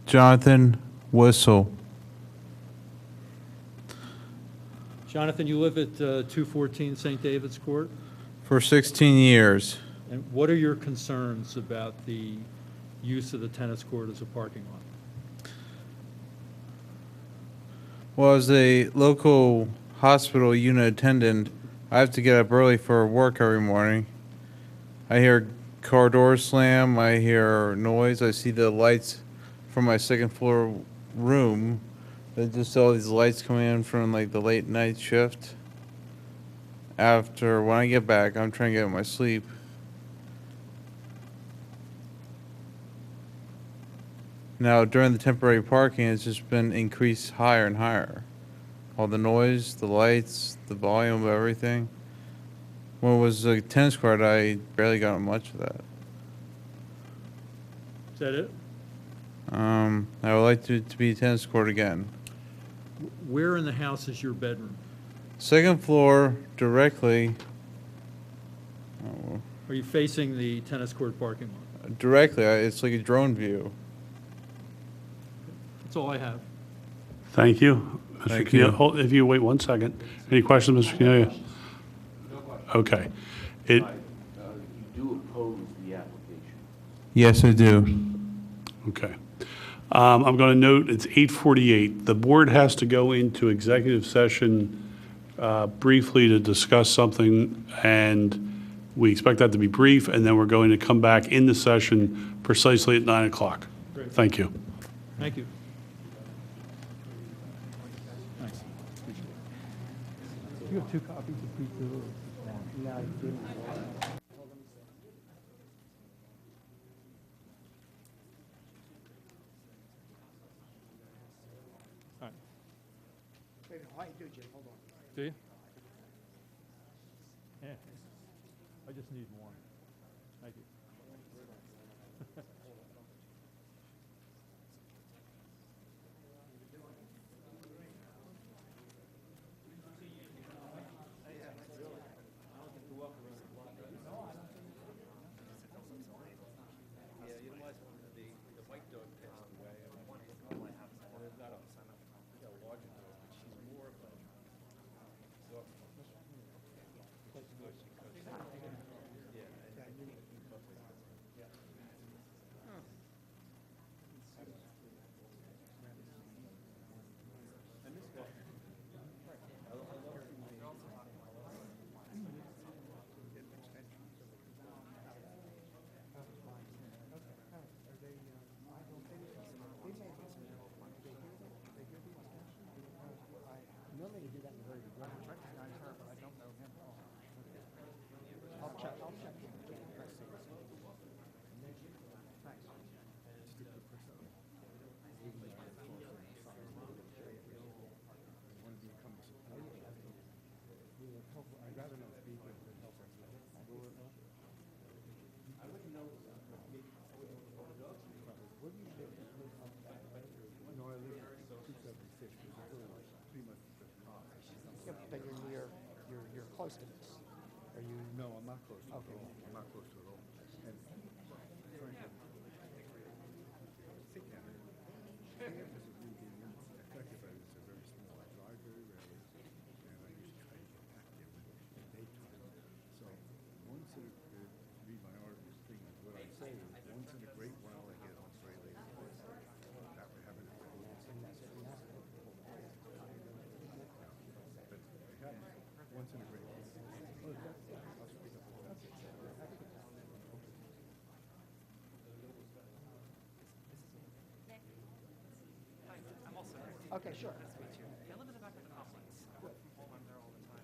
O: Jonathan Whistle.
E: Jonathan, you live at 214 St. David's Court?
O: For 16 years.
E: And what are your concerns about the use of the tennis court as a parking lot?
O: Well, as a local hospital unit attendant, I have to get up early for work every morning. I hear car doors slam, I hear noise, I see the lights from my second floor room There's just all these lights coming in from like the late night shift. After, when I get back, I'm trying to get my sleep. Now, during the temporary parking, it's just been increased higher and higher. All the noise, the lights, the volume of everything. When it was a tennis court, I barely got much of that.
E: Is that it?
O: I would like to be a tennis court again.
E: Where in the house is your bedroom?
O: Second floor, directly. Oh,
E: Are you facing the tennis court parking lot?
O: directly, it's like a drone view.
E: That's all I have.
A: Thank you. Mr.
O: Thank
A: Keneally.
O: you.
A: Hold, if you wait one second. Any questions, Mr. Keneally? Okay. It,
H: You do oppose the application?
O: Yes, I do.
A: okay. I'm going to note it's 8:48. The board has to go into executive session briefly to discuss something, and we expect that to be brief, and then we're going to come back in the session precisely at 9 o'clock.
E: Great.
A: Thank you.
E: Thank you. You have 2 copies of P2?
C: No, you didn't.
E: All right.
C: Why do, Jim? Hold on.
E: Do you? Yeah. I just need one. Thank you.
C: But you're close to this. Are you?
M: No, I'm not close to it
C: Okay.
M: at all. I'm not close to it at all. And campus is really being affected by this. It's very small. I drive very rarely, and I used to try to get back there when daytime. So once in a, read my articles thing, what I say is once in a great while I get home very late. That would happen. But it happens once in a great while. I'll speak up.
C: Okay, sure.
P: I live in the back of the complex. I work from home. I'm there all the time.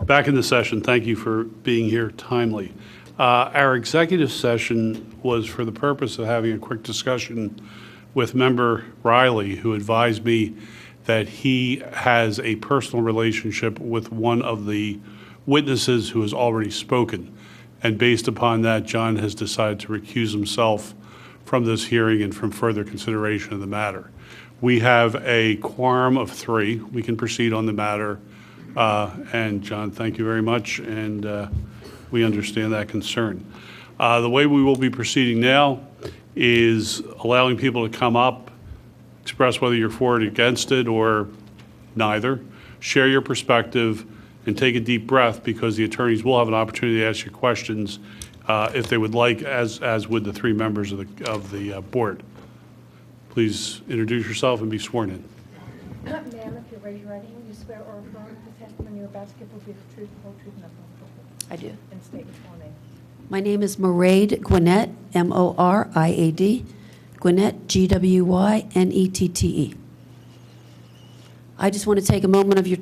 A: Back in the session. Thank you for being here timely. Our executive session was for the purpose of having a quick discussion with Member Riley, who advised me that he has a personal relationship with one of the witnesses who has already spoken. And based upon that, John has decided to recuse himself from this hearing and from further consideration of the matter. We have a quorum of 3. We can proceed on the matter. And John, thank you very much, and we understand that concern. The way we will be proceeding now is allowing people to come up, express whether you're for it, against it, or neither, share your perspective, and take a deep breath, because the attorneys will have an opportunity to ask you questions if they would like, as would the 3 members of the board. Please introduce yourself and be sworn in.
Q: Ma'am, if you raise your right hand, you swear or affirm the testimony you're about to give will be the truth, the whole truth, and nothing but the truth.
R: I do.
Q: And state your full name.
R: My name is Moraid Gwinnett, M-O-R-I-A-D, Gwinnett, G-W-Y-N-E-T-T-E. I just want to take a moment of your,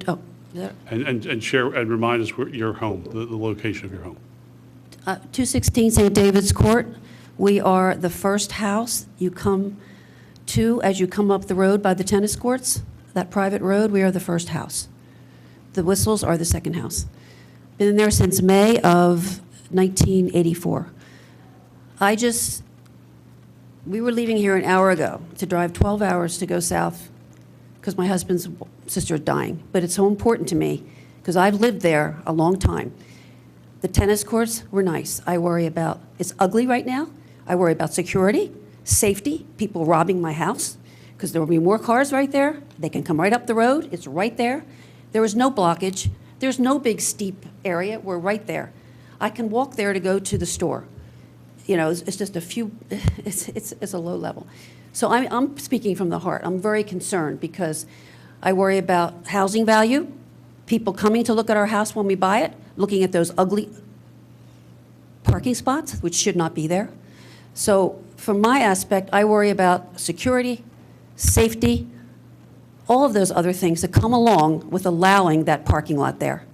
A: And share, and remind us where your home, the location of your home.
R: 216 St. David's Court. We are the first house you come to as you come up the road by the tennis courts. That private road, we are the first house. The Whistles are the second house. Been there since May of 1984. We were leaving here an hour ago to drive 12 hours to go south because my husband's sister is dying. But it's so important to me because I've lived there a long time. The tennis courts were nice. I worry about, it's ugly right now. I worry about security, safety, people robbing my house, because there will be more cars right there. They can come right up the road. It's right there. There is no blockage. There's no big steep area. We're right there. I can walk there to go to the store. You know, it's just a few, it's a low level. So I'm speaking from the heart. I'm very concerned because I worry about housing value, people coming to look at our house when we buy it, looking at those ugly parking spots, which should not be there. So from my aspect, I worry about security, safety, all of those other things that come along with allowing that parking lot there.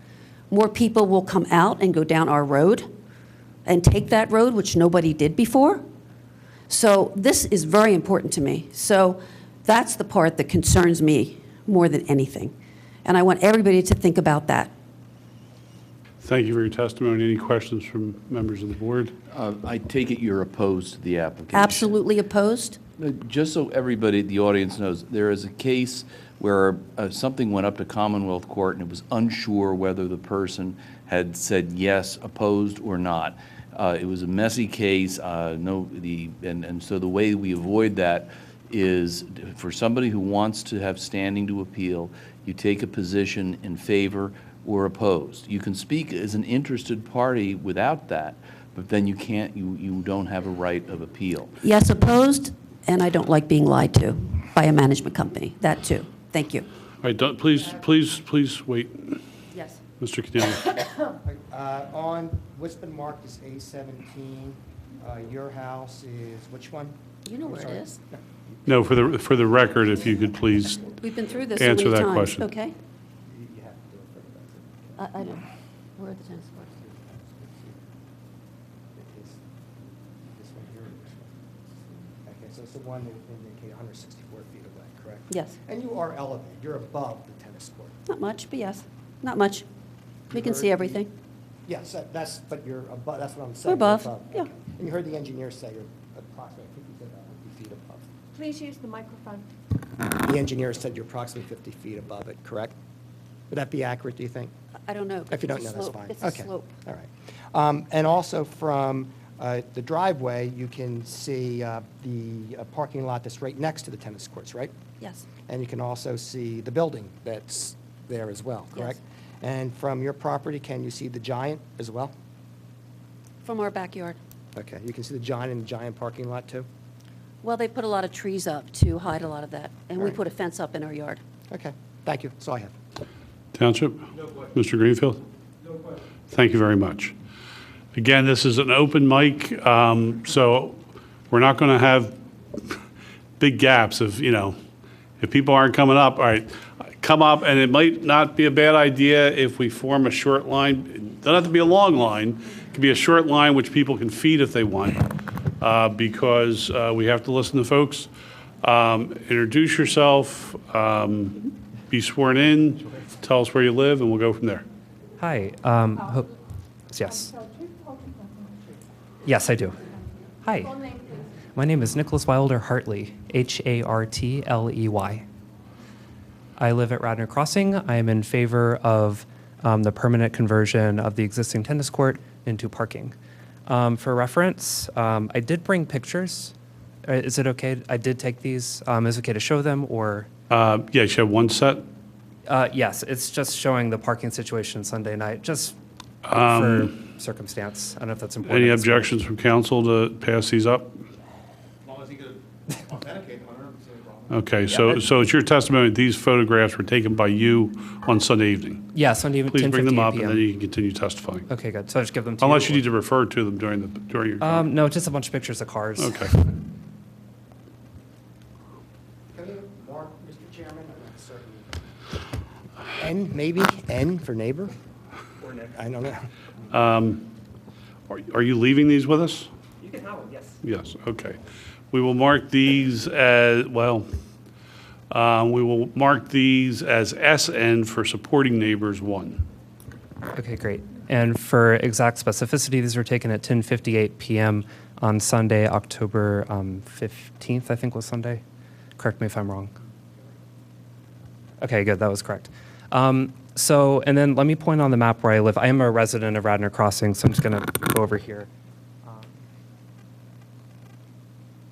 R: More people will come out and go down our road and take that road, which nobody did before. So this is very important to me. So that's the part that concerns me more than anything. And I want everybody to think about that.
A: Thank you for your testimony. Any questions from members of the board?
H: I take it you're opposed to the application?
R: Absolutely opposed.
H: Just so everybody, the audience knows, there is a case where something went up to Commonwealth Court and it was unsure whether the person had said yes, opposed or not. It was a messy case. And so the way we avoid that is for somebody who wants to have standing to appeal, you take a position in favor or opposed. You can speak as an interested party without that, but then you can't, you don't have a right of appeal.
R: Yes, opposed, and I don't like being lied to by a management company. That too. Thank you.
A: All right, please wait.
R: Yes.
A: Mr. Keneally.
C: On what's been marked as A17, your house is which one?
R: You know where it is.
A: No, for the record, if you could please
R: We've been through this so
A: answer
R: many
A: that
R: times.
A: question.
R: Okay. I don't. Where are the tennis courts?
C: This one here or this one? Okay, so it's the one that indicated 164 feet away, correct?
R: Yes.
C: And you are elevated. You're above the tennis court.
R: Not much, but yes. Not much. We can see everything.
C: Yes, but you're above, that's what I'm saying.
R: We're above,
C: You're
R: yeah.
C: Okay. And you heard the engineer say you're approximately 50 feet above.
Q: Please use the microphone.
C: The engineer said you're approximately 50 feet above it, correct? Would that be accurate, do you think?
R: I don't know.
C: If you don't
R: It's a
C: know, that's
R: slope.
C: fine.
R: It's a
C: Okay.
R: slope.
C: All right. And also from the driveway, you can see the parking lot that's right next to the tennis courts, right?
R: Yes.
C: And you can also see the building that's there as well, correct? And from your property, can you see the Giant as well?
R: From our backyard.
C: Okay, you can see the Giant in the Giant parking lot too?
R: Well, they put a lot of trees up to hide a lot of that, and we
C: Right.
R: put a fence up in our yard.
C: Okay, thank you. That's all I have.
A: Township? No question. Mr. Greenfield? No question. Thank you very much. Again, this is an open mic, so we're not going to have big gaps if, if people aren't coming up, all right, come up, and it might not be a bad idea if we form a short line. It doesn't have to be a long line. It could be a short line which people can feed if they want, because we have to listen to folks. Introduce yourself, be sworn in, tell us where you live, and we'll go from there.
S: Hi. Yes. Yes, I do. Hi. My name is Nicholas Wilder Hartley, Hartley. I live at Radnor Crossing. I am in favor of the permanent conversion of the existing tennis court into parking. For reference, I did bring pictures. Is it okay? I did take these. Is it okay to show them, or?
A: Yeah, you should have one set.
S: Yes, it's just showing the parking situation Sunday night, just for circumstance. I don't know if that's important.
A: Any objections from council to pass these up?
D: As long as he could authenticate them, I don't see any problem.
A: Okay, so it's your testimony that these photographs were taken by you on Sunday evening?
S: Yeah, Sunday evening,
A: Please bring them
S: 10:58
A: up, and
S: PM.
A: then you can continue testifying.
S: Okay, good. So I just give them to
A: Unless you
S: you.
A: need to refer to them during your comment.
S: No, just a bunch of pictures of cars.
A: Okay.
C: Can you mark, Mr. Chairman? I'm not certain. N, maybe? N for neighbor? I don't know.
A: Are you leaving these with us?
S: You can have them, yes.
A: Yes, okay. We will mark these as, SN for supporting neighbors 1.
S: Okay, great. And for exact specificity, these were taken at 10:58 PM on Sunday, October 15th, I think was Sunday. Correct me if I'm wrong. Okay, good, that was correct. And then let me point on the map where I live. I am a resident of Radnor Crossing, so I'm just going to go over here.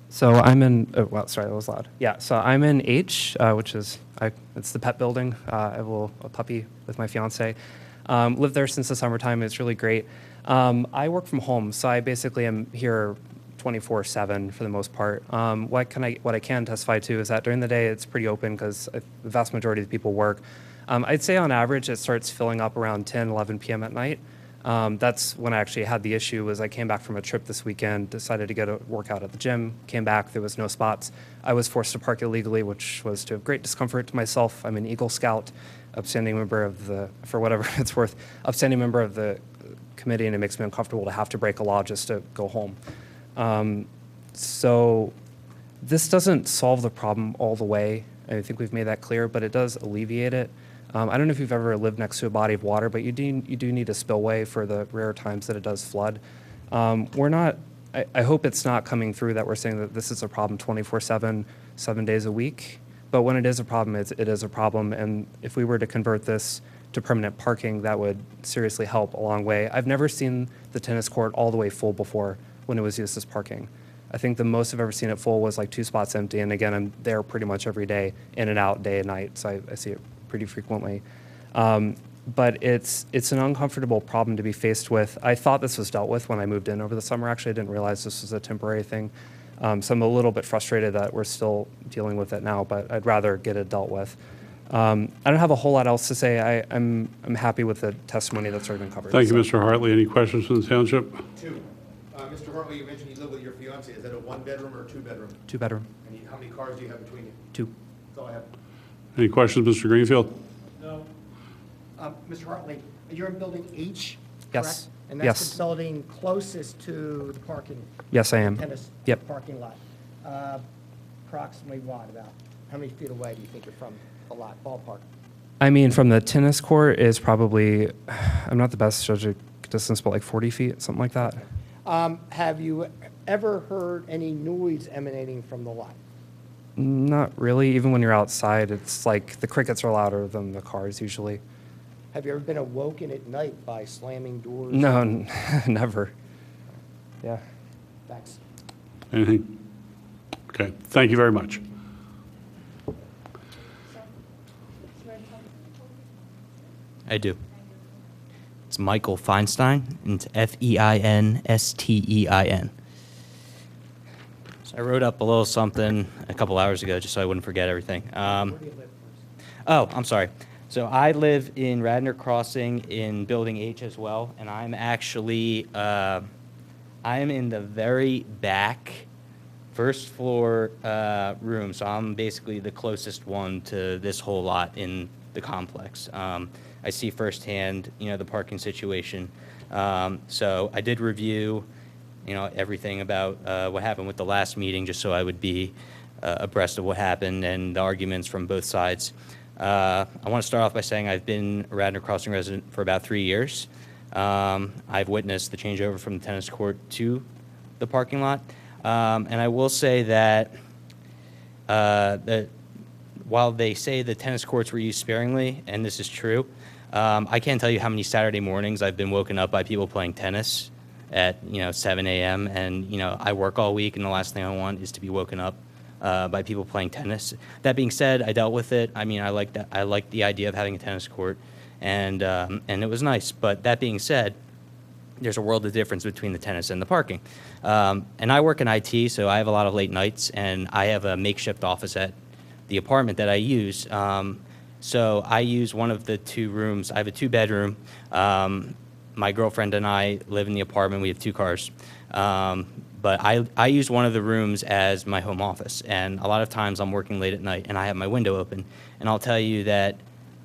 S: So I'm in, sorry, that was loud. Yeah, so I'm in H, which is, it's the pet building. I have a puppy with my fiance. Lived there since the summertime. It's really great. I work from home, so I basically am here 24/7 for the most part. What I can testify to is that during the day it's pretty open because the vast majority of the people work. I'd say on average it starts filling up around 10, 11 p.m. at night. That's when I actually had the issue. Was I came back from a trip this weekend, decided to get a workout at the gym, came back, there was no spots. I was forced to park illegally, which was to great discomfort to myself. I'm an Eagle Scout, upstanding member of the, for whatever it's worth, upstanding member of the committee, and it makes me uncomfortable to have to break a law just to go home. So this doesn't solve the problem all the way. I think we've made that clear, but it does alleviate it. I don't know if you've ever lived next to a body of water, but you do need a spillway for the rare times that it does flood. I hope it's not coming through that we're saying that this is a problem 24/7, 7 days a week. But when it is a problem, it is a problem. And if we were to convert this to permanent parking, that would seriously help a long way. I've never seen the tennis court all the way full before when it was used as parking. I think the most I've ever seen it full was like 2 spots empty. And again, I'm there pretty much every day, in and out, day and night. So I see it pretty frequently. But it's an uncomfortable problem to be faced with. I thought this was dealt with when I moved in over the summer. Actually, I didn't realize this was a temporary thing. So I'm a little bit frustrated that we're still dealing with it now, but I'd rather get it dealt with. I don't have a whole lot else to say. I'm happy with the testimony that's already been covered.
A: Thank you, Mr. Hartley. Any questions from the township?
D: 2. Mr. Hartley, you mentioned you live with your fiance. Is that a 1-bedroom or a 2-bedroom?
S: 2-bedroom.
D: And how many cars do you have between you?
S: 2.
D: That's all I have.
A: Any questions, Mr. Greenfield?
C: No. Mr. Hartley, you're in building H,
S: Yes.
C: correct? And that's
S: Yes.
C: the building closest to the parking.
S: Yes, I am.
C: Tennis
S: Yep.
C: parking lot. Approximately what, about, how many feet away do you think you're from the lot, ballpark?
S: I mean, from the tennis court is probably, I'm not the best judge of distance, but like 40 feet, something like that.
C: Have you ever heard any noise emanating from the lot?
S: Not really. Even when you're outside, it's like the crickets are louder than the cars usually.
C: Have you ever been awoken at night by slamming doors?
S: No, never. Yeah.
C: Thanks.
A: Anything? Okay, thank you very much.
T: I do. It's Michael Feinstein, and it's Feinstein. So I wrote up a little something a couple hours ago just so I wouldn't forget everything.
C: Where do you live first?
T: Oh, I'm sorry. So I live in Radnor Crossing in Building H as well, and I'm actually, I'm in the very back first floor room, so I'm basically the closest one to this whole lot in the complex. I see firsthand, the parking situation. So I did review, everything about what happened with the last meeting, just so I would be abreast of what happened and the arguments from both sides. I want to start off by saying I've been a Radnor Crossing resident for about 3 years. I've witnessed the changeover from the tennis court to the parking lot. And I will say that while they say the tennis courts were used sparingly, and this is true, I can't tell you how many Saturday mornings I've been woken up by people playing tennis at 7 a.m. And I work all week, and the last thing I want is to be woken up by people playing tennis. That being said, I dealt with it. I mean, I like that. I like the idea of having a tennis court, and it was nice. But that being said, there's a world of difference between the tennis and the parking. And I work in IT, so I have a lot of late nights, and I have a makeshift office at the apartment that I use. So I use one of the 2 rooms. I have a 2-bedroom. My girlfriend and I live in the apartment. We have 2 cars. But I use one of the rooms as my home office. And a lot of times I'm working late at night, and I have my window open. And I'll tell you that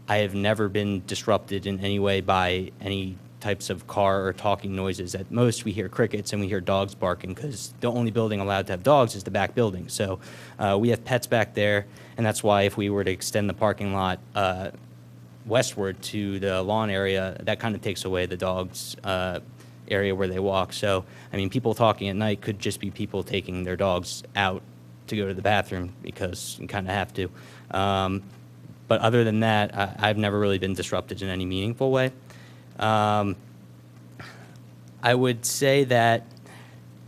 T: I have never been disrupted in any way by any types of car or talking noises. At most, we hear crickets and we hear dogs barking, because the only building allowed to have dogs is the back building. So we have pets back there, and that's why if we were to extend the parking lot westward to the lawn area, that kind of takes away the dogs' area where they walk. So, I mean, people talking at night could just be people taking their dogs out to go to the bathroom, because you kind of have to. But other than that, I've never really been disrupted in any meaningful way. I would say that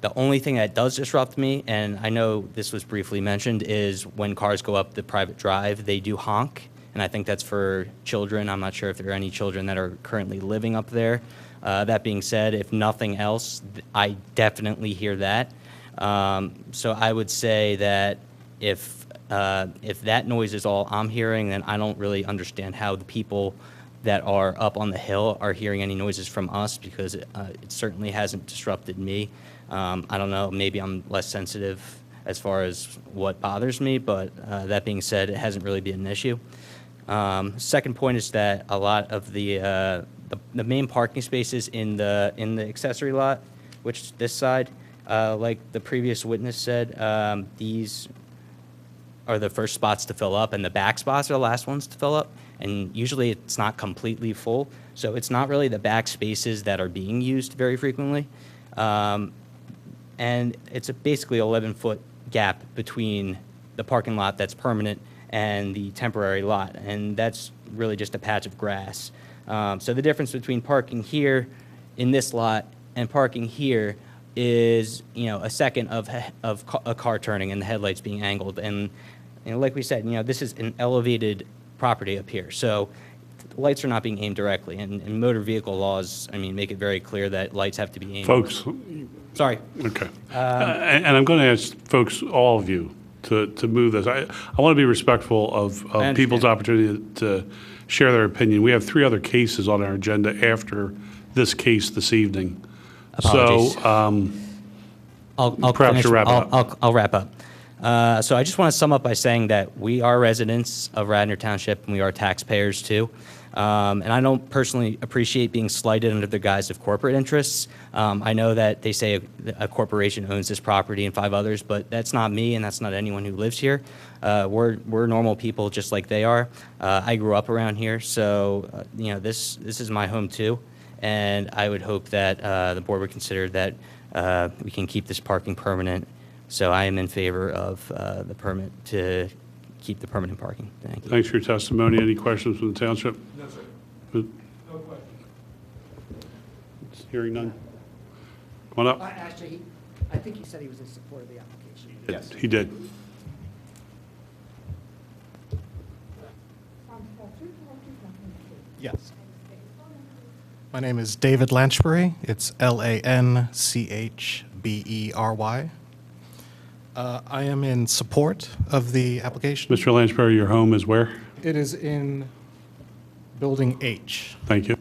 T: the only thing that does disrupt me, and I know this was briefly mentioned, is when cars go up the private drive, they do honk, and I think that's for children. I'm not sure if there are any children that are currently living up there. That being said, if nothing else, I definitely hear that. So I would say that if that noise is all I'm hearing, then I don't really understand how the people that are up on the hill are hearing any noises from us, because it certainly hasn't disrupted me. I don't know, maybe I'm less sensitive as far as what bothers me, but that being said, it hasn't really been an issue. Second point is that a lot of the main parking spaces in the accessory lot, which this side, like the previous witness said, these are the first spots to fill up, and the back spots are the last ones to fill up. And usually it's not completely full, so it's not really the back spaces that are being used very frequently. And it's basically an 11-foot gap between the parking lot that's permanent and the temporary lot, and that's really just a patch of grass. So the difference between parking here in this lot and parking here is, a second of a car turning and the headlights being angled. And like we said, this is an elevated property up here, so lights are not being aimed directly, and motor vehicle laws, make it very clear that lights have to be aimed.
A: Folks.
T: Sorry.
A: Okay. And I'm going to ask folks, all of you, to move this. I want to be respectful of people's opportunity to share their opinion. We have 3 other cases on our agenda after this case this evening.
T: Apologies.
A: So
T: I'll
A: perhaps
T: finish.
A: you wrap up.
T: I'll wrap up. So I just want to sum up by saying that we are residents of Radnor Township, and we are taxpayers too. And I don't personally appreciate being slighted under the guise of corporate interests. I know that they say a corporation owns this property and 5 others, but that's not me, and that's not anyone who lives here. We're normal people just like they are. I grew up around here, so this is my home too. And I would hope that the board would consider that we can keep this parking permanent. So I am in favor of the permit to keep the permanent parking. Thank you.
A: Thanks for your testimony. Any questions from the township?
M: No, sir.
A: No questions. Hearing none. Come on up.
C: Actually, I think he said he was in support of the application.
A: Yes. He did.
U: Yes. My name is David Lanchbury. It's Lanchbery. I am in support of the application.
A: Mr. Lansbury, your home is where?
U: It is in Building H.
A: Thank you.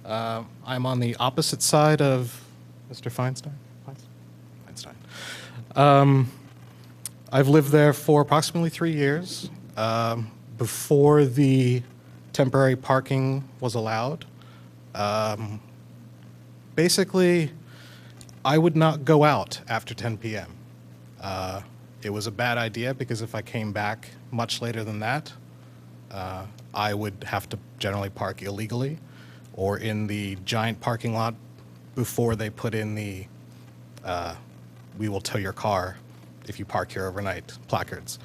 U: I'm on the opposite side of Mr. Feinstein. I've lived there for approximately 3 years. Before the temporary parking was allowed, basically, I would not go out after 10 p.m. It was a bad idea because if I came back much later than that, I would have to generally park illegally or in the giant parking lot before they put in the "we will tow your car if you park here overnight" placards.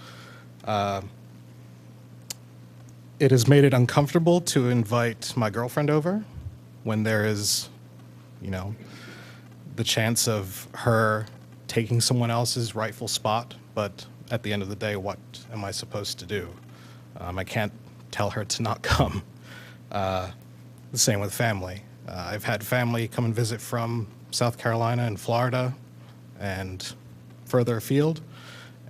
U: It has made it uncomfortable to invite my girlfriend over when there is, the chance of her taking someone else's rightful spot. But at the end of the day, what am I supposed to do? I can't tell her to not come. The same with family. I've had family come and visit from South Carolina and Florida and further afield.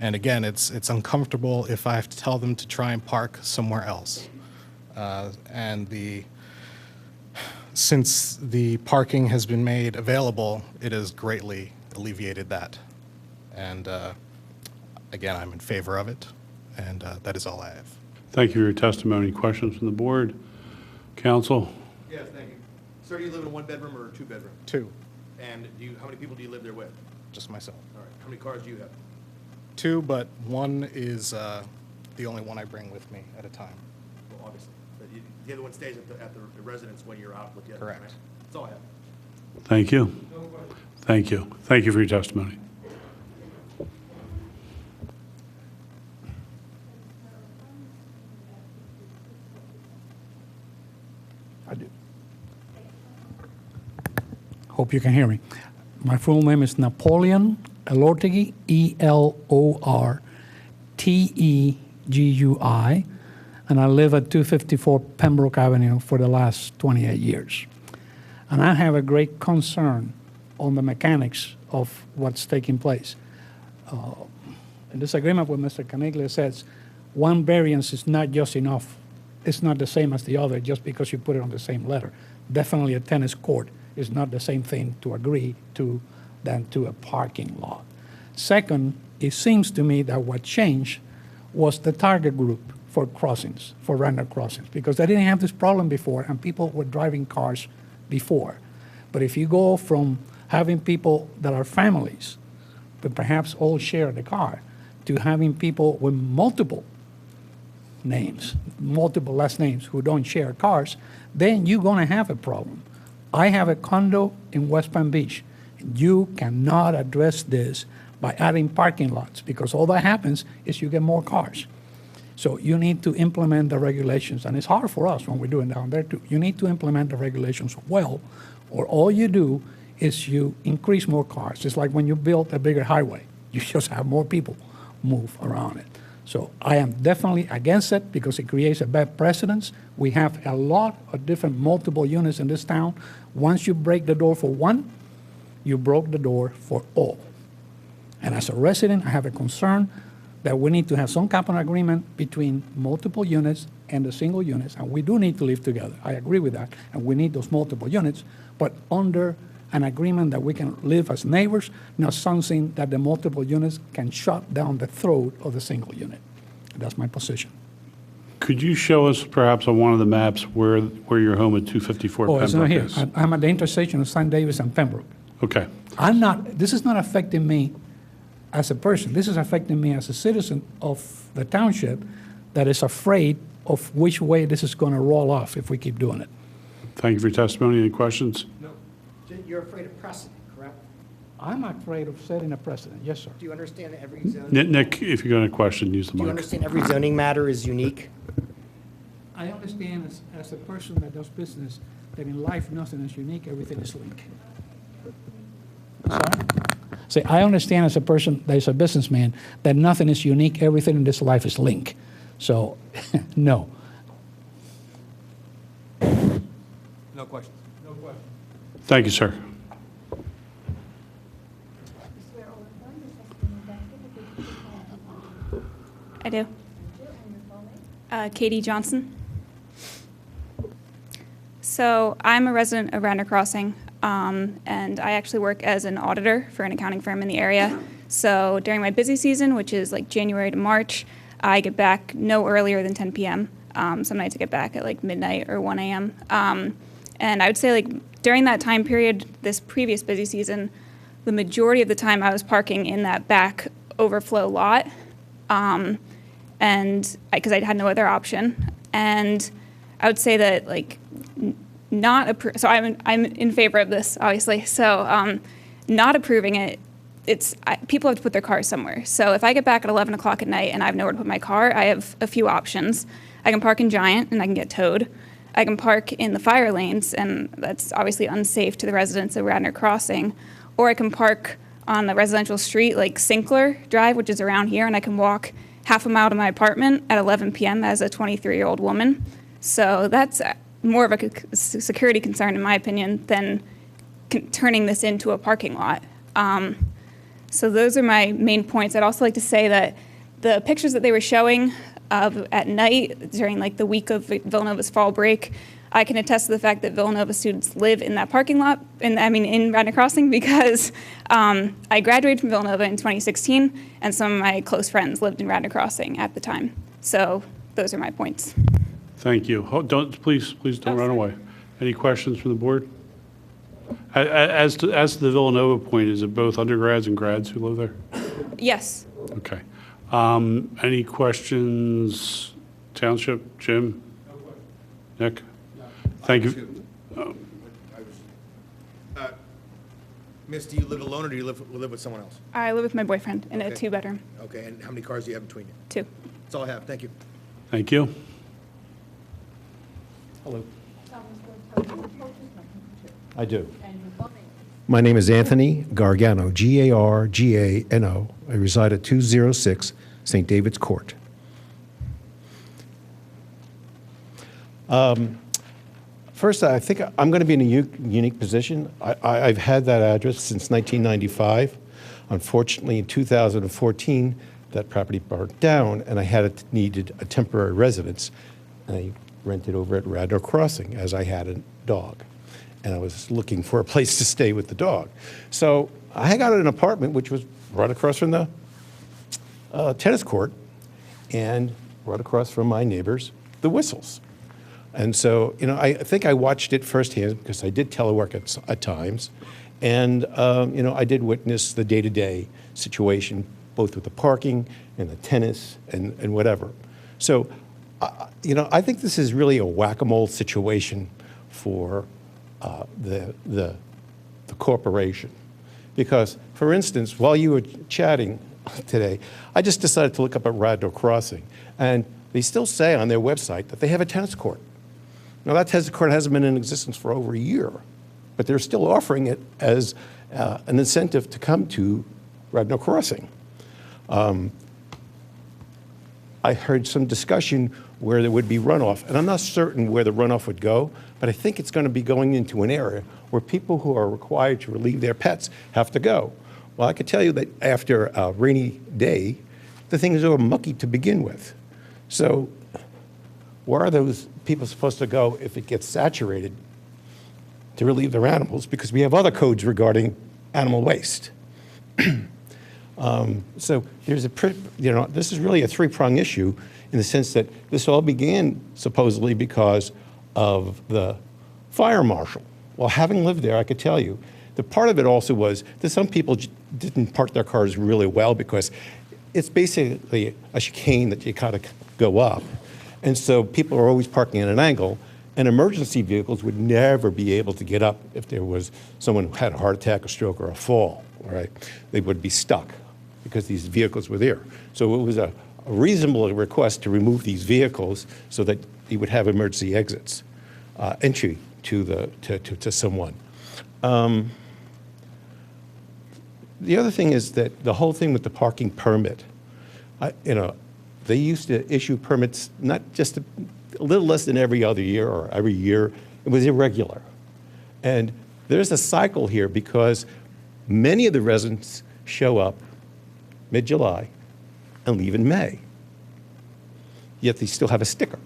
U: And again, it's uncomfortable if I have to tell them to try and park somewhere else. Since the parking has been made available, it has greatly alleviated that. And again, I'm in favor of it, and that is all I have.
A: Thank you for your testimony. Questions from the board? Council?
D: Yes, thank you. Sir, do you live in a one-bedroom or a two-bedroom?
U: 2,
D: And how many people do you live there with?
U: just myself.
D: All right. How many cars do you have?
U: 2, but one is the only one I bring with me at a time.
D: Well, obviously. But the other one stays at the residence when you're out with the other one,
U: Correct.
D: right? That's all I have.
A: Thank you. Thank you. Thank you for your testimony.
B: I do. Hope you can hear me. My full name is Napoleon Elortegui, Elortegui, and I live at 254 Pembroke Avenue for the last 28 years. And I have a great concern on the mechanics of what's taking place. In disagreement with Mr. Caniglia says, one variance is not just enough. It's not the same as the other just because you put it on the same letter. Definitely a tennis court is not the same thing to agree to than to a parking lot. Second, it seems to me that what changed was the target group for crossings, for Radnor crossings, because they didn't have this problem before and people were driving cars before. But if you go from having people that are families, but perhaps all share the car, to having people with multiple names, multiple last names who don't share cars, then you're going to have a problem. I have a condo in West Palm Beach. You cannot address this by adding parking lots because all that happens is you get more cars. So you need to implement the regulations, and it's hard for us when we're doing down there too. You need to implement the regulations well, or all you do is you increase more cars. It's like when you build a bigger highway. You just have more people move around it. So I am definitely against it because it creates a bad precedence. We have a lot of different multiple units in this town. Once you break the door for one, you broke the door for all. And as a resident, I have a concern that we need to have some kind of agreement between multiple units and the single units, and we do need to live together. I agree with that, and we need those multiple units, but under an agreement that we can live as neighbors, not something that the multiple units can shut down the throat of the single unit. That's my position.
A: Could you show us perhaps on one of the maps where your home at 254
B: Oh, it's not
A: Pembroke
B: here.
A: is?
B: I'm at the intersection of St. Davis and Pembroke.
A: Okay.
B: This is not affecting me as a person. This is affecting me as a citizen of the township that is afraid of which way this is going to roll off if we keep doing it.
A: Thank you for your testimony. Any questions?
C: No. You're afraid of precedent, correct?
B: I'm afraid of setting a precedent. Yes, sir.
C: Do you understand that every zoning?
A: Nick, if you're going to question, use the
C: Do you
A: mic.
C: understand every zoning matter is unique?
B: I understand as a person that does business that in life nothing is unique, everything is linked. Sorry? Say, I understand as a person that is a businessman that nothing is unique, everything in this life is linked. So, no.
D: No questions.
B: No question.
A: Thank you, sir.
Q: You swear or affirm the testimony you're about to give will be the truth, the whole truth,
V: I do.
Q: and your full name?
V: Katie Johnson. So I'm a resident of Radnor Crossing, and I actually work as an auditor for an accounting firm in the area. So during my busy season, which is like January to March, I get back no earlier than 10 p.m. Some nights I get back at like midnight or 1 a.m. And I would say like during that time period, this previous busy season, the majority of the time I was parking in that back overflow lot, and because I had no other option. And I would say that like so I'm in favor of this, obviously. So not approving it, people have to put their cars somewhere. So if I get back at 11 o'clock at night and I have nowhere to put my car, I have a few options. I can park in Giant and I can get towed. I can park in the fire lanes, and that's obviously unsafe to the residents of Radnor Crossing. Or I can park on the residential street like Sinkler Drive, which is around here, and I can walk half a mile to my apartment at 11 p.m. as a 23-year-old woman. So that's more of a security concern, in my opinion, than turning this into a parking lot. So those are my main points. I'd also like to say that the pictures that they were showing at night during like the week of Villanova's fall break, I can attest to the fact that Villanova students live in that parking lot, in Radnor Crossing, because I graduated from Villanova in 2016, and some of my close friends lived in Radnor Crossing at the time. So those are my points.
A: Thank you. Please don't run away. Any questions from the board? As to the Villanova point, is it both undergrads and grads who live there?
V: Yes.
A: Okay. Any questions? Township, Jim? Nick? Thank you.
D: Miss, do you live alone or do you live with someone else?
V: I live with my boyfriend in a
D: Okay.
V: 2-bedroom.
D: Okay, and how many cars do you have between you?
V: 2.
D: That's all I have. Thank you.
A: Thank you.
F: Hello. I do. My name is Anthony Gargano, Gargano. I reside at 206 St. David's Court. First, I think I'm going to be in a unique position. I've had that address since 1995. Unfortunately, in 2014, that property burned down, and I needed a temporary residence. And I rented over at Radnor Crossing, as I had a dog. And I was looking for a place to stay with the dog. So I got an apartment which was right across from the tennis court and right across from my neighbors, the Whistles. And so, I think I watched it firsthand because I did telework at times. And, I did witness the day-to-day situation, both with the parking and the tennis and whatever. So, I think this is really a whack-a-mole situation for the corporation. Because, for instance, while you were chatting today, I just decided to look up at Radnor Crossing, and they still say on their website that they have a tennis court. Now, that tennis court hasn't been in existence for over a year, but they're still offering it as an incentive to come to Radnor Crossing. I heard some discussion where there would be runoff, and I'm not certain where the runoff would go, but I think it's going to be going into an area where people who are required to relieve their pets have to go. Well, I can tell you that after a rainy day, the things are mucky to begin with. So where are those people supposed to go if it gets saturated to relieve their animals? Because we have other codes regarding animal waste. So there's this is really a three-pronged issue in the sense that this all began supposedly because of the fire marshal. Well, having lived there, I could tell you, the part of it also was that some people didn't park their cars really well because it's basically a chicane that you kind of go up. And so people are always parking at an angle, and emergency vehicles would never be able to get up if there was someone who had a heart attack, a stroke, or a fall, all right? They would be stuck because these vehicles were there. So it was a reasonable request to remove these vehicles so that you would have emergency exits, entry to someone. The other thing is that the whole thing with the parking permit, they used to issue permits not just a little less than every other year or every year. It was irregular. And there's a cycle here because many of the residents show up mid-July and leave in May. Yet they still have a sticker.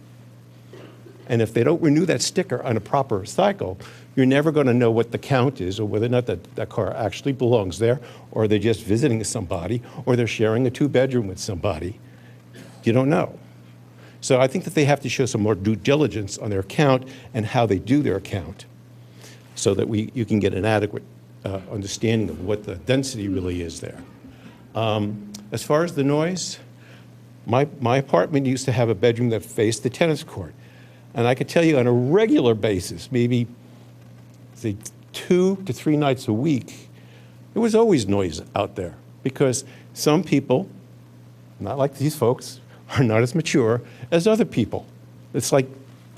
F: And if they don't renew that sticker on a proper cycle, you're never going to know what the count is, or whether or not that car actually belongs there, or they're just visiting somebody, or they're sharing a two-bedroom with somebody. You don't know. So I think that they have to show some more due diligence on their count and how they do their count, so that you can get an adequate understanding of what the density really is there. As far as the noise, my apartment used to have a bedroom that faced the tennis court. And I could tell you on a regular basis, maybe say 2 to 3 nights a week, there was always noise out there, because some people, not like these folks, are not as mature as other people. It's like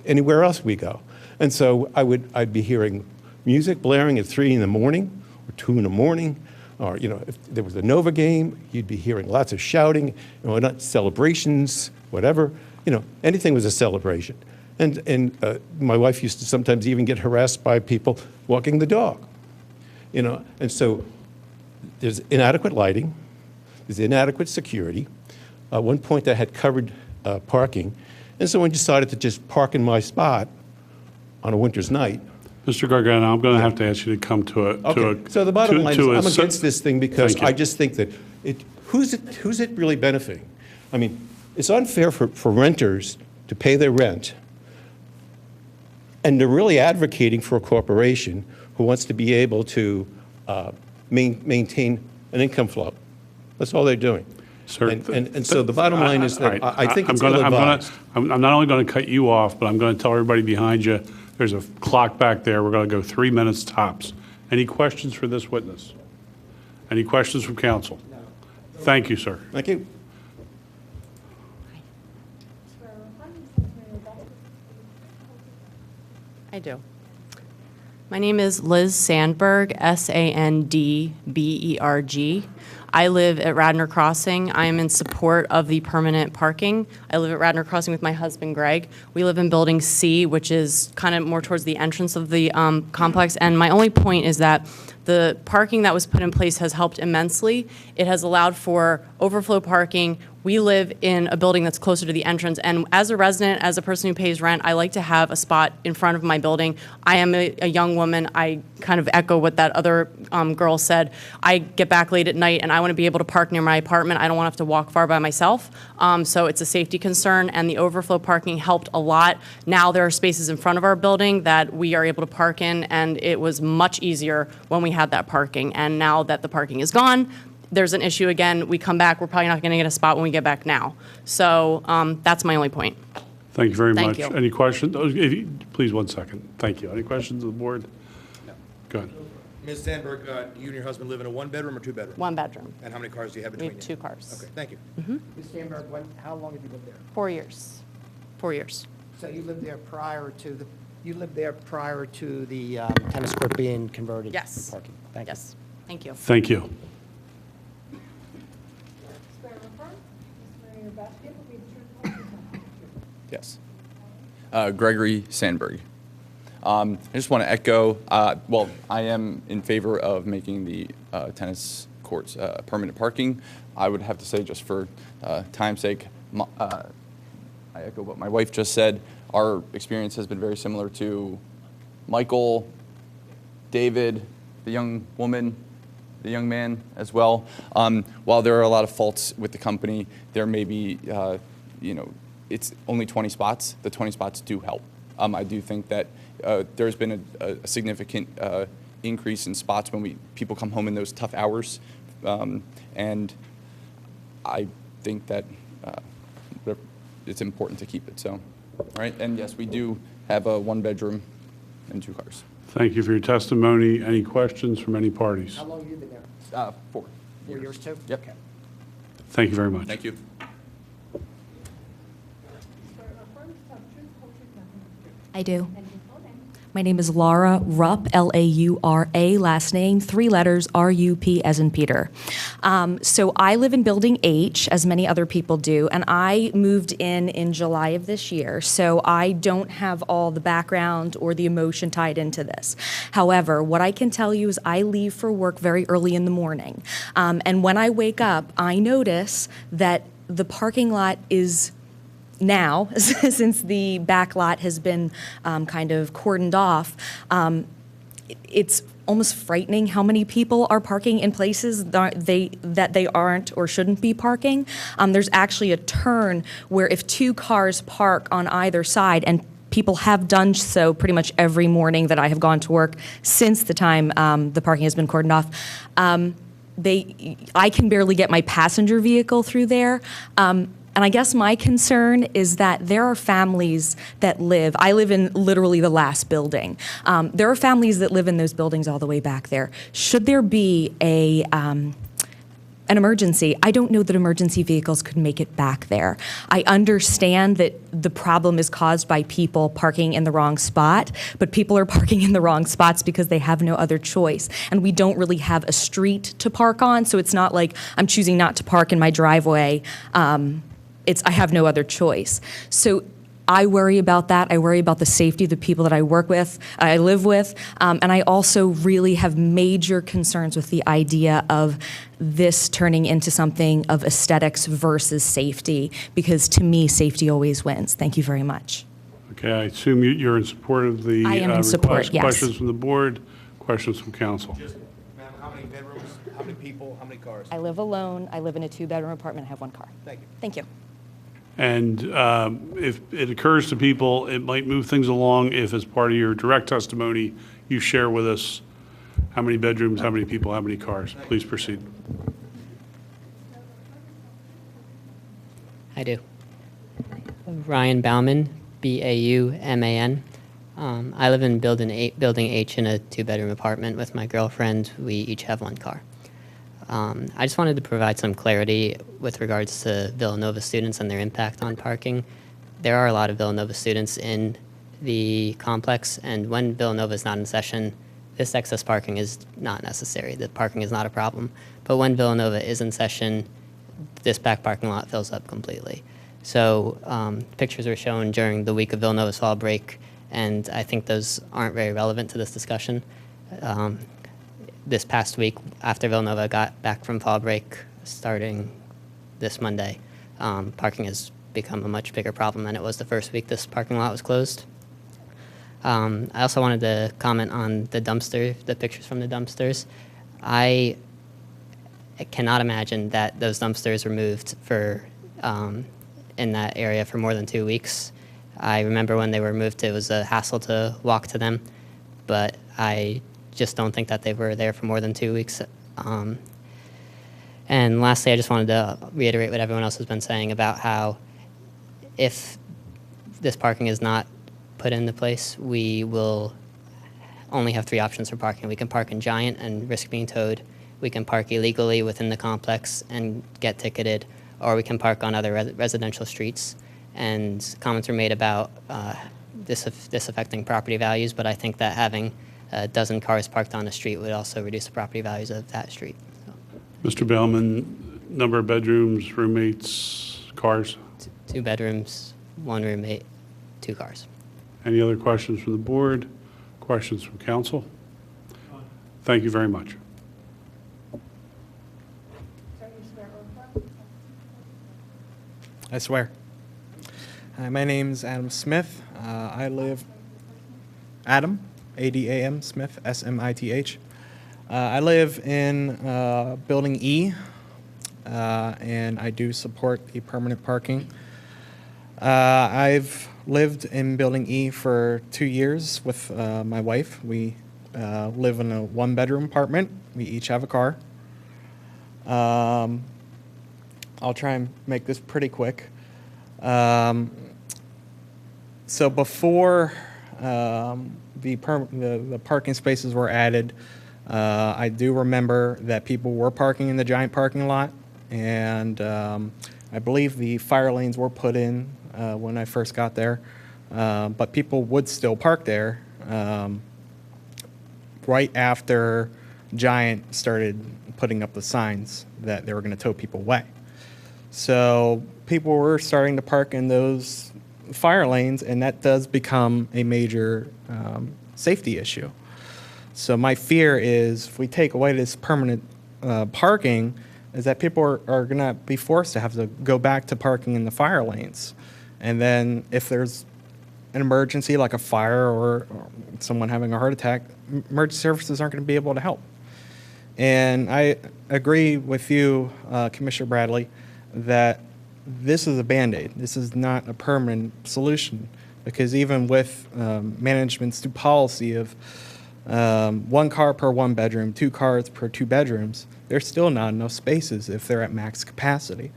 F: anywhere else we go. And so I'd be hearing music blaring at 3 in the morning or 2 in the morning, or if there was a Nova game, you'd be hearing lots of shouting, not celebrations, whatever. Anything was a celebration. And my wife used to sometimes even get harassed by people walking the dog. And so there's inadequate lighting, there's inadequate security. At one point I had covered parking, and someone decided to just park in my spot on a winter's night.
A: Mr. Gargano, I'm going to have to ask you to come to a...
F: Okay. So the bottom line is I'm against this thing because I just think that who's it really benefiting? I mean, it's unfair for renters to pay their rent, and they're really advocating for a corporation who wants to be able to maintain an income flow. That's all they're doing.
A: Sir,
F: and so the bottom line is that I think it's ill-advised.
A: I'm not only going to cut you off, but I'm going to tell everybody behind you, there's a clock back there. We're going to go 3 minutes tops. Any questions for this witness? Any questions from council? No. Thank you, sir.
F: Thank you.
I: I do. My name is Liz Sandberg, Sandberg. I live at Radnor Crossing. I am in support of the permanent parking. I live at Radnor Crossing with my husband, Greg. We live in Building C, which is kind of more towards the entrance of the complex. And my only point is that the parking that was put in place has helped immensely. It has allowed for overflow parking. We live in a building that's closer to the entrance, and as a resident, as a person who pays rent, I like to have a spot in front of my building. I am a young woman. I kind of echo what that other girl said. I get back late at night, and I want to be able to park near my apartment. I don't want to have to walk far by myself, so it's a safety concern, and the overflow parking helped a lot. Now there are spaces in front of our building that we are able to park in, and it was much easier when we had that parking, and now that the parking is gone, there's an issue again. We come back, we're probably not going to get a spot when we get back now. So that's my only point.
A: Thank you very much.
I: Thank you.
A: Any questions? Please, 1 second. Thank you. Any questions of the board? No. Go ahead.
D: Ms. Sandberg, you and your husband live in a 1-bedroom or 2-bedroom?
I: 1 bedroom.
D: And how many cars do you have
I: We
D: between
I: have
D: you?
I: 2 cars.
D: Okay, thank you.
C: Ms. Sandberg, how long have you lived there?
I: 4 years. 4 years.
C: So you lived there prior to the tennis court being converted
I: Yes.
C: to parking? Thank you.
I: Yes. Thank you.
A: Thank you.
K: Yes. Gregory Sandberg. I just want to echo, well, I am in favor of making the tennis courts permanent parking. I would have to say, just for time's sake, I echo what my wife just said. Our experience has been very similar to Michael, David, the young woman, the young man as well. While there are a lot of faults with the company, there may be, it's only 20 spots. The 20 spots do help. I do think that there's been a significant increase in spots when people come home in those tough hours. And I think that it's important to keep it. So, all right. And yes, we do have a 1-bedroom and 2 cars.
A: Thank you for your testimony. Any questions from any parties?
C: How long have you been there?
K: 4
C: 4 years too?
K: Yep.
C: Okay.
A: Thank you very much.
K: Thank you.
W: I do. My name is Laura Rupp, Laura, last name, 3 letters, R-U-P as in Peter. So I live in Building H, as many other people do, and I moved in July of this year, so I don't have all the background or the emotion tied into this. However, what I can tell you is I leave for work very early in the morning, and when I wake up, I notice that the parking lot is now, since the back lot has been kind of cordoned off, it's almost frightening how many people are parking in places that they aren't or shouldn't be parking. There's actually a turn where if two cars park on either side, and people have done so pretty much every morning that I have gone to work since the time the parking has been cordoned off, I can barely get my passenger vehicle through there. And I guess my concern is that there are families that live, I live in literally the last building. There are families that live in those buildings all the way back there. Should there be an emergency, I don't know that emergency vehicles could make it back there. I understand that the problem is caused by people parking in the wrong spot, but people are parking in the wrong spots because they have no other choice. And we don't really have a street to park on, so it's not like I'm choosing not to park in my driveway. I have no other choice. So I worry about that. I worry about the safety of the people that I live with, and I also really have major concerns with the idea of this turning into something of aesthetics versus safety, because to me, safety always wins. Thank you very much.
A: Okay, I assume you're in support of the
W: I am in support,
A: request.
W: yes.
A: Questions from the board, questions from council.
D: Just, ma'am, how many bedrooms, how many people, how many cars?
W: I live alone. I live in a 2-bedroom apartment. I have 1 car.
D: Thank you.
W: Thank you.
A: And if it occurs to people, it might move things along if, as part of your direct testimony, you share with us how many bedrooms, how many people, how many cars. Please proceed.
G: I do. Ryan Bauman, B-A-U-M-A-N. I live in Building H in a 2-bedroom apartment with my girlfriend. We each have 1 car. I just wanted to provide some clarity with regards to Villanova students and their impact on parking. There are a lot of Villanova students in the complex, and when Villanova is not in session, this excess parking is not necessary. The parking is not a problem. But when Villanova is in session, this back parking lot fills up completely. So pictures were shown during the week of Villanova's fall break, and I think those aren't very relevant to this discussion. This past week, after Villanova got back from fall break, starting this Monday, parking has become a much bigger problem than it was the first week this parking lot was closed. I also wanted to comment on the dumpster, the pictures from the dumpsters. I cannot imagine that those dumpsters were moved in that area for more than 2 weeks. I remember when they were moved, it was a hassle to walk to them, but I just don't think that they were there for more than 2 weeks. And lastly, I just wanted to reiterate what everyone else has been saying about how if this parking is not put into place, we will only have 3 options for parking. We can park in Giant and risk being towed. We can park illegally within the complex and get ticketed, or we can park on other residential streets. And comments were made about this affecting property values, but I think that having a dozen cars parked on a street would also reduce the property values of that street. So.
A: Mr. Bellman, number of bedrooms, roommates, cars?
G: 2 bedrooms, 1 roommate, 2 cars.
A: Any other questions from the board? Questions from council? Thank you very much.
J: I swear. Hi, my name's Adam Smith. I live Adam, A-D-A-M, Smith, S-M-I-T-H. I live in Building E, and I do support the permanent parking. I've lived in Building E for 2 years with my wife. We live in a 1-bedroom apartment. We each have a car. I'll try and make this pretty quick. So before the parking spaces were added, I do remember that people were parking in the Giant parking lot, and I believe the fire lanes were put in when I first got there, but people would still park there right after Giant started putting up the signs that they were going to tow people away. So people were starting to park in those fire lanes, and that does become a major safety issue. So my fear is if we take away this permanent parking, is that people are going to be forced to have to go back to parking in the fire lanes. And then if there's an emergency like a fire or someone having a heart attack, emergency services aren't going to be able to help. And I agree with you, Commissioner Bradley, that this is a Band-Aid. This is not a permanent solution, because even with management's new policy of 1 car per 1 bedroom, 2 cars per 2 bedrooms, there's still not enough spaces if they're at max capacity.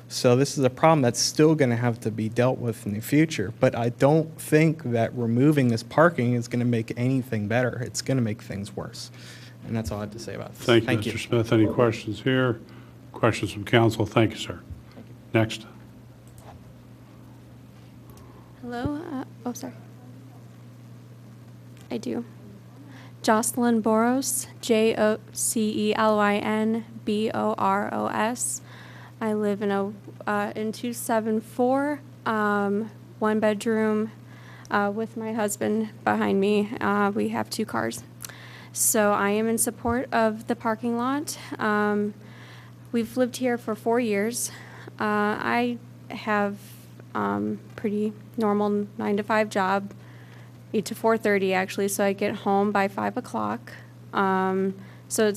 J: So this is a problem that's still going to have to be dealt with in the future. But I don't think that removing this parking is going to make anything better. It's going to make things worse. And that's all I have to say about this.
A: Thank you, Mr. Smith. Any questions here? Questions from council? Thank you, sir. Next.
L: Hello? Oh, sorry. I do. Jocelyn Boros, Jocelyn Boros. I live in in 274, 1 bedroom, with my husband behind me. We have 2 cars. So I am in support of the parking lot. We've lived here for 4 years. I have pretty normal 9-to-5 job, 8 to 4:30 actually. So I get home by 5 o'clock. So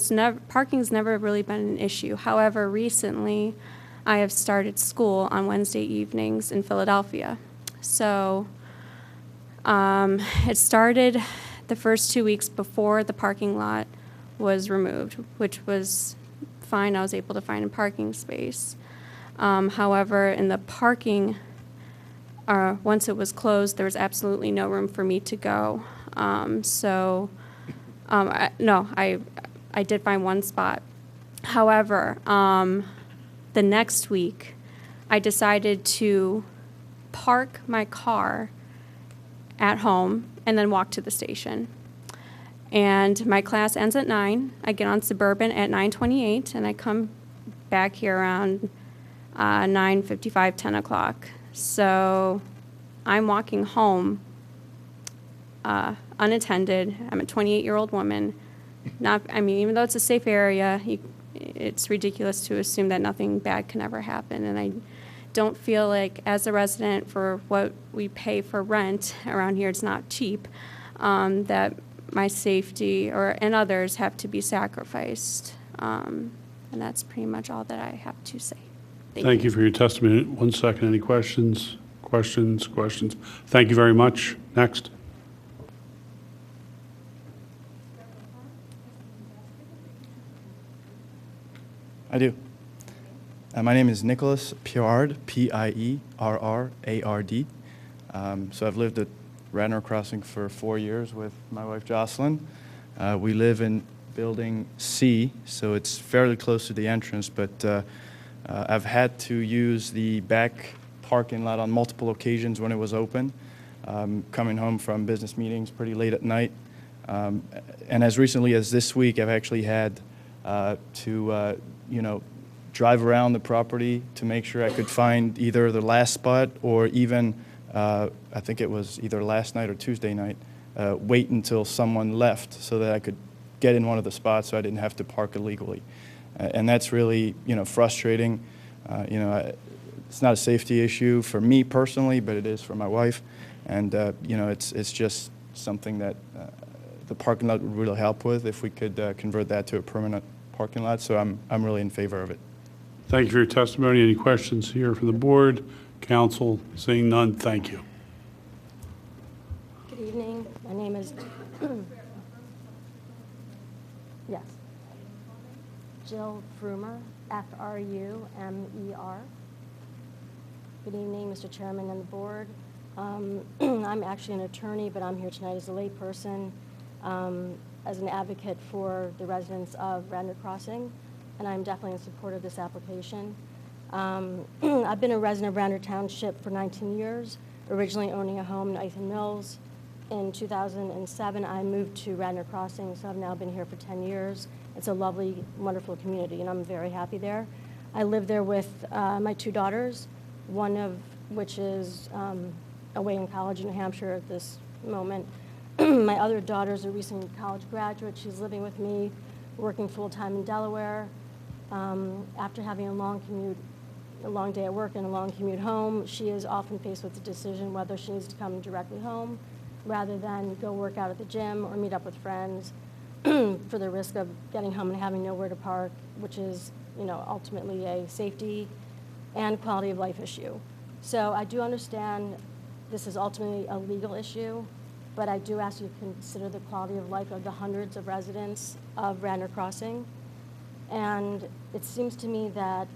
L: parking's never really been an issue. However, recently I have started school on Wednesday evenings in Philadelphia. So it started the first 2 weeks before the parking lot was removed, which was fine. I was able to find a parking space. However, in the parking, once it was closed, there was absolutely no room for me to go. I did find 1 spot. However, the next week, I decided to park my car at home and then walk to the station. And my class ends at 9. I get on Suburban at 9:28, and I come back here around 9:55, 10 o'clock. So I'm walking home unattended. I'm a 28-year-old woman. Even though it's a safe area, it's ridiculous to assume that nothing bad can ever happen. And I don't feel like, as a resident, for what we pay for rent around here, it's not cheap, that my safety and others have to be sacrificed. And that's pretty much all that I have to say.
A: Thank you for your testimony. 1 second. Any questions? Questions? Thank you very much. Next.
N: I do. My name is Nicholas Pierrard, Pierrard. So I've lived at Radnor Crossing for 4 years with my wife Jocelyn. We live in building C, so it's fairly close to the entrance, but I've had to use the back parking lot on multiple occasions when it was open, coming home from business meetings pretty late at night. And as recently as this week, I've actually had to drive around the property to make sure I could find either the last spot or even, I think it was either last night or Tuesday night, wait until someone left so that I could get in one of the spots so I didn't have to park illegally. And that's really, frustrating. It's not a safety issue for me personally, but it is for my wife. And, it's just something that the parking lot would really help with if we could convert that to a permanent parking lot. So I'm really in favor of it.
A: Thank you for your testimony. Any questions here from the board? Council? Seeing none, thank you.
O: Good evening. My name is yes, Jill Frumer, Frumer. Good evening, Mr. Chairman and the board. I'm actually an attorney, but I'm here tonight as a layperson, as an advocate for the residents of Radnor Crossing, and I'm definitely in support of this application. I've been a resident of Radnor Township for 19 years, originally owning a home in Ethan Mills. In 2007, I moved to Radnor Crossing, so I've now been here for 10 years. It's a lovely, wonderful community, and I'm very happy there. I live there with my 2 daughters, one of which is away in college in New Hampshire at this moment. My other daughter is a recent college graduate. She's living with me, working full-time in Delaware. After having a long commute a long day at work and a long commute home, she is often faced with the decision whether she needs to come directly home rather than go work out at the gym or meet up with friends for the risk of getting home and having nowhere to park, which is, ultimately a safety and quality of life issue. So I do understand this is ultimately a legal issue, but I do ask you to consider the quality of life of the hundreds of residents of Radnor Crossing. And it seems to me that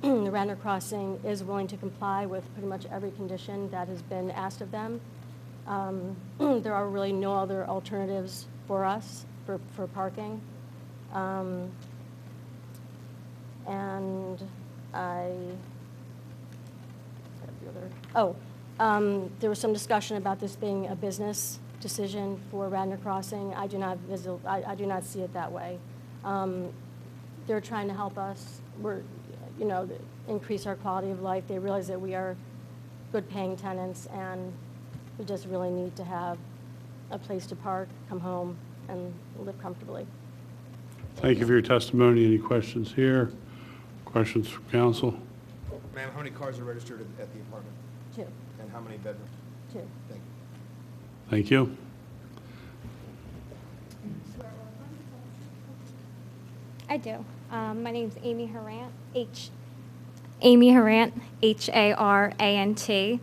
O: the Radnor Crossing is willing to comply with pretty much every condition that has been asked of them. There are really no other alternatives for us for parking. And there was some discussion about this being a business decision for Radnor Crossing. I do not see it that way. They're trying to help us. We're, increase our quality of life. They realize that we are good paying tenants, and we just really need to have a place to park, come home, and live comfortably.
A: Thank you for your testimony. Any questions here? Questions from council?
D: Ma'am, how many cars are registered at the apartment?
O: 2.
D: And how many bedrooms?
O: 2.
D: Thank you.
A: Thank you.
E: I do. My name's Amy Harant, Amy Harant, Harant.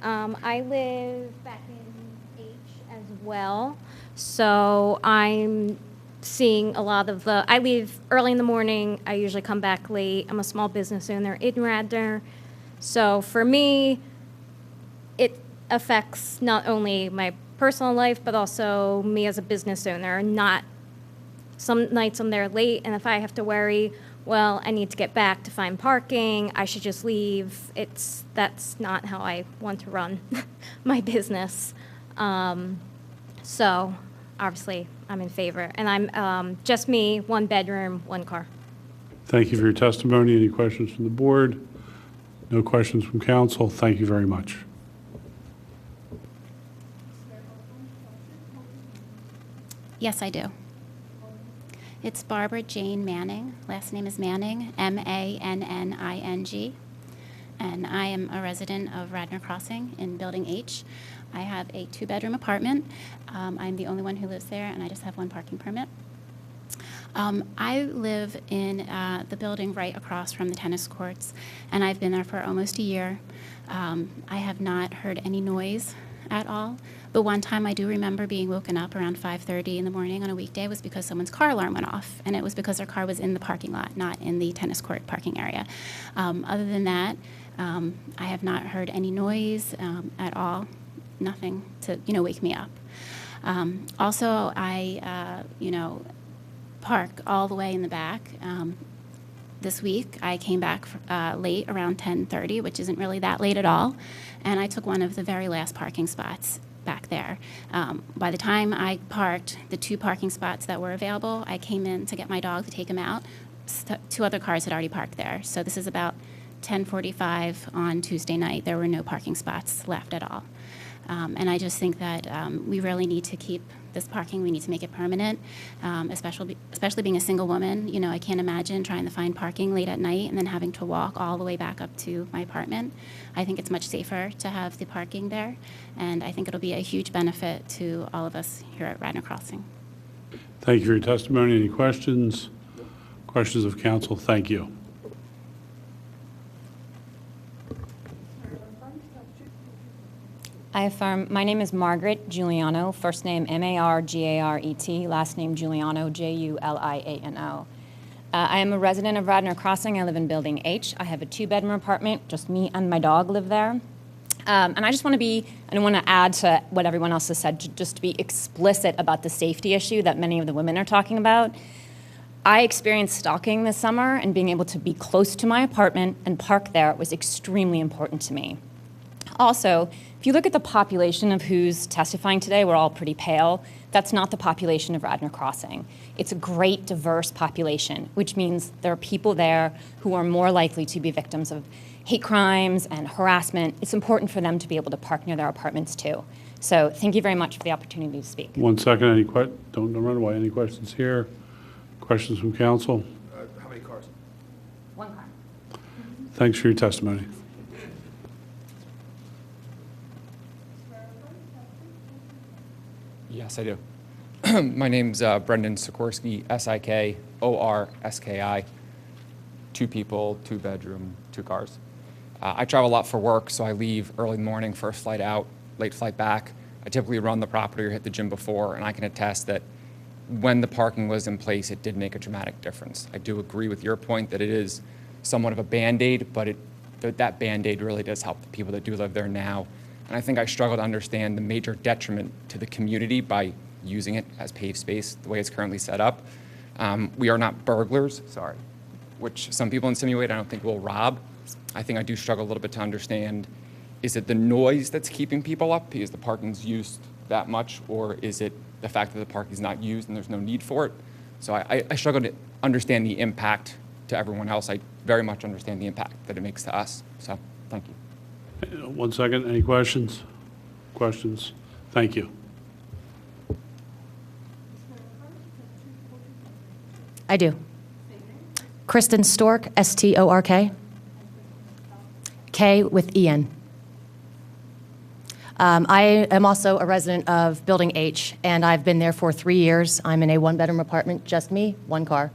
E: I live back in H as well, so I'm seeing a lot of I leave early in the morning. I usually come back late. I'm a small business owner in Radnor, so for me, it affects not only my personal life, but also me as a business owner. Some nights I'm there late, and if I have to worry, well, I need to get back to find parking, I should just leave. That's not how I want to run my business. So obviously, I'm in favor. And I'm just me, 1 bedroom, 1 car.
A: Thank you for your testimony. Any questions from the board? No questions from council. Thank you very much.
H: Yes, I do. It's Barbara Jane Manning. Last name is Manning, Manning. And I am a resident of Radnor Crossing in Building H. I have a 2-bedroom apartment. I'm the only one who lives there, and I just have 1 parking permit. I live in the building right across from the tennis courts, and I've been there for almost a year. I have not heard any noise at all. The one time I do remember being woken up around 5:30 in the morning on a weekday was because someone's car alarm went off, and it was because their car was in the parking lot, not in the tennis court parking area. Other than that, I have not heard any noise at all, nothing to wake me up. Also, I park all the way in the back. This week, I came back late around 10:30, which isn't really that late at all, and I took one of the very last parking spots back there. By the time I parked the 2 parking spots that were available, I came in to get my dog to take him out. 2 other cars had already parked there. So this is about 10:45 on Tuesday night. There were no parking spots left at all. And I just think that we really need to keep this parking. We need to make it permanent, especially being a single woman. I can't imagine trying to find parking late at night and then having to walk all the way back up to my apartment. I think it's much safer to have the parking there, and I think it'll be a huge benefit to all of us here at Radnor Crossing.
A: Thank you for your testimony. Any questions? Questions of council? Thank you.
P: I affirm. My name is Margaret Giuliano, first name Margaret, last name Giuliano, Juliano. I am a resident of Radnor Crossing. I live in Building H. I have a 2-bedroom apartment. Just me and my dog live there. And I just want to add to what everyone else has said, just to be explicit about the safety issue that many of the women are talking about. I experienced stalking this summer, and being able to be close to my apartment and park there was extremely important to me. Also, if you look at the population of who's testifying today, we're all pretty pale. That's not the population of Radnor Crossing. It's a great, diverse population, which means there are people there who are more likely to be victims of hate crimes and harassment. It's important for them to be able to park near their apartments, too. So thank you very much for the opportunity to speak.
A: 1 second. Don't run away. Any questions here? Questions from council?
D: How many cars?
P: 1 car.
A: Thanks for your testimony.
R: Yes, I do. My name's Brendan Sikorsky, Sikorski, 2 people, 2 bedroom, 2 cars. I travel a lot for work, so I leave early morning, first flight out, late flight back. I typically run the property or hit the gym before, and I can attest that when the parking was in place, it did make a dramatic difference. I do agree with your point that it is somewhat of a Band-Aid, but that Band-Aid really does help the people that do live there now. And I think I struggle to understand the major detriment to the community by using it as paved space the way it's currently set up. We are not burglars, which some people insinuate I don't think will rob. I think I do struggle a little bit to understand, is it the noise that's keeping people up because the parking's used that much, or is it the fact that the parking's not used and there's no need for it? So I struggle to understand the impact to everyone else. I very much understand the impact that it makes to us. So thank you.
A: 1 second. Any questions? Questions? Thank you.
W: I do. Kristen Stork, Stork. K with EN. I am also a resident of Building H, and I've been there for 3 years. I'm in a 1-bedroom apartment, just me, 1 car.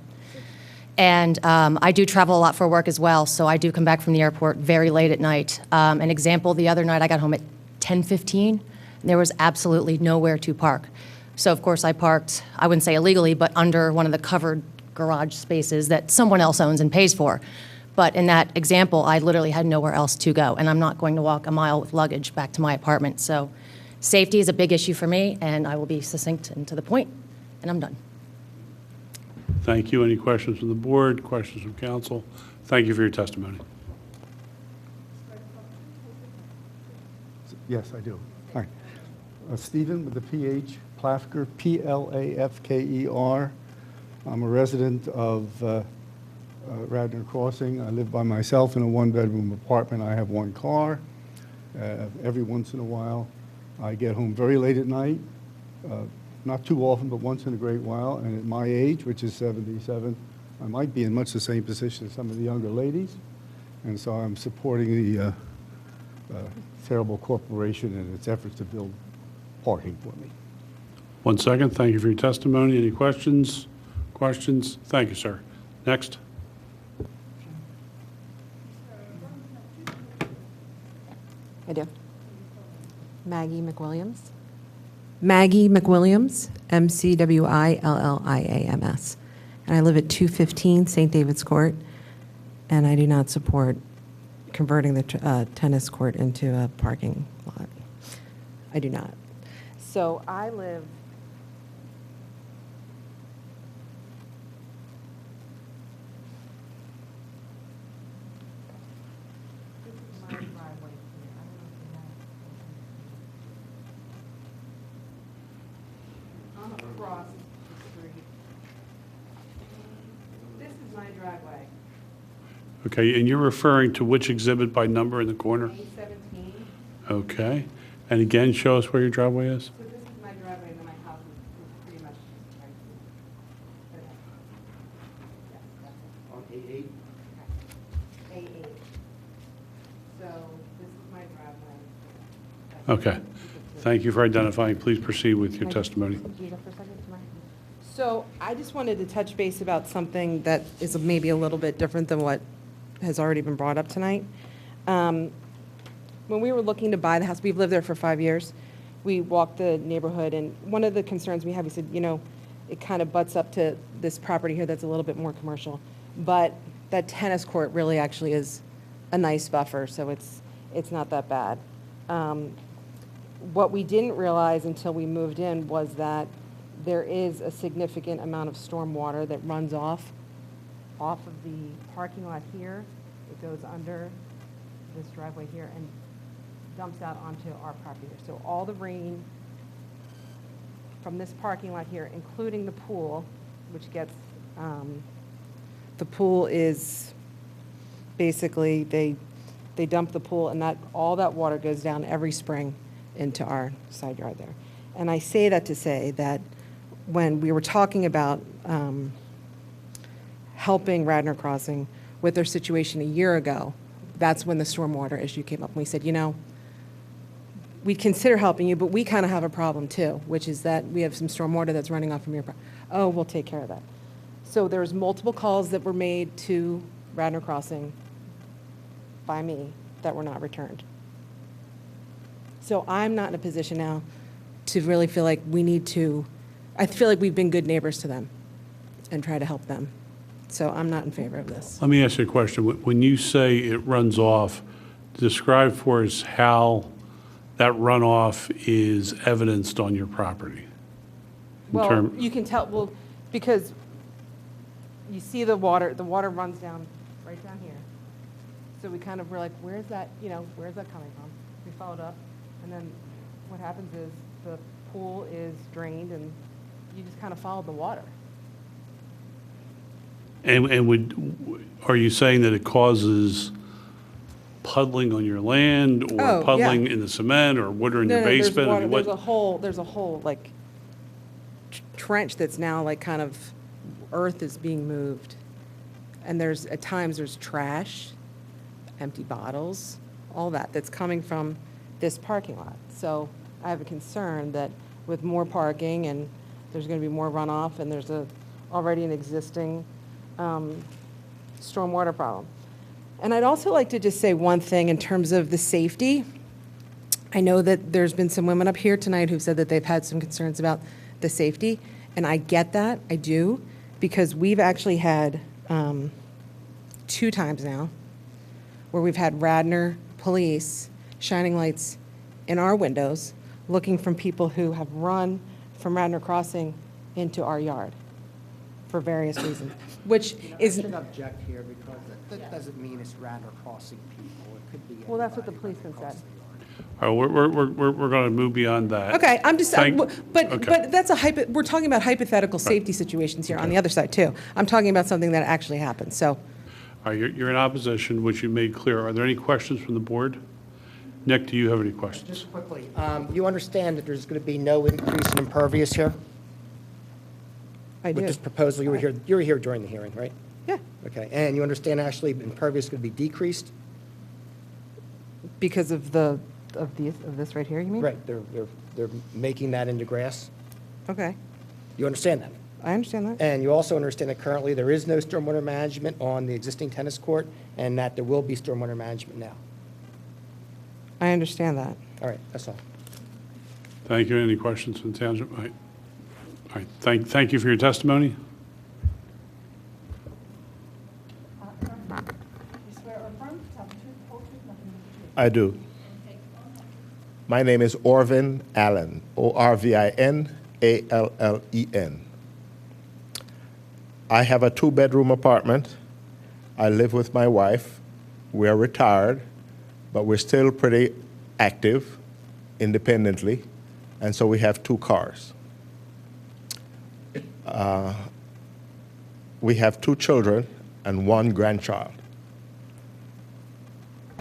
W: And I do travel a lot for work as well, so I do come back from the airport very late at night. An example, the other night I got home at 10:15, and there was absolutely nowhere to park. So of course I parked, I wouldn't say illegally, but under one of the covered garage spaces that someone else owns and pays for. But in that example, I literally had nowhere else to go, and I'm not going to walk a mile with luggage back to my apartment. So safety is a big issue for me, and I will be succinct and to the point, and I'm done.
A: Thank you. Any questions from the board? Questions from council? Thank you for your testimony.
M: Yes, I do. Hi. Stephen with the PH, Plafker, Plafker. I'm a resident of Radnor Crossing. I live by myself in a 1-bedroom apartment. I have 1 car. Every once in a while, I get home very late at night. Not too often, but once in a great while. And at my age, which is 77, I might be in much the same position as some of the younger ladies. And so I'm supporting the terrible corporation and its efforts to build parking for me.
A: 1 second. Thank you for your testimony. Any questions? Questions? Thank you, sir. Next.
S: I do. Maggie McWilliams. Maggie McWilliams, McWilliams. And I live at 215 St. David's Court, and I do not support converting the tennis court into a parking lot. I do not. So I live across the street. This is my driveway.
A: Okay, and you're referring to which exhibit by number in the corner?
S: A17.
A: Okay. And again, show us where your driveway is.
S: So this is my driveway, and then my house is pretty much right
C: On A8?
S: here. A8. So this is my driveway.
A: Okay. Thank you for identifying. Please proceed with your testimony.
S: So I just wanted to touch base about something that is maybe a little bit different than what has already been brought up tonight. When we were looking to buy the house, we've lived there for 5 years. We walked the neighborhood, and one of the concerns we have, we said, you know, it kind of butts up to this property here that's a little bit more commercial. But that tennis court really actually is a nice buffer, so it's not that bad. What we didn't realize until we moved in was that there is a significant amount of storm water that runs off of the parking lot here. It goes under this driveway here and dumps out onto our property here. So all the rain from this parking lot here, including the pool, which gets, the pool is basically, they dump the pool, and that all that water goes down every spring into our side yard there. And I say that to say that when we were talking about helping Radnor Crossing with their situation a year ago, that's when the stormwater issue came up. And we said, you know, we'd consider helping you, but we kind of have a problem too, which is that we have some stormwater that's running off from your property. Oh, we'll take care of that. So there was multiple calls that were made to Radnor Crossing by me that were not returned. So I'm not in a position now to really feel like we need to, I feel like we've been good neighbors to them and try to help them. So I'm not in favor of this.
A: Let me ask you a question. When you say it runs off, describe for us how that runoff is evidenced on your property.
S: Well, you can tell, well, because you see the water runs down, right down here. So we kind of were like, where's that, you know, where's that coming from? We followed up, and then what happens is the pool is drained, and you just kind of follow the water.
A: And are you saying that it causes puddling on your land, or
S: Oh,
A: puddling
S: yeah.
A: in the cement, or water in
S: No,
A: your
S: no, there's
A: basement? I mean,
S: water,
A: what-
S: there's a whole like trench that's now like kind of, earth is being moved. And there's, at times, there's trash, empty bottles, all that's coming from this parking lot. So I have a concern that with more parking and there's going to be more runoff and there's already an existing stormwater problem. And I'd also like to just say one thing in terms of the safety. I know that there's been some women up here tonight who've said that they've had some concerns about the safety, and I get that, I do, because we've actually had 2 times now where we've had Radnor police shining lights in our windows, looking from people who have run from Radnor Crossing into our yard for various reasons, which is...
C: I should object here because that doesn't mean it's Radnor Crossing people. It could be...
S: Well, that's what the policeman said.
A: All right, we're going to move beyond that.
S: Okay, I'm just,
A: Thank-
S: but
A: okay.
S: that's we're talking about hypothetical safety situations here on the other side too. I'm talking about something that actually happened, so.
A: All right, you're in opposition, which you made clear. Are there any questions from the board? Nick, do you have any questions?
C: Just quickly, you understand that there's going to be no increase in impervious here?
S: I do.
C: With this proposal, you were here during the hearing, right?
S: Yeah.
C: Okay, and you understand actually impervious could be decreased?
S: Because of this right here, you mean?
C: Right, they're making that into grass?
S: Okay,
C: You understand that?
S: I understand that.
C: And you also understand that currently there is no stormwater management on the existing tennis court, and that there will be stormwater management now?
S: I understand that.
C: All right, that's all.
A: Thank you. Any questions from the township? All right, thank you for your testimony.
Q: You swear or affirm to tell the truth, the whole truth, nothing but the truth.
B: I do. My name is Orvin Allen, Orvin Allen. I have a 2-bedroom apartment. I live with my wife. We are retired, but we're still pretty active independently, and so we have 2 cars. We have 2 children and 1 grandchild.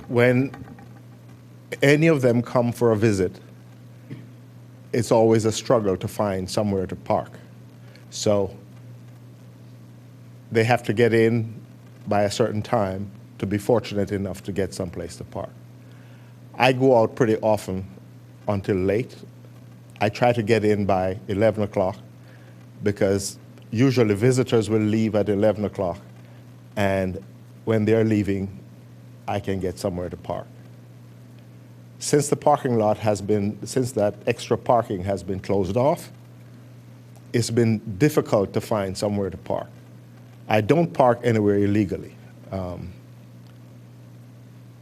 B: When any of them come for a visit, it's always a struggle to find somewhere to park. So they have to get in by a certain time to be fortunate enough to get someplace to park. I go out pretty often until late. I try to get in by 11 o'clock because usually visitors will leave at 11 o'clock, and when they're leaving, I can get somewhere to park. Since the parking lot since that extra parking has been closed off, it's been difficult to find somewhere to park. I don't park anywhere illegally.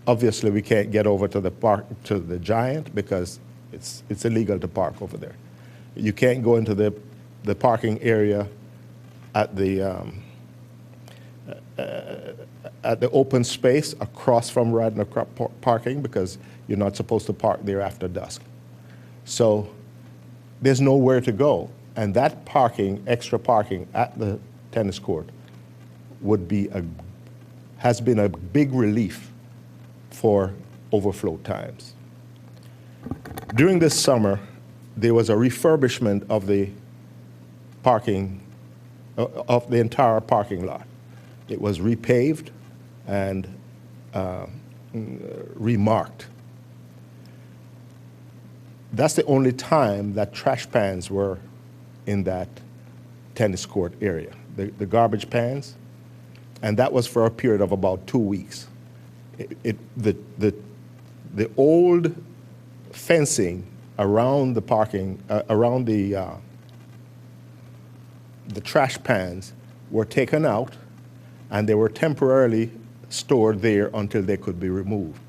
B: Obviously, we can't get over to the Giant because it's illegal to park over there. You can't go into the parking area at the open space across from Radnor parking because you're not supposed to park there after dusk. So there's nowhere to go. And that extra parking at the tennis court has been a big relief for overflow times. During this summer, there was a refurbishment of the of the entire parking lot. It was repaved, and remarked. That's the only time that trash pans were in that tennis court area, the garbage pans, and that was for a period of about 2 weeks. The old fencing around the parking, around the trash pans were taken out, and they were temporarily stored there until they could be removed.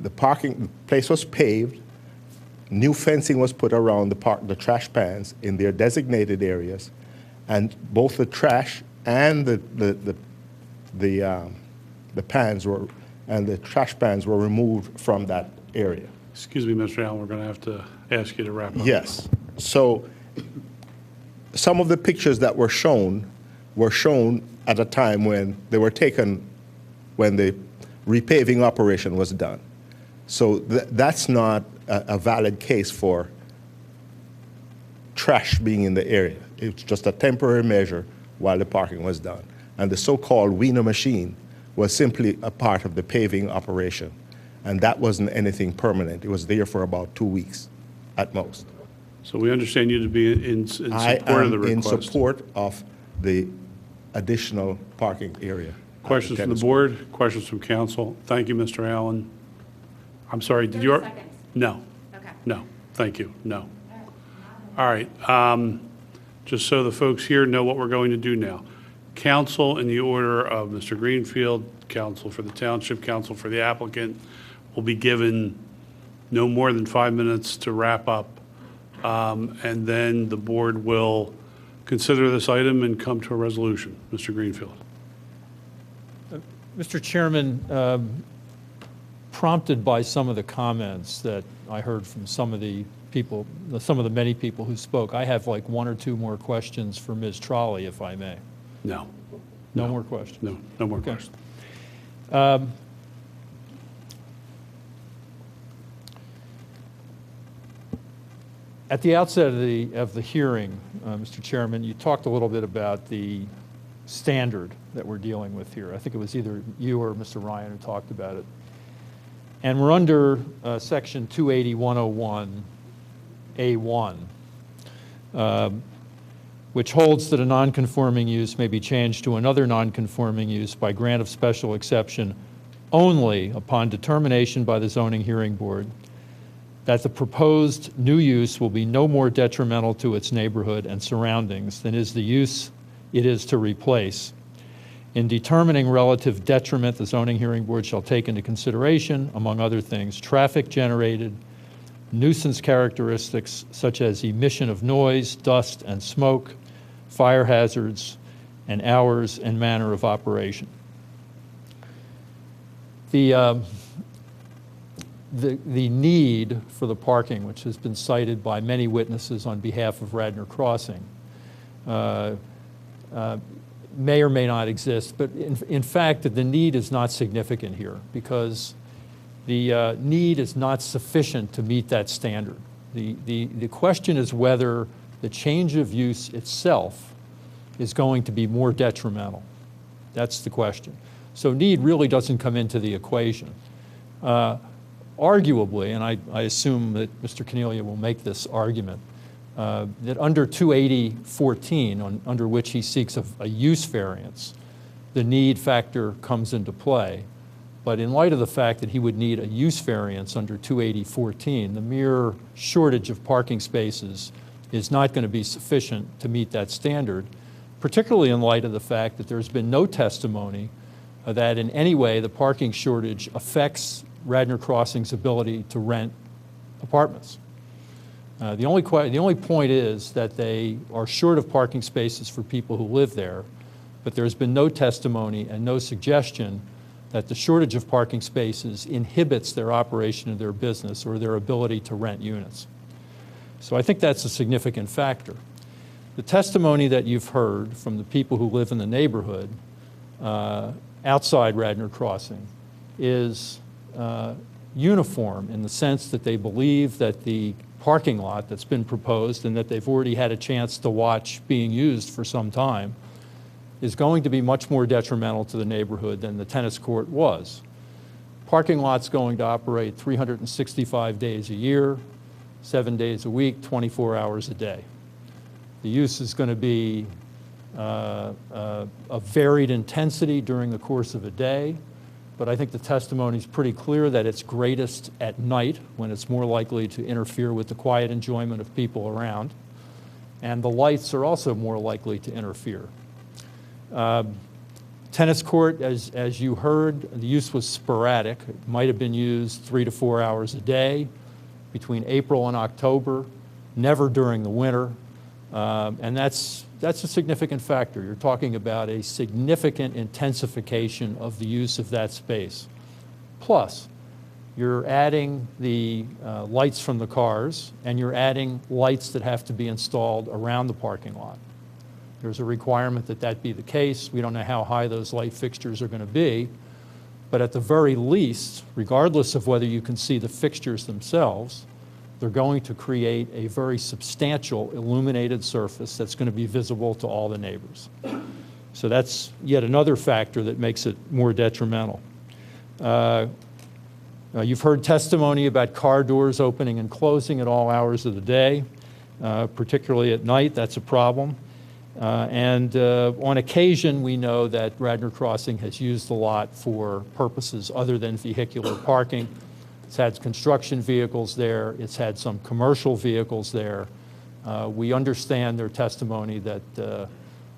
B: The place was paved. New fencing was put around the trash pans in their designated areas, and both the trash and the pans were, and the trash pans were removed from that area.
A: Excuse me, Mr. Allen, we're going to have to ask you to wrap up.
B: Yes. So some of the pictures that were shown at a time when they were taken when the repaving operation was done. So that's not a valid case for trash being in the area. It's just a temporary measure while the parking was done. And the so-called Wiener machine was simply a part of the paving operation. And that wasn't anything permanent. It was there for about 2 weeks at most.
A: So we understand you to be in support of the request.
B: I am in support of the additional parking area.
A: Questions from the board? Questions from council? Thank you, Mr. Allen. I'm sorry, did you? No.
P: Okay.
A: No, thank you, no. All right, just so the folks here know what we're going to do now. Council, in the order of Mr. Greenfield, counsel for the township, counsel for the applicant, will be given no more than 5 minutes to wrap up. And then the board will consider this item and come to a resolution. Mr. Greenfield.
T: Mr. Chairman, prompted by some of the comments that I heard from some of the people, some of the many people who spoke, I have like 1 or 2 more questions for Ms. Trolley, if I may.
A: No.
T: No more questions?
A: No, no more questions.
T: At the outset of the hearing, Mr. Chairman, you talked a little bit about the standard that we're dealing with here. I think it was either you or Mr. Ryan who talked about it. And we're under section 280-101A1, which holds that a nonconforming use may be changed to another nonconforming use by grant of special exception only upon determination by the zoning hearing board that the proposed new use will be no more detrimental to its neighborhood and surroundings than is the use it is to replace. In determining relative detriment, the zoning hearing board shall take into consideration, among other things, traffic-generated nuisance characteristics such as emission of noise, dust, and smoke, fire hazards, and hours and manner of operation. The need for the parking, which has been cited by many witnesses on behalf of Radnor Crossing, may or may not exist, but in fact, the need is not significant here because the need is not sufficient to meet that standard. The question is whether the change of use itself is going to be more detrimental. That's the question. So need really doesn't come into the equation. Arguably, and I assume that Mr. Cornelia will make this argument, that under 280-14, under which he seeks a use variance, the need factor comes into play. But in light of the fact that he would need a use variance under 280-14, the mere shortage of parking spaces is not going to be sufficient to meet that standard, particularly in light of the fact that there's been no testimony that in any way the parking shortage affects Radnor Crossing's ability to rent apartments. The only point is that they are short of parking spaces for people who live there, but there's been no testimony and no suggestion that the shortage of parking spaces inhibits their operation of their business or their ability to rent units. So I think that's a significant factor. The testimony that you've heard from the people who live in the neighborhood outside Radnor Crossing is uniform in the sense that they believe that the parking lot that's been proposed and that they've already had a chance to watch being used for some time is going to be much more detrimental to the neighborhood than the tennis court was. Parking lot's going to operate 365 days a year, 7 days a week, 24 hours a day. The use is going to be of varied intensity during the course of a day, but I think the testimony is pretty clear that it's greatest at night when it's more likely to interfere with the quiet enjoyment of people around. And the lights are also more likely to interfere. Tennis court, as you heard, the use was sporadic. It might have been used 3 to 4 hours a day between April and October, never during the winter. And that's a significant factor. You're talking about a significant intensification of the use of that space. Plus, you're adding the lights from the cars, and you're adding lights that have to be installed around the parking lot. There's a requirement that that be the case. We don't know how high those light fixtures are going to be, but at the very least, regardless of whether you can see the fixtures themselves, they're going to create a very substantial illuminated surface that's going to be visible to all the neighbors. So that's yet another factor that makes it more detrimental. You've heard testimony about car doors opening and closing at all hours of the day, particularly at night. That's a problem. And on occasion, we know that Radnor Crossing has used the lot for purposes other than vehicular parking. It's had construction vehicles there. It's had some commercial vehicles there. We understand their testimony that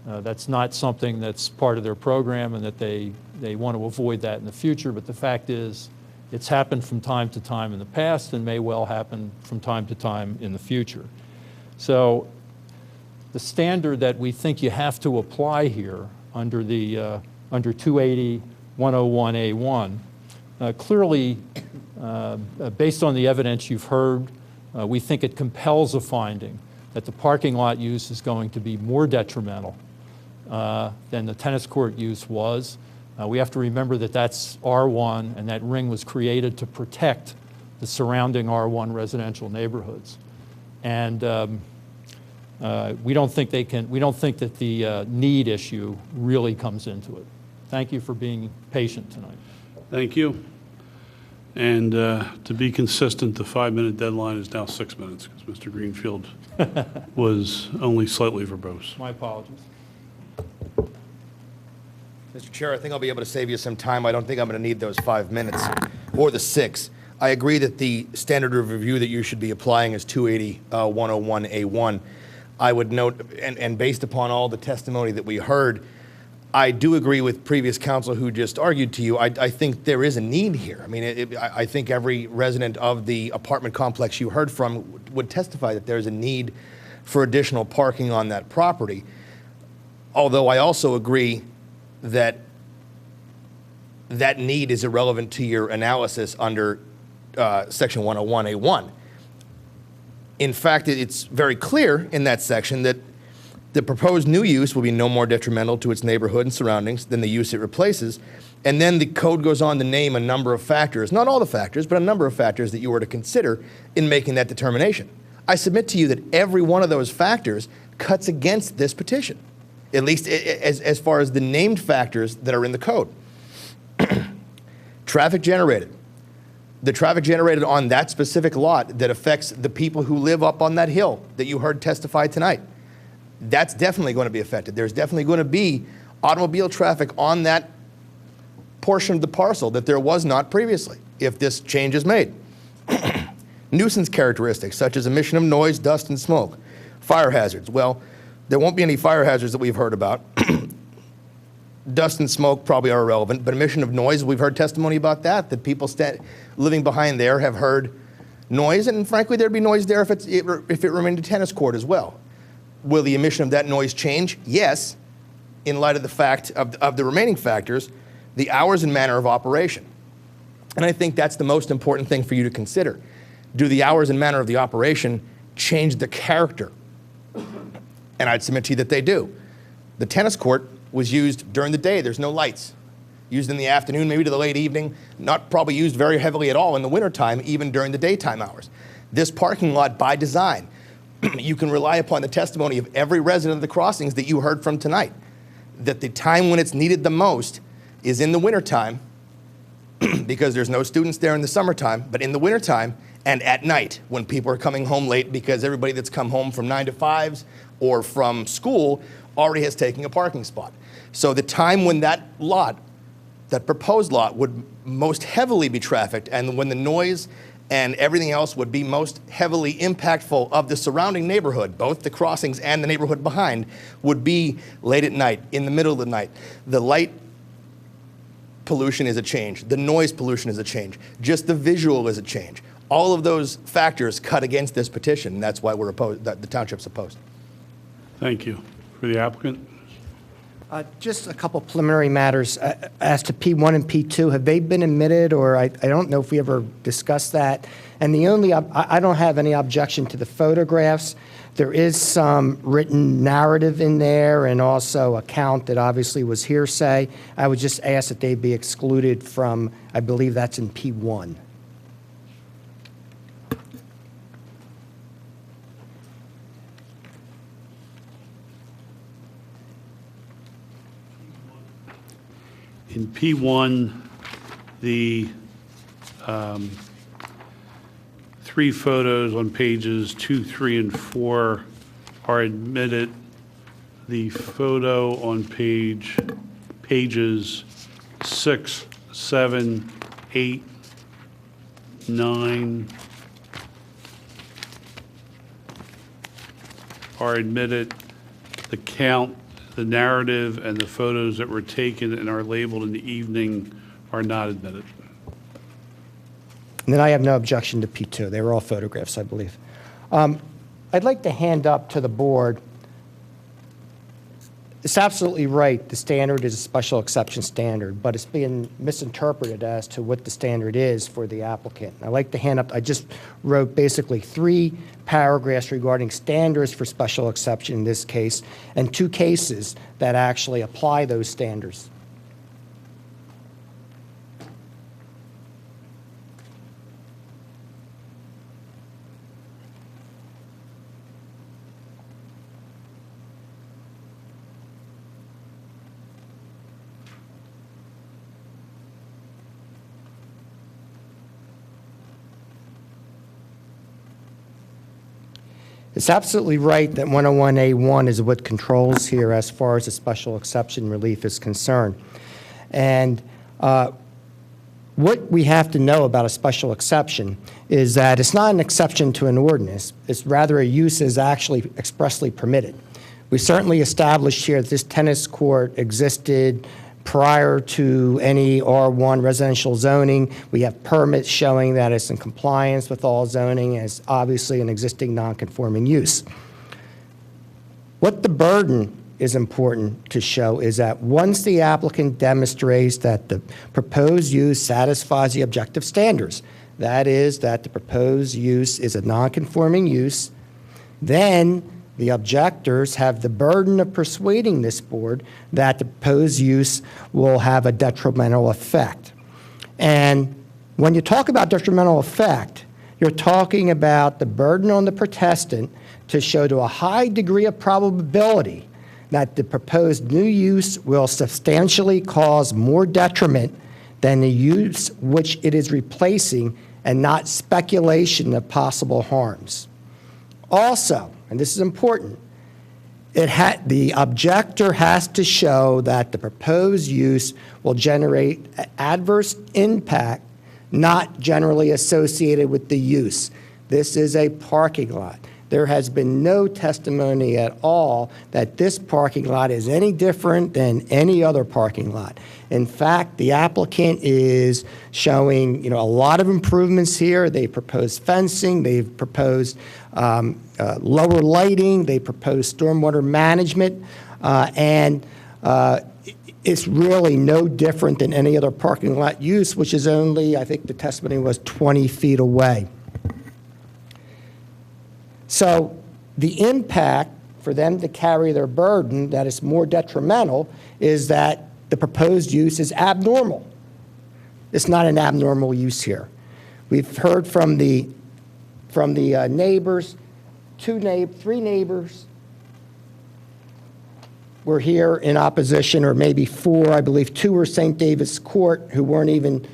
T: that's not something that's part of their program and that they want to avoid that in the future. But the fact is, it's happened from time to time in the past and may well happen from time to time in the future. So the standard that we think you have to apply here under the under 280-101A1 clearly, based on the evidence you've heard, we think it compels a finding that the parking lot use is going to be more detrimental than the tennis court use was. We have to remember that that's R1, and that ring was created to protect the surrounding R1 residential neighborhoods. And we don't think that the need issue really comes into it. Thank you for being patient tonight.
A: Thank you. And to be consistent, the 5-minute deadline is now 6 minutes because Mr. Greenfield was only slightly verbose.
T: My apologies.
D: Mr. Chair, I think I'll be able to save you some time. I don't think I'm going to need those 5 minutes or the 6. I agree that the standard of review that you should be applying is 280-101A1. I would note, and based upon all the testimony that we heard, I do agree with previous counsel who just argued to you. I think there is a need here. I mean, I think every resident of the apartment complex you heard from would testify that there's a need for additional parking on that property. Although I also agree that that need is irrelevant to your analysis under Section 101A1. In fact, it's very clear in that section that the proposed new use will be no more detrimental to its neighborhood and surroundings than the use it replaces. And then the code goes on to name a number of factors, not all the factors, but a number of factors that you were to consider in making that determination. I submit to you that every one of those factors cuts against this petition, at least as far as the named factors that are in the code. Traffic generated. The traffic generated on that specific lot that affects the people who live up on that hill that you heard testify tonight, that's definitely going to be affected. There's definitely going to be automobile traffic on that portion of the parcel that there was not previously if this change is made. Nuisance characteristics such as emission of noise, dust, and smoke. Fire hazards. Well, there won't be any fire hazards that we've heard about. Dust and smoke probably are irrelevant, but emission of noise, we've heard testimony about that people living behind there have heard noise, and frankly, there'd be noise there if it remained a tennis court as well. Will the emission of that noise change? Yes, in light of the fact of the remaining factors, the hours and manner of operation. And I think that's the most important thing for you to consider. Do the hours and manner of the operation change the character? And I'd submit to you that they do. The tennis court was used during the day. There's no lights. Used in the afternoon, maybe to the late evening, not probably used very heavily at all in the wintertime, even during the daytime hours. This parking lot, by design, you can rely upon the testimony of every resident of the crossings that you heard from tonight, that the time when it's needed the most is in the wintertime because there's no students there in the summertime, but in the wintertime and at night when people are coming home late because everybody that's come home from 9 to 5s or from school already has taken a parking spot. So the time when that lot, that proposed lot, would most heavily be trafficked and when the noise and everything else would be most heavily impactful of the surrounding neighborhood, both the crossings and the neighborhood behind, would be late at night, in the middle of the night. The light pollution is a change. The noise pollution is a change. Just the visual is a change. All of those factors cut against this petition, and that's why we're opposed, that the township's opposed.
A: Thank you. For the applicant?
C: Just a couple preliminary matters. As to P1 and P2, have they been admitted, or I don't know if we ever discussed that. And the only, I don't have any objection to the photographs. There is some written narrative in there and also a count that obviously was hearsay. I would just ask that they be excluded from, I believe that's in P1.
A: In P1, the 3 photos on pages 2, 3, and 4 are admitted. The photo on pages 6, 7, 8, 9 are admitted. The count, the narrative, and the photos that were taken and are labeled in the evening are not admitted.
C: And then I have no objection to P2. They were all photographs, I believe. I'd like to hand up to the board. It's absolutely right. The standard is a special exception standard, but it's being misinterpreted as to what the standard is for the applicant. I'd like to hand up, I just wrote basically 3 paragraphs regarding standards for special exception in this case, and 2 cases that actually apply those standards. It's absolutely right that 101A1 is what controls here as far as the special exception relief is concerned. And what we have to know about a special exception is that it's not an exception to an ordinance. It's rather a use is actually expressly permitted. We certainly established here that this tennis court existed prior to any R1 residential zoning. We have permits showing that it's in compliance with all zoning and it's obviously an existing non-conforming use. What the burden is important to show is that once the applicant demonstrates that the proposed use satisfies the objective standards, that is that the proposed use is a non-conforming use, then the objectors have the burden of persuading this board that the proposed use will have a detrimental effect. And when you talk about detrimental effect, you're talking about the burden on the protestant to show to a high degree of probability that the proposed new use will substantially cause more detriment than the use which it is replacing, and not speculation of possible harms. Also, and this is important, the objector has to show that the proposed use will generate adverse impact not generally associated with the use. This is a parking lot. There has been no testimony at all that this parking lot is any different than any other parking lot. In fact, the applicant is showing, a lot of improvements here. They proposed fencing. They've proposed lower lighting. They proposed stormwater management, and it's really no different than any other parking lot use, which is only, I think the testimony was 20 feet away. So the impact for them to carry their burden that is more detrimental is that the proposed use is abnormal. It's not an abnormal use here. We've heard from the neighbors, 3 neighbors were here in opposition, or maybe 4. I believe 2 were St. David's Court, who weren't even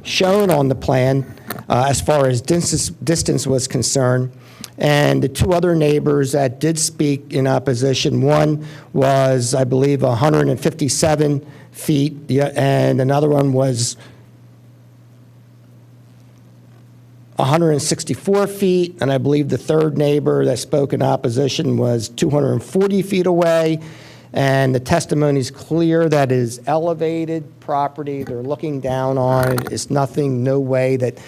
C: shown on the plan as far as distance was concerned. And the two other neighbors that did speak in opposition, one was, I believe, 157 feet, and another one was 164 feet, and I believe the third neighbor that spoke in opposition was 240 feet away. And the testimony is clear that it is elevated property. They're looking down on it. It's nothing, no way that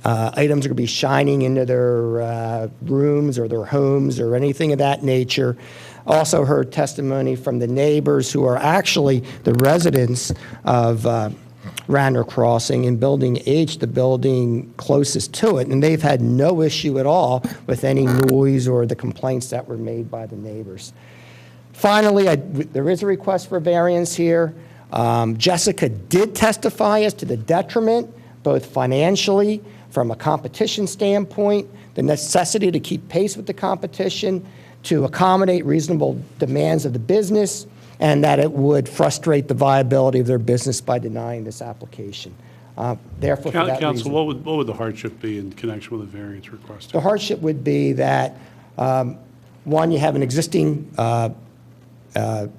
C: items are going to be shining into their rooms or their homes or anything of that nature. Also heard testimony from the neighbors who are actually the residents of Radnor Crossing in Building H, the building closest to it, and they've had no issue at all with any noise or the complaints that were made by the neighbors. Finally, there is a request for variance here. Jessica did testify as to the detriment, both financially, from a competition standpoint, the necessity to keep pace with the competition, to accommodate reasonable demands of the business, and that it would frustrate the viability of their business by denying this application. Therefore, for that
A: Counsel,
C: reason,
A: what would the hardship be in connection with the variance request?
C: the hardship would be that, one, you have an existing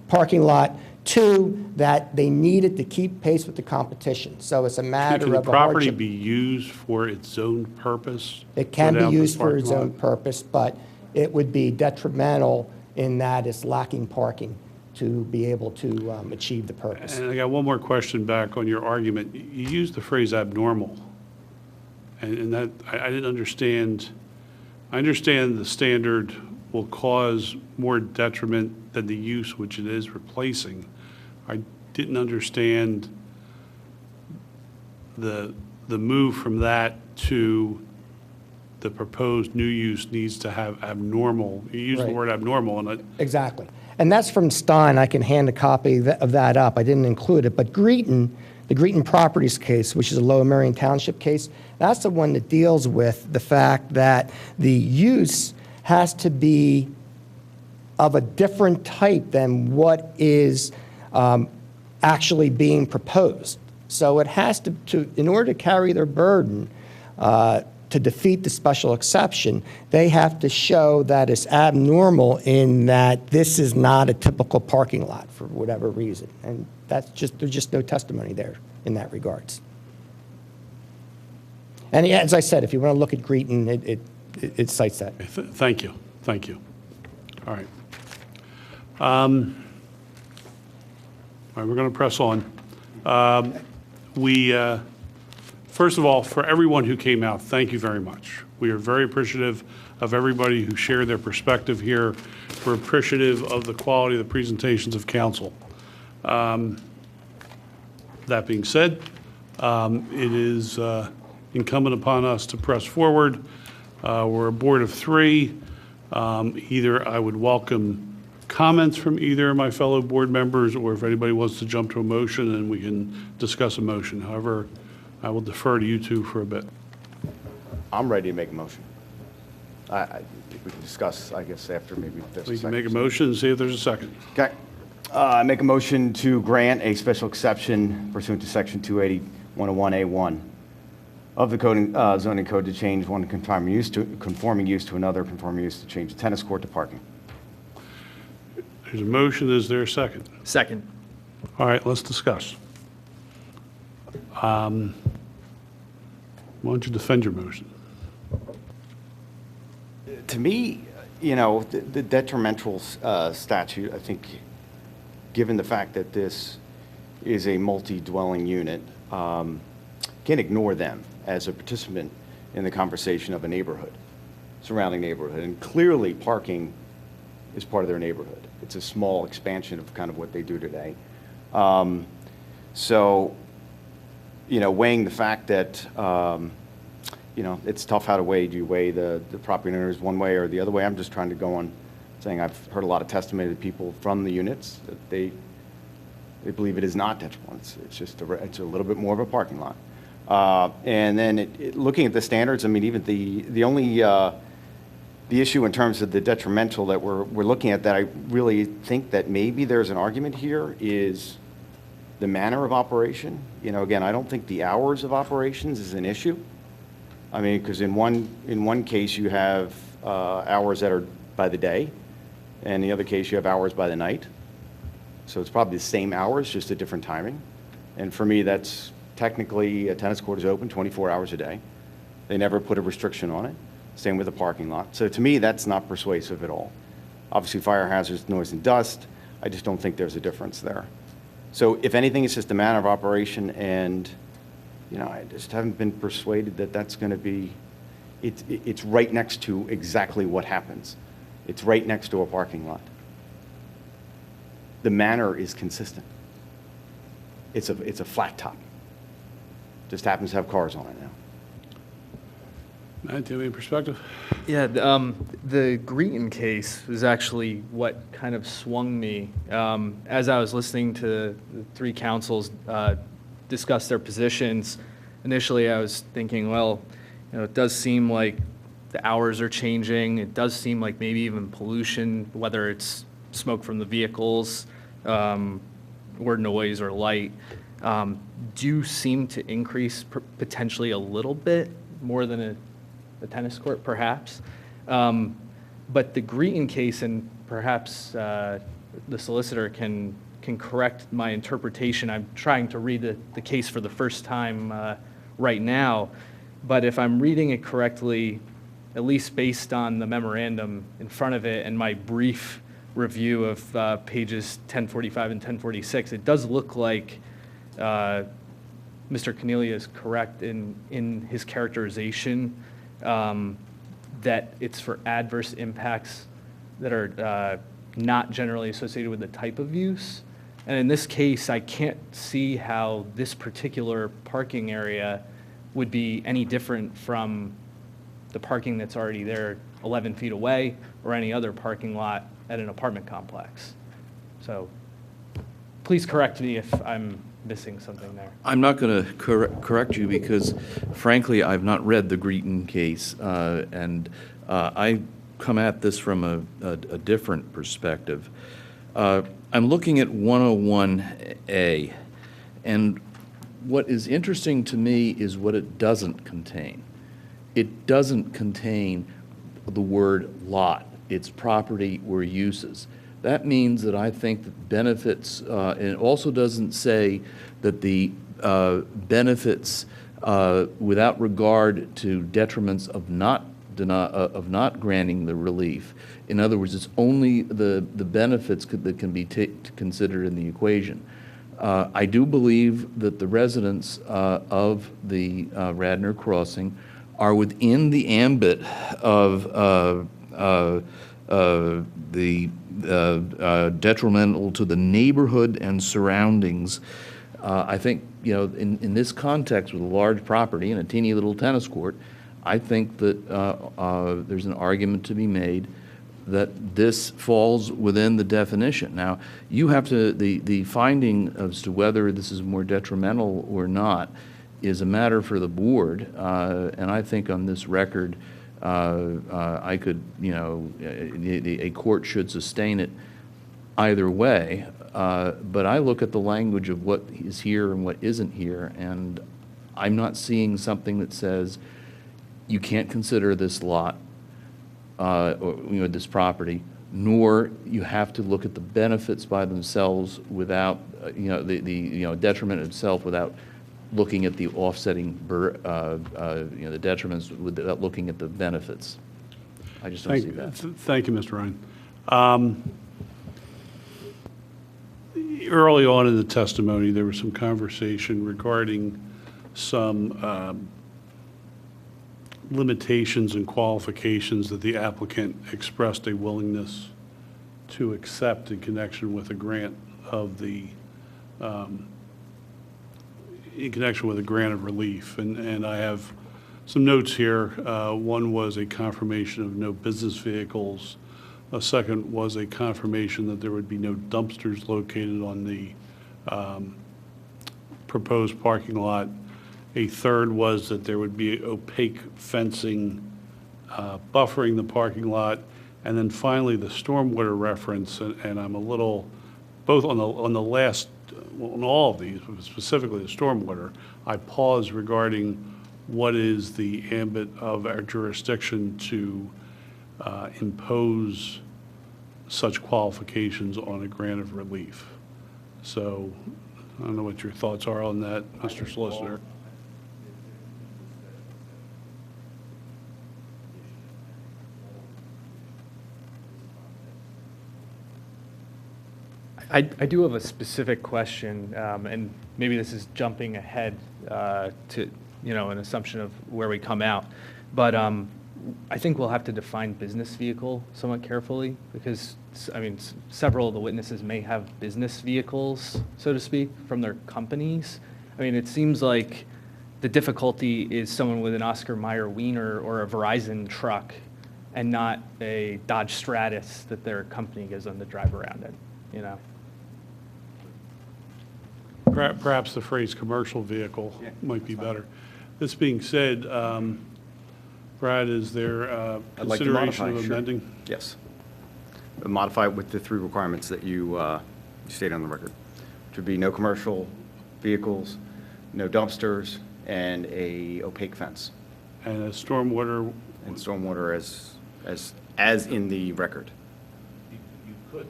C: parking lot. Two, that they needed to keep pace with the competition. So it's a matter
A: Can the
C: of a
A: property
C: hardship.
A: be used for its own purpose?
C: It can be
A: without the
C: used for
A: parking
C: its
A: lot?
C: own purpose, but it would be detrimental in that it's lacking parking to be able to achieve the purpose.
A: And I got one more question back on your argument. You used the phrase abnormal, and that, I didn't understand. I understand the standard will cause more detriment than the use which it is replacing. I didn't understand the move from that to the proposed new use needs to have abnormal. You used the
C: Right.
A: word abnormal, and
C: Exactly. And that's from Stein. I can hand a copy of that up. I didn't include it. But Greeton, the Greeton Properties case, which is a Lower Merion Township case, that's the one that deals with the fact that the use has to be of a different type than what is actually being proposed. So it has to, in order to carry their burden, to defeat the special exception, they have to show that it's abnormal in that this is not a typical parking lot for whatever reason. And that's just, there's just no testimony there in that regards. And yeah, as I said, if you want to look at Greeton, it cites that.
A: thank you, thank you. All right. All right, we're going to press on. First of all, for everyone who came out, thank you very much. We are very appreciative of everybody who shared their perspective here. We're appreciative of the quality of the presentations of council. That being said, it is incumbent upon us to press forward. We're a board of three. Either I would welcome comments from either of my fellow board members, or if anybody wants to jump to a motion, and we can discuss a motion. However, I will defer to you two for a bit.
F: I'm ready to make a motion. I think we can discuss, I guess, after maybe there's a
A: We can
F: second.
A: make a motion and see if there's a second.
F: Okay. I make a motion to grant a special exception pursuant to Section 280-101A1 of the zoning code to change one conforming use to another conforming use, to change the tennis court to parking.
A: There's a motion. Is there a second?
J: Second.
A: All right, let's discuss. Why don't you defend your motion?
F: To me, you know, the detrimental statute, I think, given the fact that this is a multi-dwelling unit, can't ignore them as a participant in the conversation of a neighborhood, surrounding neighborhood. And clearly, parking is part of their neighborhood. It's a small expansion of kind of what they do today. So, you know, weighing the fact that, you know, it's tough how to weigh. Do you weigh the property owners one way or the other way? I'm just trying to go on saying I've heard a lot of testimony to people from the units that they believe it is not detrimental. It's just it's a little bit more of a parking lot. And then looking at the standards, I mean, even the only the issue in terms of the detrimental that we're looking at, that I really think that maybe there's an argument here, is The manner of operation, again, I don't think the hours of operations is an issue. I mean, because in one case you have hours that are by the day, and in the other case you have hours by the night. So it's probably the same hours, just a different timing. And for me, that's technically a tennis court is open 24 hours a day. They never put a restriction on it. Same with the parking lot. So to me, that's not persuasive at all. Obviously, fire hazards, noise and dust, I just don't think there's a difference there. So if anything, it's just a manner of operation, and I just haven't been persuaded that that's going to be, it's right next to exactly what happens. It's right next to a parking lot. The manner is consistent. It's a flat top. Just happens to have cars on it now.
A: Matt, do you have any perspective?
J: Yeah, the Greeton case was actually what kind of swung me. As I was listening to the three councils discuss their positions, initially I was thinking, well, it does seem like the hours are changing. It does seem like maybe even pollution, whether it's smoke from the vehicles or noise or light, do seem to increase potentially a little bit more than a tennis court, perhaps. But the Greeton case, and perhaps the solicitor can correct my interpretation. I'm trying to read the case for the first time right now. But if I'm reading it correctly, at least based on the memorandum in front of it and my brief review of pages 1045 and 1046, it does look like Mr. Cornelia is correct in his characterization that it's for adverse impacts that are not generally associated with the type of use. And in this case, I can't see how this particular parking area would be any different from the parking that's already there 11 feet away or any other parking lot at an apartment complex. So please correct me if I'm missing something there.
I: I'm not going to correct you because, frankly, I've not read the Greeton case, and I come at this from a different perspective. I'm looking at 101A, and what is interesting to me is what it doesn't contain. It doesn't contain the word lot. It's property or uses. That means that I think that benefits, and it also doesn't say that the benefits without regard to detriments of not granting the relief. In other words, it's only the benefits that can be considered in the equation. I do believe that the residents of the Radnor crossing are within the ambit of the detrimental to the neighborhood and surroundings. I think, in this context with a large property and a teeny little tennis court, I think that there's an argument to be made that this falls within the definition. Now, you have to, the finding as to whether this is more detrimental or not is a matter for the board, and I think on this record, I could, a court should sustain it either way, but I look at the language of what is here and what isn't here, and I'm not seeing something that says you can't consider this lot, or this property, nor you have to look at the benefits by themselves without, the detriment itself without looking at the offsetting, the detriments without looking at the benefits. I just don't see that.
A: Thank you, Mr. Ryan. Early on in the testimony, there was some conversation regarding some limitations and qualifications that the applicant expressed a willingness to accept in connection with a grant of the in connection with a grant of relief. And I have some notes here. One was a confirmation of no business vehicles. A second was a confirmation that there would be no dumpsters located on the proposed parking lot. A third was that there would be opaque fencing buffering the parking lot. And then finally, the stormwater reference, and I'm a little both on the last, well, on all of these, but specifically the stormwater, I paused regarding what is the ambit of our jurisdiction to impose such qualifications on a grant of relief. So I don't know what your thoughts are on that, Mr. Solicitor.
K: I do have a specific question, and maybe this is jumping ahead to, an assumption of where we come out. But I think we'll have to define business vehicle somewhat carefully because, several of the witnesses may have business vehicles, so to speak, from their companies. It seems like the difficulty is someone with an Oscar Mayer Wiener or a Verizon truck and not a Dodge Stratus that their company gives them to drive around in,
A: Perhaps the phrase commercial vehicle might be better. This being said, Brad, is there
F: I'd like to
A: consideration
F: modify,
A: of
F: sure.
A: amending?
F: Yes. Modify it with the 3 requirements that you state on the record. Which would be no commercial vehicles, no dumpsters, and a opaque fence.
A: And a stormwater?
F: And stormwater as in the record.
I: You could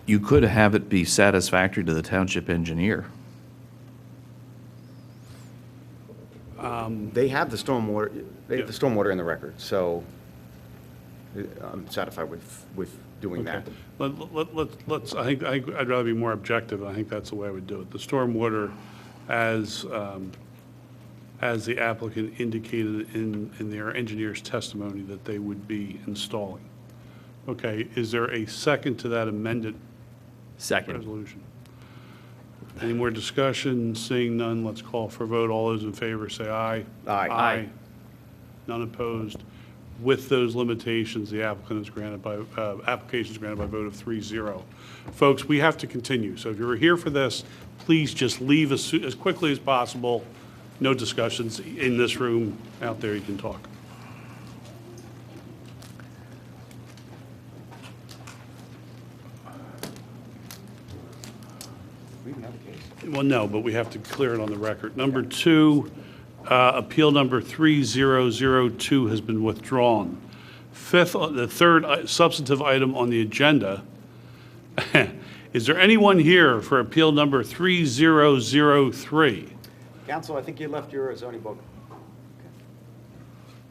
I: You could have it be satisfactory to the township engineer.
F: They have the stormwater. They have the stormwater in the record, so I'm satisfied with doing that.
A: Let's, I think I'd rather be more objective. I think that's the way I would do it. The stormwater, as the applicant indicated in their engineer's testimony that they would be installing. Okay, is there a second to that amended resolution? Any more discussion? Seeing none, let's call for a vote. All those in favor say aye.
F: Aye.
A: Aye. None opposed. With those limitations, the applicant is granted by, application is granted by a vote of 3-0. Folks, we have to continue. So if you're here for this, please just leave as quickly as possible. No discussions in this room. Out there, you can talk. Well, no, but we have to clear it on the record. Number 2, appeal number 3002 has been withdrawn. The third substantive item on the agenda. Is there anyone here for appeal number 3003?
F: Counsel, I think you left your zoning book.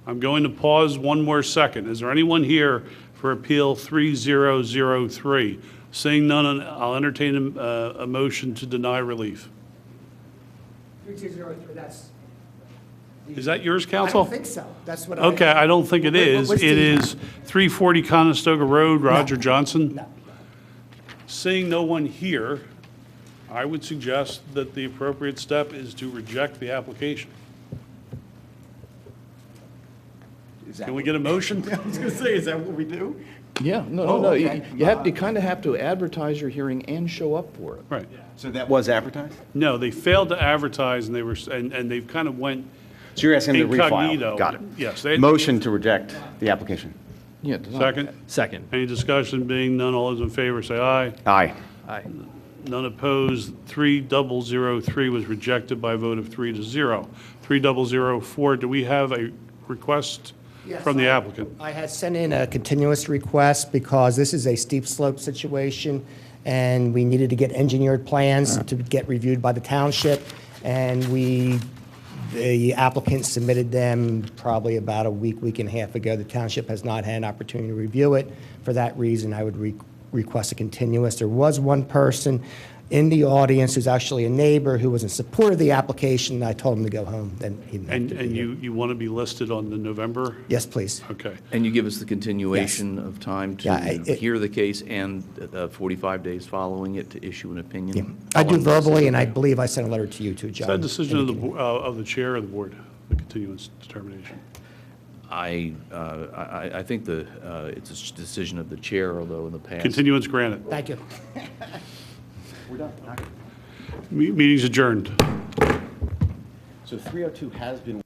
A: I'm going to pause one more second. Is there anyone here for appeal 3003? Seeing none, I'll entertain a motion to deny relief.
C: 3203, that's.
A: Is that yours, counsel?
C: I don't think so. That's what
A: Okay, I don't think it is. It is 340 Conestoga Road, Roger Johnson.
C: No.
A: Seeing no one here, I would suggest that the appropriate step is to reject the application. Can we get a motion?
F: I was going to say, is that what we do?
I: Yeah, no.
A: okay.
I: You kind of have to advertise your hearing and show up for it.
A: Right.
F: So that was advertised?
A: No, they failed to advertise, and they've kind of went
F: So you're asking to
A: incognito.
F: refile? Got it.
A: Yes.
F: Motion to reject the application.
I: Yeah.
A: Second?
K: Second.
A: Any discussion? Being none, all those in favor say aye.
F: Aye.
K: Aye.
A: None opposed. 3003 was rejected by a vote of 3-0. 3004, do we have a request
C: Yes,
A: from the applicant?
C: I had sent in a continuous request because this is a steep slope situation, and we needed to get engineered plans to get reviewed by the township, and the applicant submitted them probably about a week and a half ago. The township has not had an opportunity to review it. For that reason, I would request a continuous. There was one person in the audience who's actually a neighbor who was in support of the application. I told him to go home. Then he didn't have to
A: And
C: be here.
A: you want to be listed on the November?
C: Yes, please.
A: Okay.
I: And you give us the continuation of time to hear the case and 45 days following it to issue an opinion?
C: I do verbally, and I believe I sent a letter to you too,
A: Is
C: John.
A: that a decision of the chair of the board, the continuance determination?
I: I think it's a decision of the chair, although in the past.
A: Continuance granted.
C: Thank you.
F: We're done.
A: Meeting's adjourned.
F: So 302 has been